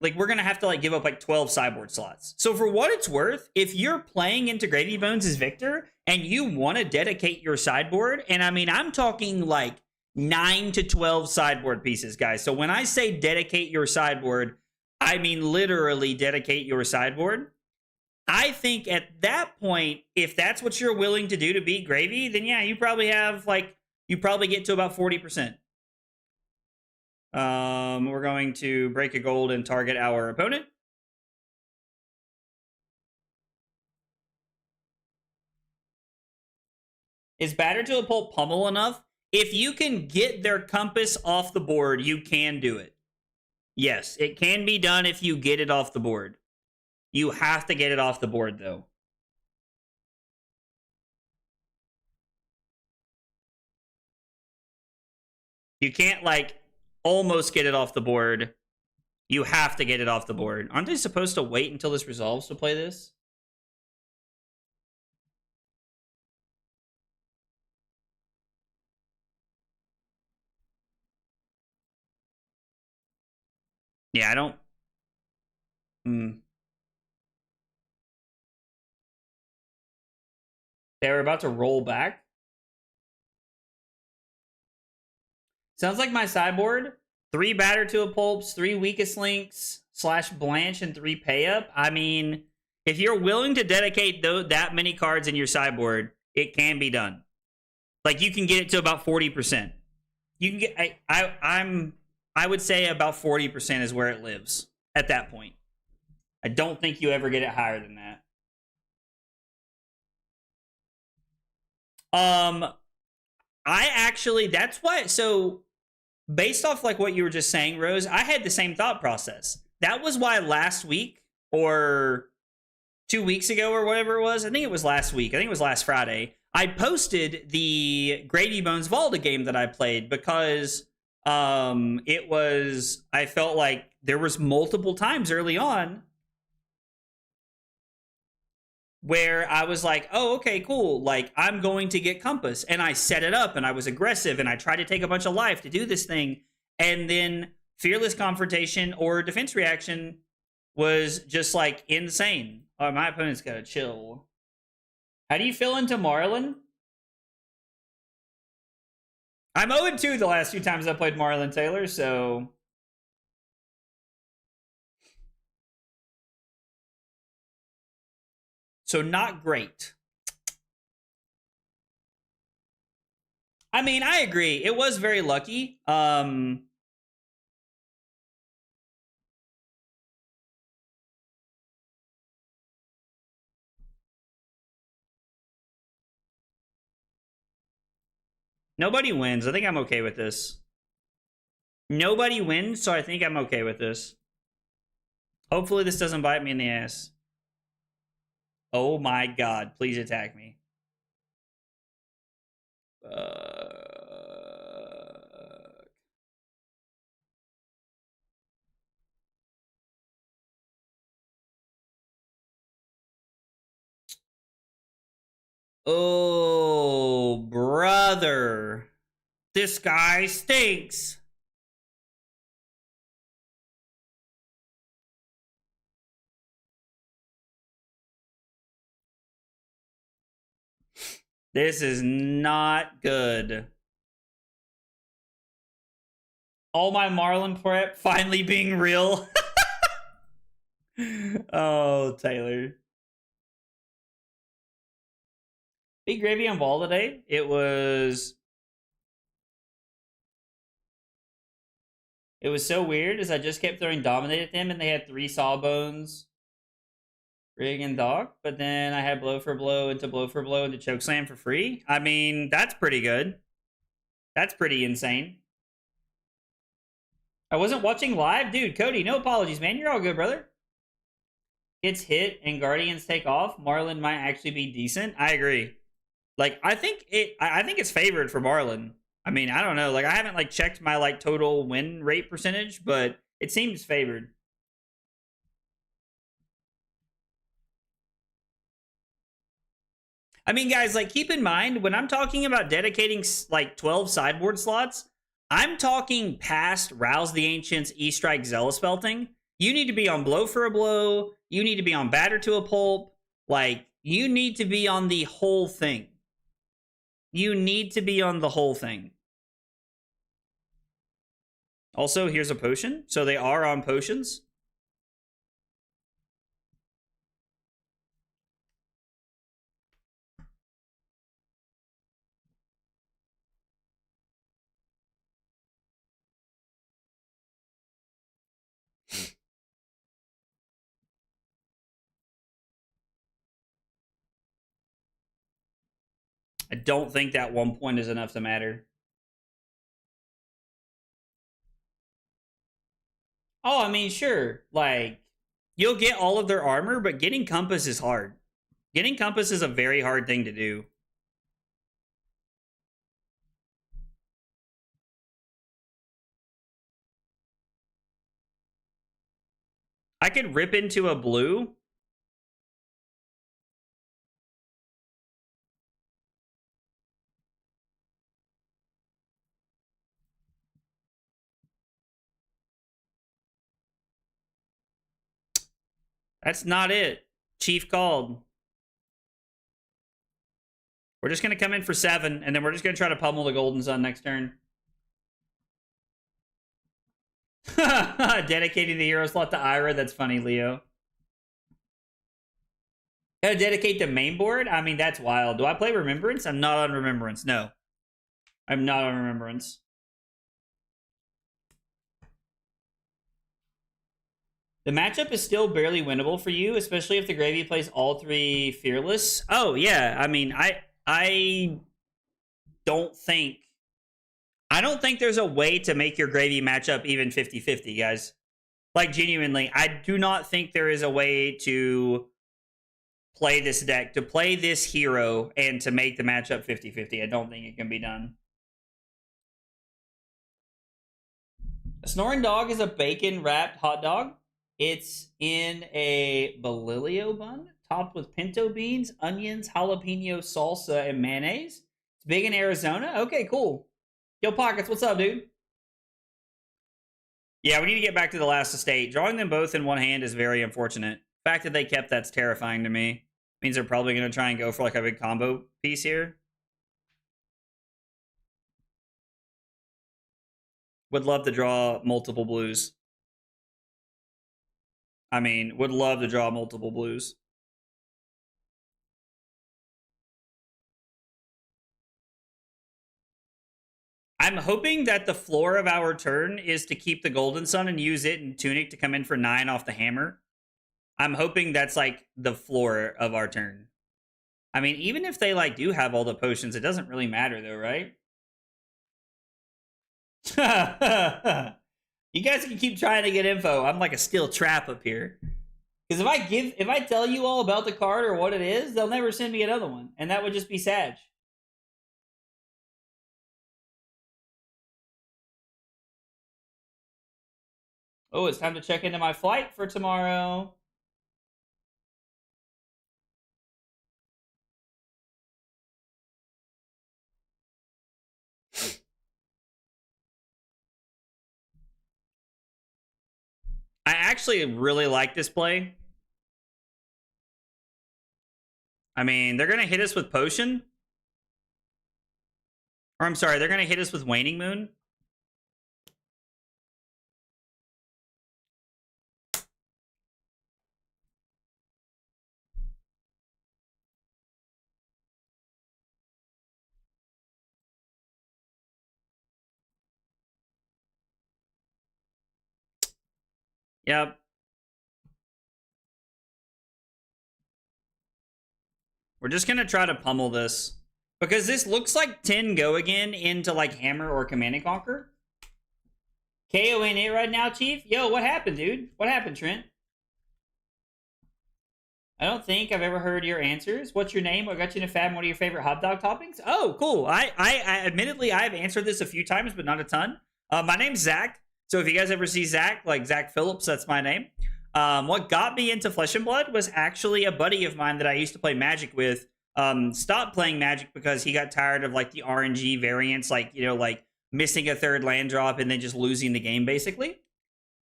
Like, we're gonna have to, like, give up, like, 12 sideboard slots. So for what it's worth, if you're playing into Gravy Bones as Victor, and you want to dedicate your sideboard, and I mean, I'm talking, like, 9 to 12 sideboard pieces, guys. So when I say dedicate your sideboard, I mean literally dedicate your sideboard. I think at that point, if that's what you're willing to do to beat Gravy, then yeah, you probably have, like, you probably get to about 40%. We're going to break a gold and target our opponent. Is batter to a pulp pummel enough? If you can get their compass off the board, you can do it. Yes, it can be done if you get it off the board. You have to get it off the board, though. You can't, like, almost get it off the board. You have to get it off the board. Aren't they supposed to wait until this resolves to play this? Yeah, I don't... They were about to roll back. Sounds like my sideboard. 3 batter to a pulps, 3 weakest links, / blanch, and 3 pay up. I mean, if you're willing to dedicate that many cards in your sideboard, it can be done. Like, you can get it to about 40%. You can get... I would say about 40% is where it lives at that point. I don't think you ever get it higher than that. I actually... That's why... So... Based off like what you were just saying, Rose, I had the same thought process. That was why last week or 2 weeks ago or whatever it was, I think it was last week, I think it was last Friday, I posted the Gravy Bones Valda game that I played because it was, I felt like there was multiple times early on where I was like, oh, okay, cool. Like, I'm going to get Compass. And I set it up and I was aggressive and I tried to take a bunch of life to do this thing. And then Fearless Confrontation or Defense Reaction was just like insane. Oh, my opponent's got to chill. How do you feel into Marlin? I'm 0-2 the last few times I played Marlin, Taylor, so... So not great. I mean, I agree. It was very lucky. Nobody wins. I think I'm okay with this. Nobody wins, so I think I'm okay with this. Hopefully this doesn't bite me in the ass. Oh my god, please attack me. Oh, brother. This guy stinks. This is not good. All my Marlin prep finally being real. Oh, Taylor. Big gravy on ball today. It was so weird as I just kept throwing Dominate at them and they had 3 Sawbones, Rig, and Dog. But then I had Blow for Blow into Chokeslam for free. I mean, that's pretty good. That's pretty insane. I wasn't watching live. Dude, Cody, no apologies, man. You're all good, brother. Gets hit and Guardians take off. Marlin might actually be decent. I agree. Like, I think it's favored for Marlin. I mean, I don't know. Like, I haven't like checked my like total win rate percentage, but it seems favored. I mean, guys, like, keep in mind when I'm talking about dedicating like 12 sideboard slots, I'm talking past Rouse the Ancients, E-Strike, Zealous Belting. You need to be on Blow for a Blow. You need to be on Batter to a Pulp. Like, you need to be on the whole thing. You need to be on the whole thing. Also, here's a potion. So they are on potions. I don't think that 1 point is enough to matter. Oh, I mean, sure. Like, you'll get all of their armor, but getting Compass is hard. Getting Compass is a very hard thing to do. I could rip into a blue. That's not it. Chief called. We're just going to come in for 7, and then we're just going to try to pummel the Golden Sun next turn. Dedicating the hero slot to Ira. That's funny, Leo. Gotta dedicate the main board? I mean, that's wild. Do I play Remembrance? I'm not on Remembrance. No. I'm not on Remembrance. The matchup is still barely winnable for you, especially if the Gravy plays all 3 Fearless. Oh, yeah. I mean, I don't think there's a way to make your Gravy matchup even 50-50, guys. Like, genuinely, I do not think there is a way to play this deck, to play this hero, and to make the matchup 50-50. I don't think it can be done. A Snoring Dog is a bacon-wrapped hot dog. It's in a Belilio bun topped with pinto beans, onions, jalapeno salsa, and mayonnaise. It's big in Arizona. Okay, cool. Yo, Pockets, what's up, dude? Yeah, we need to get back to the last estate. Drawing them both in one hand is very unfortunate. The fact that they kept that's terrifying to me. Means they're probably going to try and go for like a big combo piece here. Would love to draw multiple blues. I mean, would love to draw multiple blues. I'm hoping that the floor of our turn is to keep the Golden Sun and use it in Tunic to come in for 9 off the hammer. I'm hoping that's like the floor of our turn. I mean, even if they like do have all the potions, it doesn't really matter though, right? You guys can keep trying to get info. I'm like a steel trap up here. Because if I tell you all about the card or what it is, they'll never send me another one. And that would just be sad. Oh, it's time to check into my flight for tomorrow. I actually really like this play. I mean, they're going to hit us with Potion. Or I'm sorry, they're going to hit us with Waning Moon. Yep. We're just going to try to pummel this. Because this looks like 10 go again into like Hammer or Command and Conquer. KO ain't it right now, Chief? Yo, what happened, dude? What happened, Trent? I don't think I've ever heard your answers. What's your name? What got you in a fab? What are your favorite hot dog toppings? Oh, cool. I admittedly, I've answered this a few times, but not a ton. My name's Zach. So if you guys ever see Zach, like Zach Phillips, that's my name. What got me into Flesh and Blood was actually a buddy of mine that I used to play Magic with. Stopped playing Magic because he got tired of like the RNG variants, like, you know, like missing a third land drop and then just losing the game basically.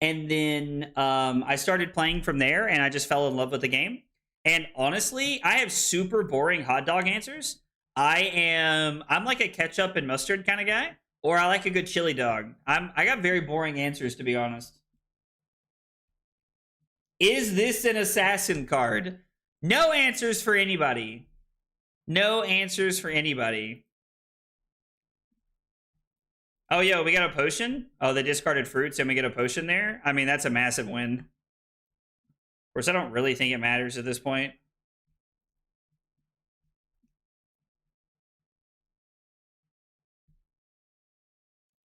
And then I started playing from there and I just fell in love with the game. And honestly, I have super boring hot dog answers. I'm like a ketchup and mustard kind of guy, or I like a good chili dog. I got very boring answers, to be honest. Is this an assassin card? No answers for anybody. No answers for anybody. Oh, yo, we got a potion? Oh, they discarded fruits and we get a potion there? I mean, that's a massive win. Of course, I don't really think it matters at this point.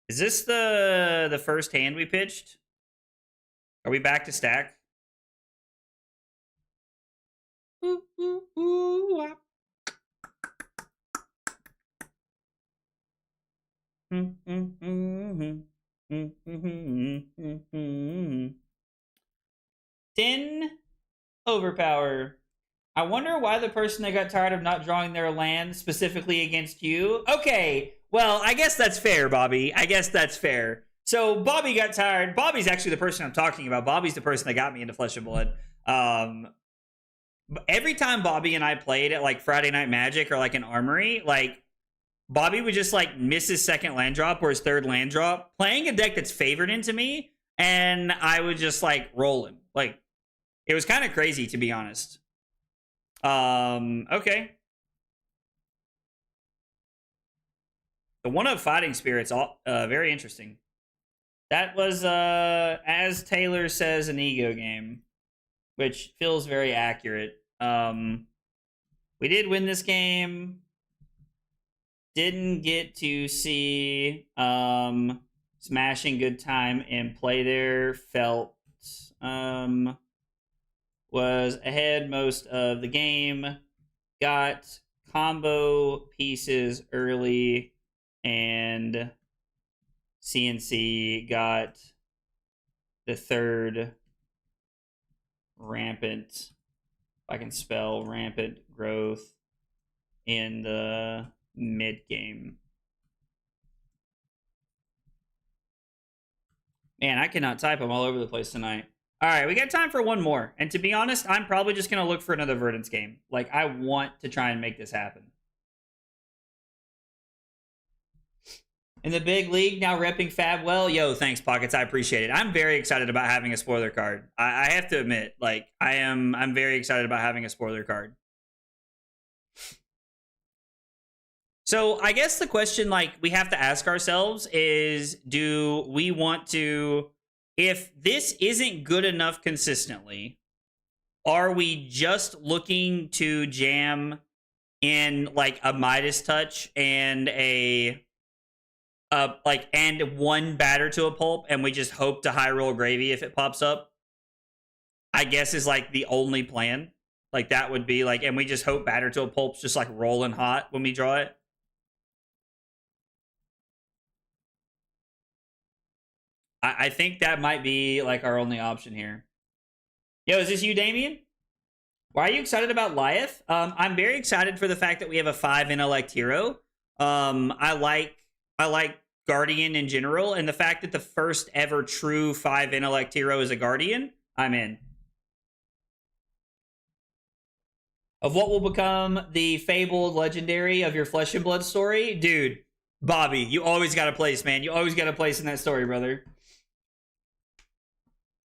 Is this the first hand we pitched? Are we back to stack? Ooh, ooh, ooh, ah. 10 overpower. I wonder why the person that got tired of not drawing their land specifically against you. Okay, well, I guess that's fair, Bobby. I guess that's fair. So Bobby got tired. Bobby's actually the person I'm talking about. Bobby's the person that got me into Flesh and Blood. Every time Bobby and I played at like Friday Night Magic or like an Armory, like Bobby would just like miss his second land drop or his third land drop, playing a deck that's favored into me, and I would just like roll him. Like, it was kind of crazy, to be honest. Okay. The one-up fighting spirit's all very interesting. That was as Taylor says, an ego game, which feels very accurate. We did win this game. Didn't get to see Smashing good time and play there. Felt was ahead most of the game. Got combo pieces early, and CNC got the third rampant I can spell rampant growth in the mid game. Man, I cannot type. I'm all over the place tonight. All right, we got time for one more. And to be honest, I'm probably just going to look for another Verdance game. Like, I want to try and make this happen. In the big league, now repping Fab well. Yo, thanks, Pockets. I appreciate it. I'm very excited about having a spoiler card. I have to admit, like, I'm very excited about having a spoiler card. So I guess the question, like, we have to ask ourselves is, do we want to, if this isn't good enough consistently, are we just looking to jam in, like, a Midas Touch and a, and one batter to a pulp, and we just hope to high roll gravy if it pops up? I guess is, like, the only plan. Like, that would be, like, and we just hope batter to a pulp's just, like, rolling hot when we draw it. I think that might be, like, our only option here. Yo, is this you, Damien? Why are you excited about Lyeth? I'm very excited for the fact that we have a 5 intellect hero. I like Guardian in general, and the fact that the first ever true 5 intellect hero is a Guardian, I'm in. Of what will become the fabled legendary of your Flesh and Blood story? Dude, Bobby, you always got a place, man. You always got a place in that story, brother.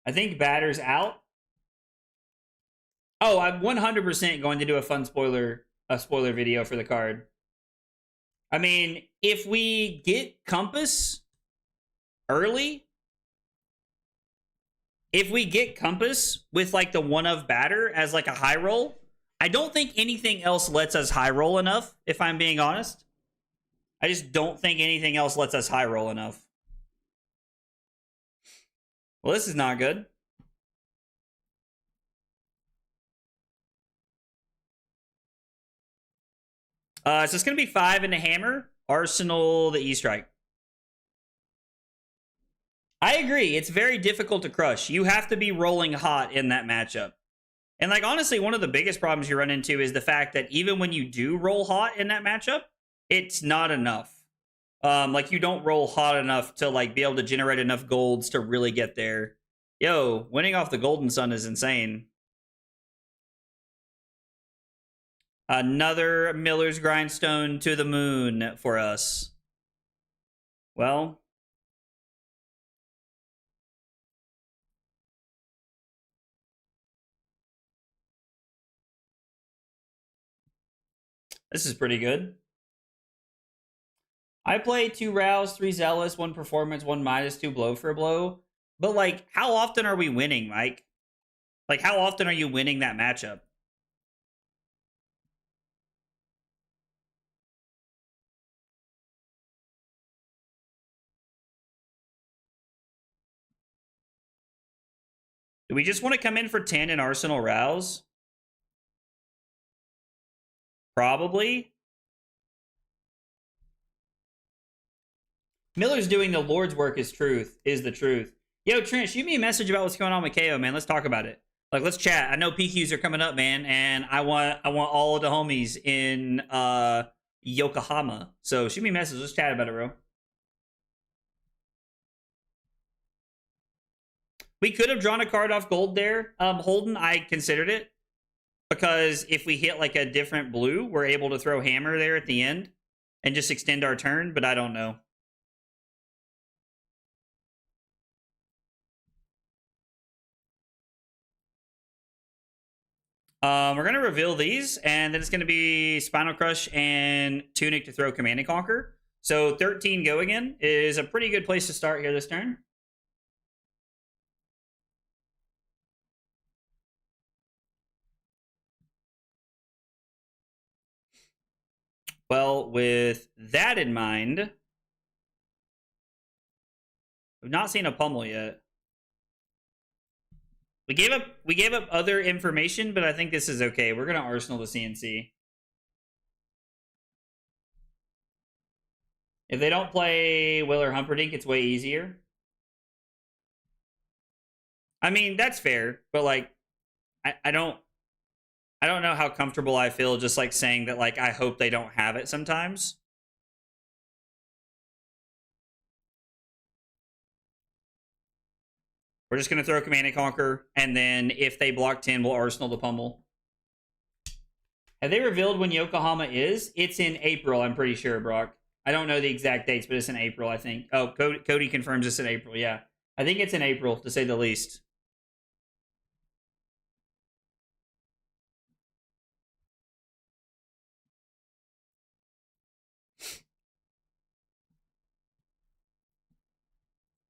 I think batter's out. Oh, I'm 100% going to do a fun spoiler video for the card. I mean, if we get Compass early, if we get Compass with, like, the one of batter as, like, a high roll, I don't think anything else lets us high roll enough, if I'm being honest. I just don't think anything else lets us high roll enough. Well, this is not good. So it's going to be 5 and a hammer. Arsenal, the E-Strike. I agree. It's very difficult to crush. You have to be rolling hot in that matchup. And, like, honestly, one of the biggest problems you run into is the fact that even when you do roll hot in that matchup, it's not enough. Like, you don't roll hot enough to, like, be able to generate enough golds to really get there. Yo, winning off the Golden Sun is insane. Another Miller's Grindstone to the moon for us. Well, this is pretty good. I play 2 Rouse, 3 Zealous, 1 Performance, 1 Midas, 2 Blow for a Blow. But, like, how often are we winning, Mike? Like, how often are you winning that matchup? Do we just want to come in for 10 in Arsenal Rouse? Probably. Miller's doing the Lord's work is the truth. Yo, Trent, shoot me a message about what's going on with KO, man. Let's talk about it. Like, let's chat. I know PQs are coming up, man, and I want all of the homies in Yokohama. So shoot me a message. Let's chat about it, bro. We could have drawn a card off gold there. Holden, I considered it. Because if we hit, like, a different blue, we're able to throw hammer there at the end and just extend our turn, but I don't know. We're going to reveal these, and then it's going to be Spinal Crush and Tunic to throw Command and Conquer. So 13 go again is a pretty good place to start here this turn. Well, with that in mind, we've not seen a pummel yet. We gave up other information, but I think this is okay. We're gonna Arsenal the CNC. If they don't play Will or Humperdinck, it's way easier. I mean, that's fair, but, like, I don't I don't know how comfortable I feel just like saying that like I hope they don't have it sometimes. We're just going to throw Command and Conquer, and then if they block 10, we'll Arsenal the Pummel. Have they revealed when Yokohama is? It's in April, I'm pretty sure, Brock. I don't know the exact dates, but it's in April, I think. Oh, Cody confirms it's in April, yeah. I think it's in April, to say the least.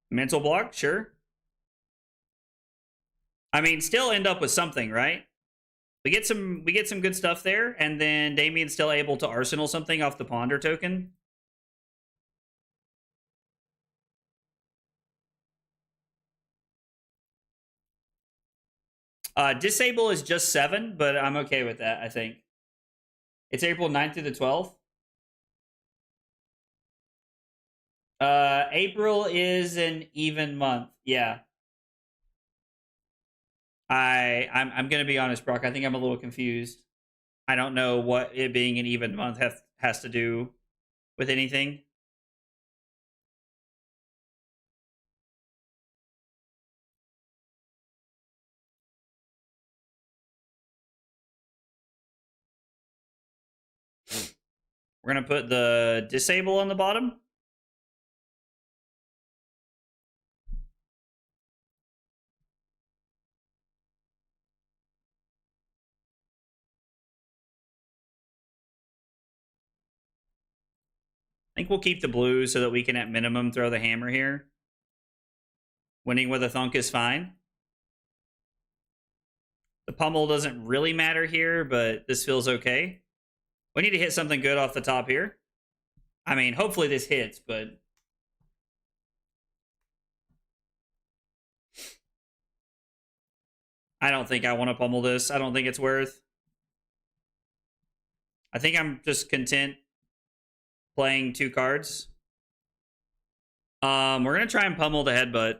Mental block, sure. I mean, still end up with something, right? We get some good stuff there, and then Damien's still able to arsenal something off the Ponder token. Disable is just 7, but I'm okay with that, I think. It's April 9th through the 12th. April is an even month. Yeah. I'm gonna be honest, Brock. I think I'm a little confused. I don't know what it being an even month has to do with anything. We're gonna put the disable on the bottom. I think we'll keep the blue so that we can at minimum throw the hammer here. Winning with a thunk is fine. The pummel doesn't really matter here, but this feels okay. We need to hit something good off the top here. I mean, hopefully this hits, but... I don't think I want to pummel this. I don't think it's worth. I think I'm just content playing 2 cards. We're going to try and pummel the headbutt.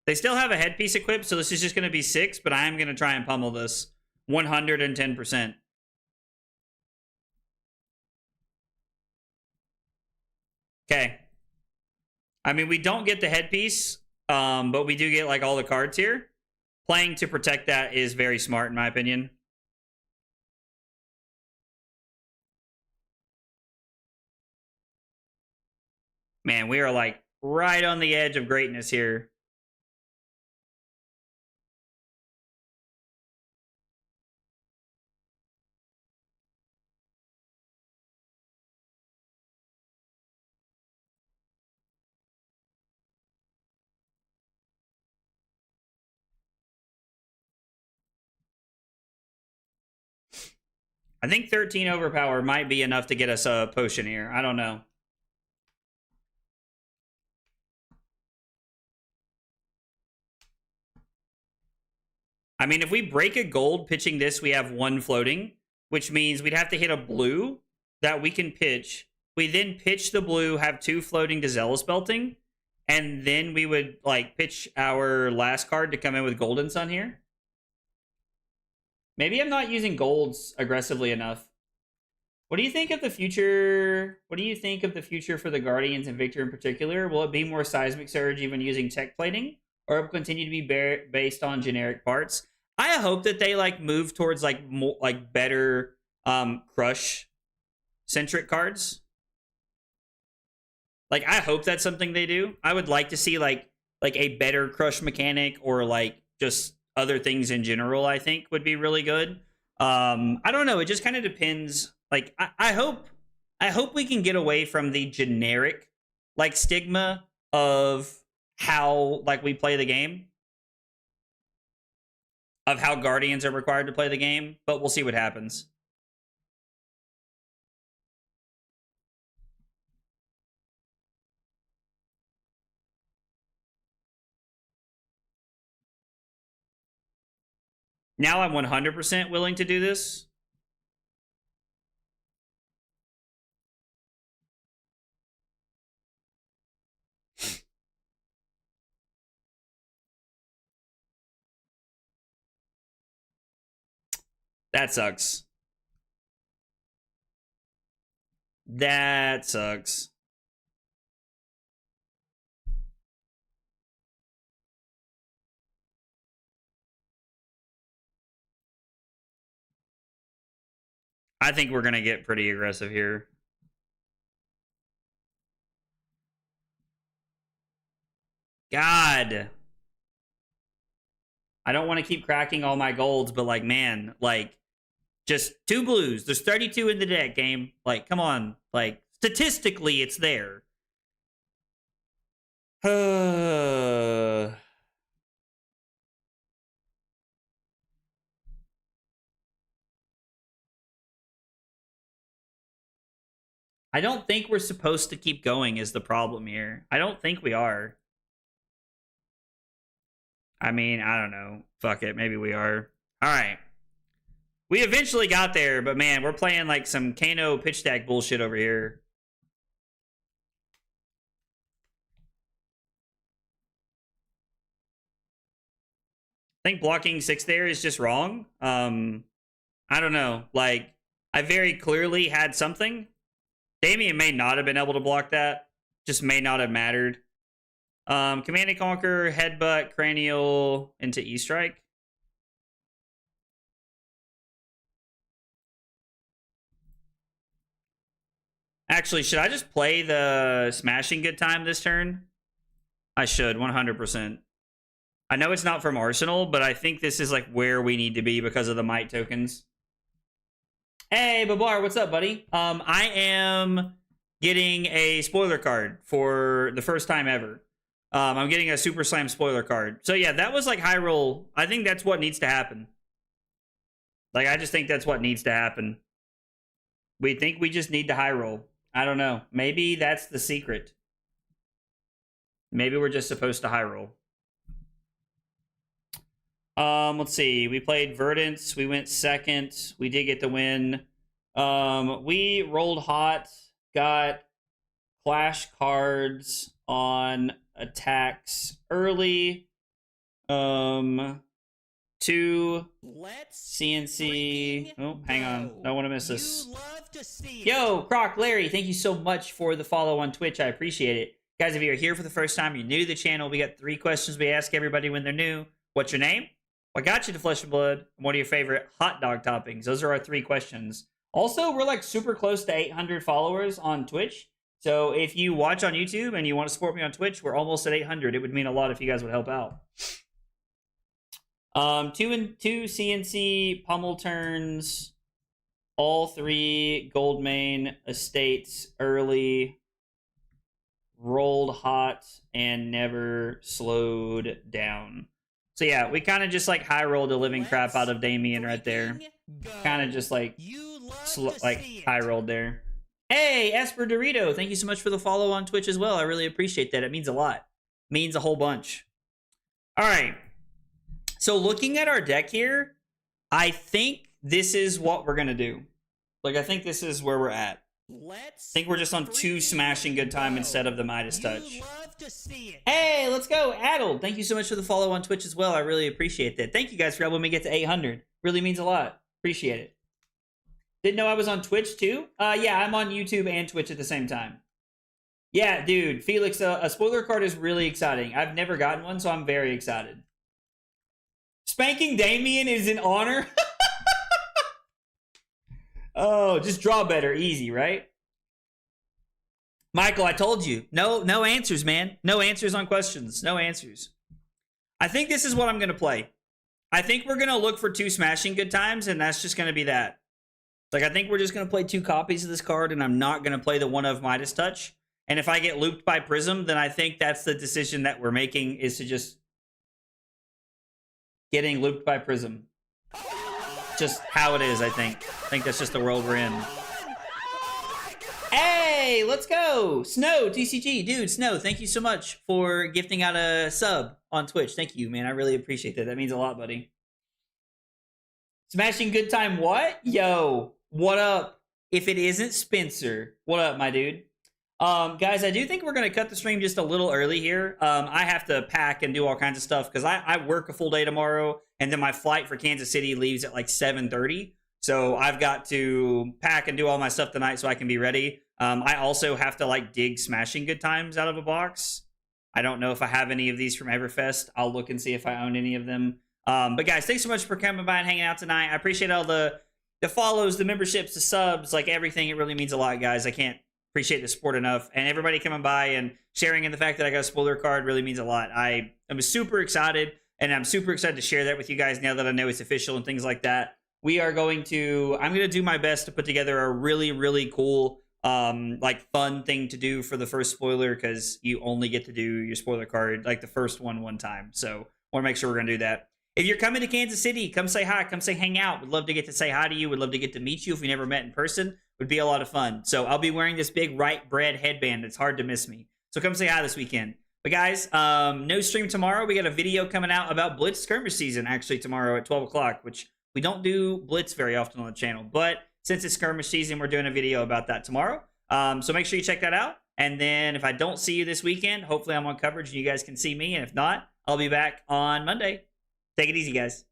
They still have a headpiece equipped, so this is just going to be 6, but I am going to try and pummel this 110%. Okay. I mean, we don't get the headpiece, but we do get like all the cards here. Playing to protect that is very smart, in my opinion. Man, we are like right on the edge of greatness here. I think 13 overpower might be enough to get us a potion here. I don't know. I mean, if we break a gold pitching this, we have 1 floating, which means we'd have to hit a blue that we can pitch. We then pitch the blue, have 2 floating to Zealous Belting, and then we would like pitch our last card to come in with Golden Sun here. Maybe I'm not using golds aggressively enough. What do you think of the future? What do you think of the future for the Guardians and Victor in particular? Will it be more Seismic Surge even using tech plating? Or it will continue to be based on generic parts? I hope that they like move towards like more like better crush centric cards. Like I hope that's something they do. I would like to see like a better crush mechanic or like just other things in general. I think would be really good. I don't know. It just kind of depends. Like I hope we can get away from the generic like stigma of how like we play the game, of how Guardians are required to play the game, but we'll see what happens. Now I'm 100% willing to do this. That sucks. That sucks. I think we're going to get pretty aggressive here. God. I don't want to keep cracking all my golds, but like, man, like, just 2 blues. There's 32 in the deck, game. Like, come on. Like, statistically, it's there. I don't think we're supposed to keep going is the problem here. I don't think we are. I mean, I don't know. Fuck it. Maybe we are. All right. We eventually got there, but man, we're playing like some Kano pitch stack bullshit over here. I think blocking 6 there is just wrong. I don't know. Like, I very clearly had something. Damien may not have been able to block that. Just may not have mattered. Command and Conquer, Headbutt, Cranial into E-Strike. Actually, should I just play the Smashing Good Time this turn? I should, 100%. I know it's not from Arsenal, but I think this is like where we need to be because of the Might tokens. Hey, Babar, what's up, buddy? I am getting a spoiler card for the first time ever. I'm getting a Super Slam spoiler card. So yeah, that was like high roll. I think that's what needs to happen. Like, I just think that's what needs to happen. We think we just need to high roll. I don't know. Maybe that's the secret. Maybe we're just supposed to high roll. Let's see. We played Verdance. We went second. We did get the win. We rolled hot. Got Clash cards on attacks early. 2 CNC. Oh, hang on. Don't want to miss this. Yo, Croc, Larry, thank you so much for the follow on Twitch. I appreciate it. Guys, if you're here for the first time, you're new to the channel, we got 3 questions we ask everybody when they're new. What's your name? What got you to Flesh and Blood? And what are your favorite hot dog toppings? Those are our 3 questions. Also, we're like super close to 800 followers on Twitch. So if you watch on YouTube and you want to support me on Twitch, we're almost at 800. It would mean a lot if you guys would help out. 2 and 2 CNC pummel turns. All 3 gold main estates early. Rolled hot and never slowed down. So yeah, we kind of just like high rolled the living crap out of Damien right there. Kind of just like high rolled there. Hey, Esper Dorito, thank you so much for the follow on Twitch as well. I really appreciate that. It means a lot. It means a whole bunch. All right. So looking at our deck here, I think this is what we're going to do. Like, I think this is where we're at. I think we're just on 2 Smashing Good Time instead of the Midas Touch. Hey, let's go. Addled, thank you so much for the follow on Twitch as well. I really appreciate that. Thank you guys for helping me get to 800. Really means a lot. Appreciate it. Didn't know I was on Twitch too? Yeah, I'm on YouTube and Twitch at the same time. Yeah, dude, Felix, a spoiler card is really exciting. I've never gotten one, so I'm very excited. Spanking Damien is an honor. Oh, just draw better. Easy, right? Michael, I told you. No answers, man. No answers on questions. No answers. I think this is what I'm going to play. I think we're going to look for 2 Smashing Good Times, and that's just going to be that. Like, I think we're just going to play 2 copies of this card, and I'm not going to play the one of Midas Touch. And if I get looped by Prism, then I think that's the decision that we're making, is to just getting looped by Prism. Just how it is, I think. I think that's just the world we're in. Hey, let's go. Snow, TCG. Dude, Snow, thank you so much for gifting out a sub on Twitch. Thank you, man. I really appreciate that. That means a lot, buddy. Smashing Good Time what? Yo, what up? If it isn't Spencer, what up, my dude? Guys, I do think we're going to cut the stream just a little early here. I have to pack and do all kinds of stuff because I work a full day tomorrow, and then my flight for Kansas City leaves at like 7:30. So I've got to pack and do all my stuff tonight so I can be ready. I also have to like dig Smashing Good Times out of a box. I don't know if I have any of these from Everfest. I'll look and see if I own any of them. But guys, thanks so much for coming by and hanging out tonight. I appreciate all the follows, the memberships, the subs, like everything. It really means a lot, guys. I can't appreciate the support enough. And everybody coming by and sharing in the fact that I got a spoiler card really means a lot. I'm super excited, and I'm super excited to share that with you guys now that I know it's official and things like that. I'm going to do my best to put together a really, really cool, like fun thing to do for the first spoiler, because you only get to do your spoiler card, like the first one time. So I want to make sure we're going to do that. If you're coming to Kansas City, come say hi, come say hang out. Would love to get to say hi to you. Would love to get to meet you if we never met in person. Would be a lot of fun. So I'll be wearing this big Right Bread headband. It's hard to miss me. So come say hi this weekend. But guys, no stream tomorrow. We got a video coming out about Blitz skirmish season actually tomorrow at 12 o'clock, which we don't do Blitz very often on the channel. But since it's skirmish season, we're doing a video about that tomorrow. So make sure you check that out. And then if I don't see you this weekend, hopefully I'm on coverage and you guys can see me. And if not, I'll be back on Monday. Take it easy, guys.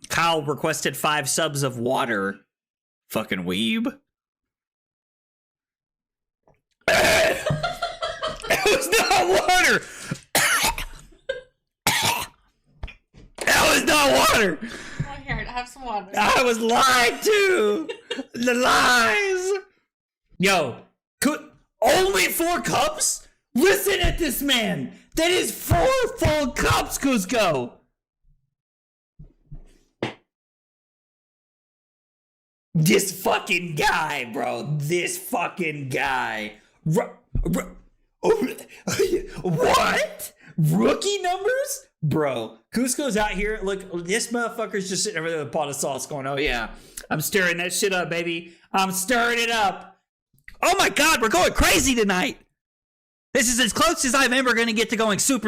Kyle requested 5 subs of water. Fucking weeb. It was not water. That was not water. Oh, here, have some water. I was lied to. The lies. Yo, only 4 cups? Listen at this man. That is 4 full cups, Cusco. This fucking guy, bro. This fucking guy. What? Rookie numbers? Bro, Cusco's out here. Look, this motherfucker's just sitting over there with a pot of sauce going, oh yeah, I'm stirring that shit up, baby. I'm stirring it up. Oh my God, we're going crazy tonight. This is as close as I'm ever going to get to going super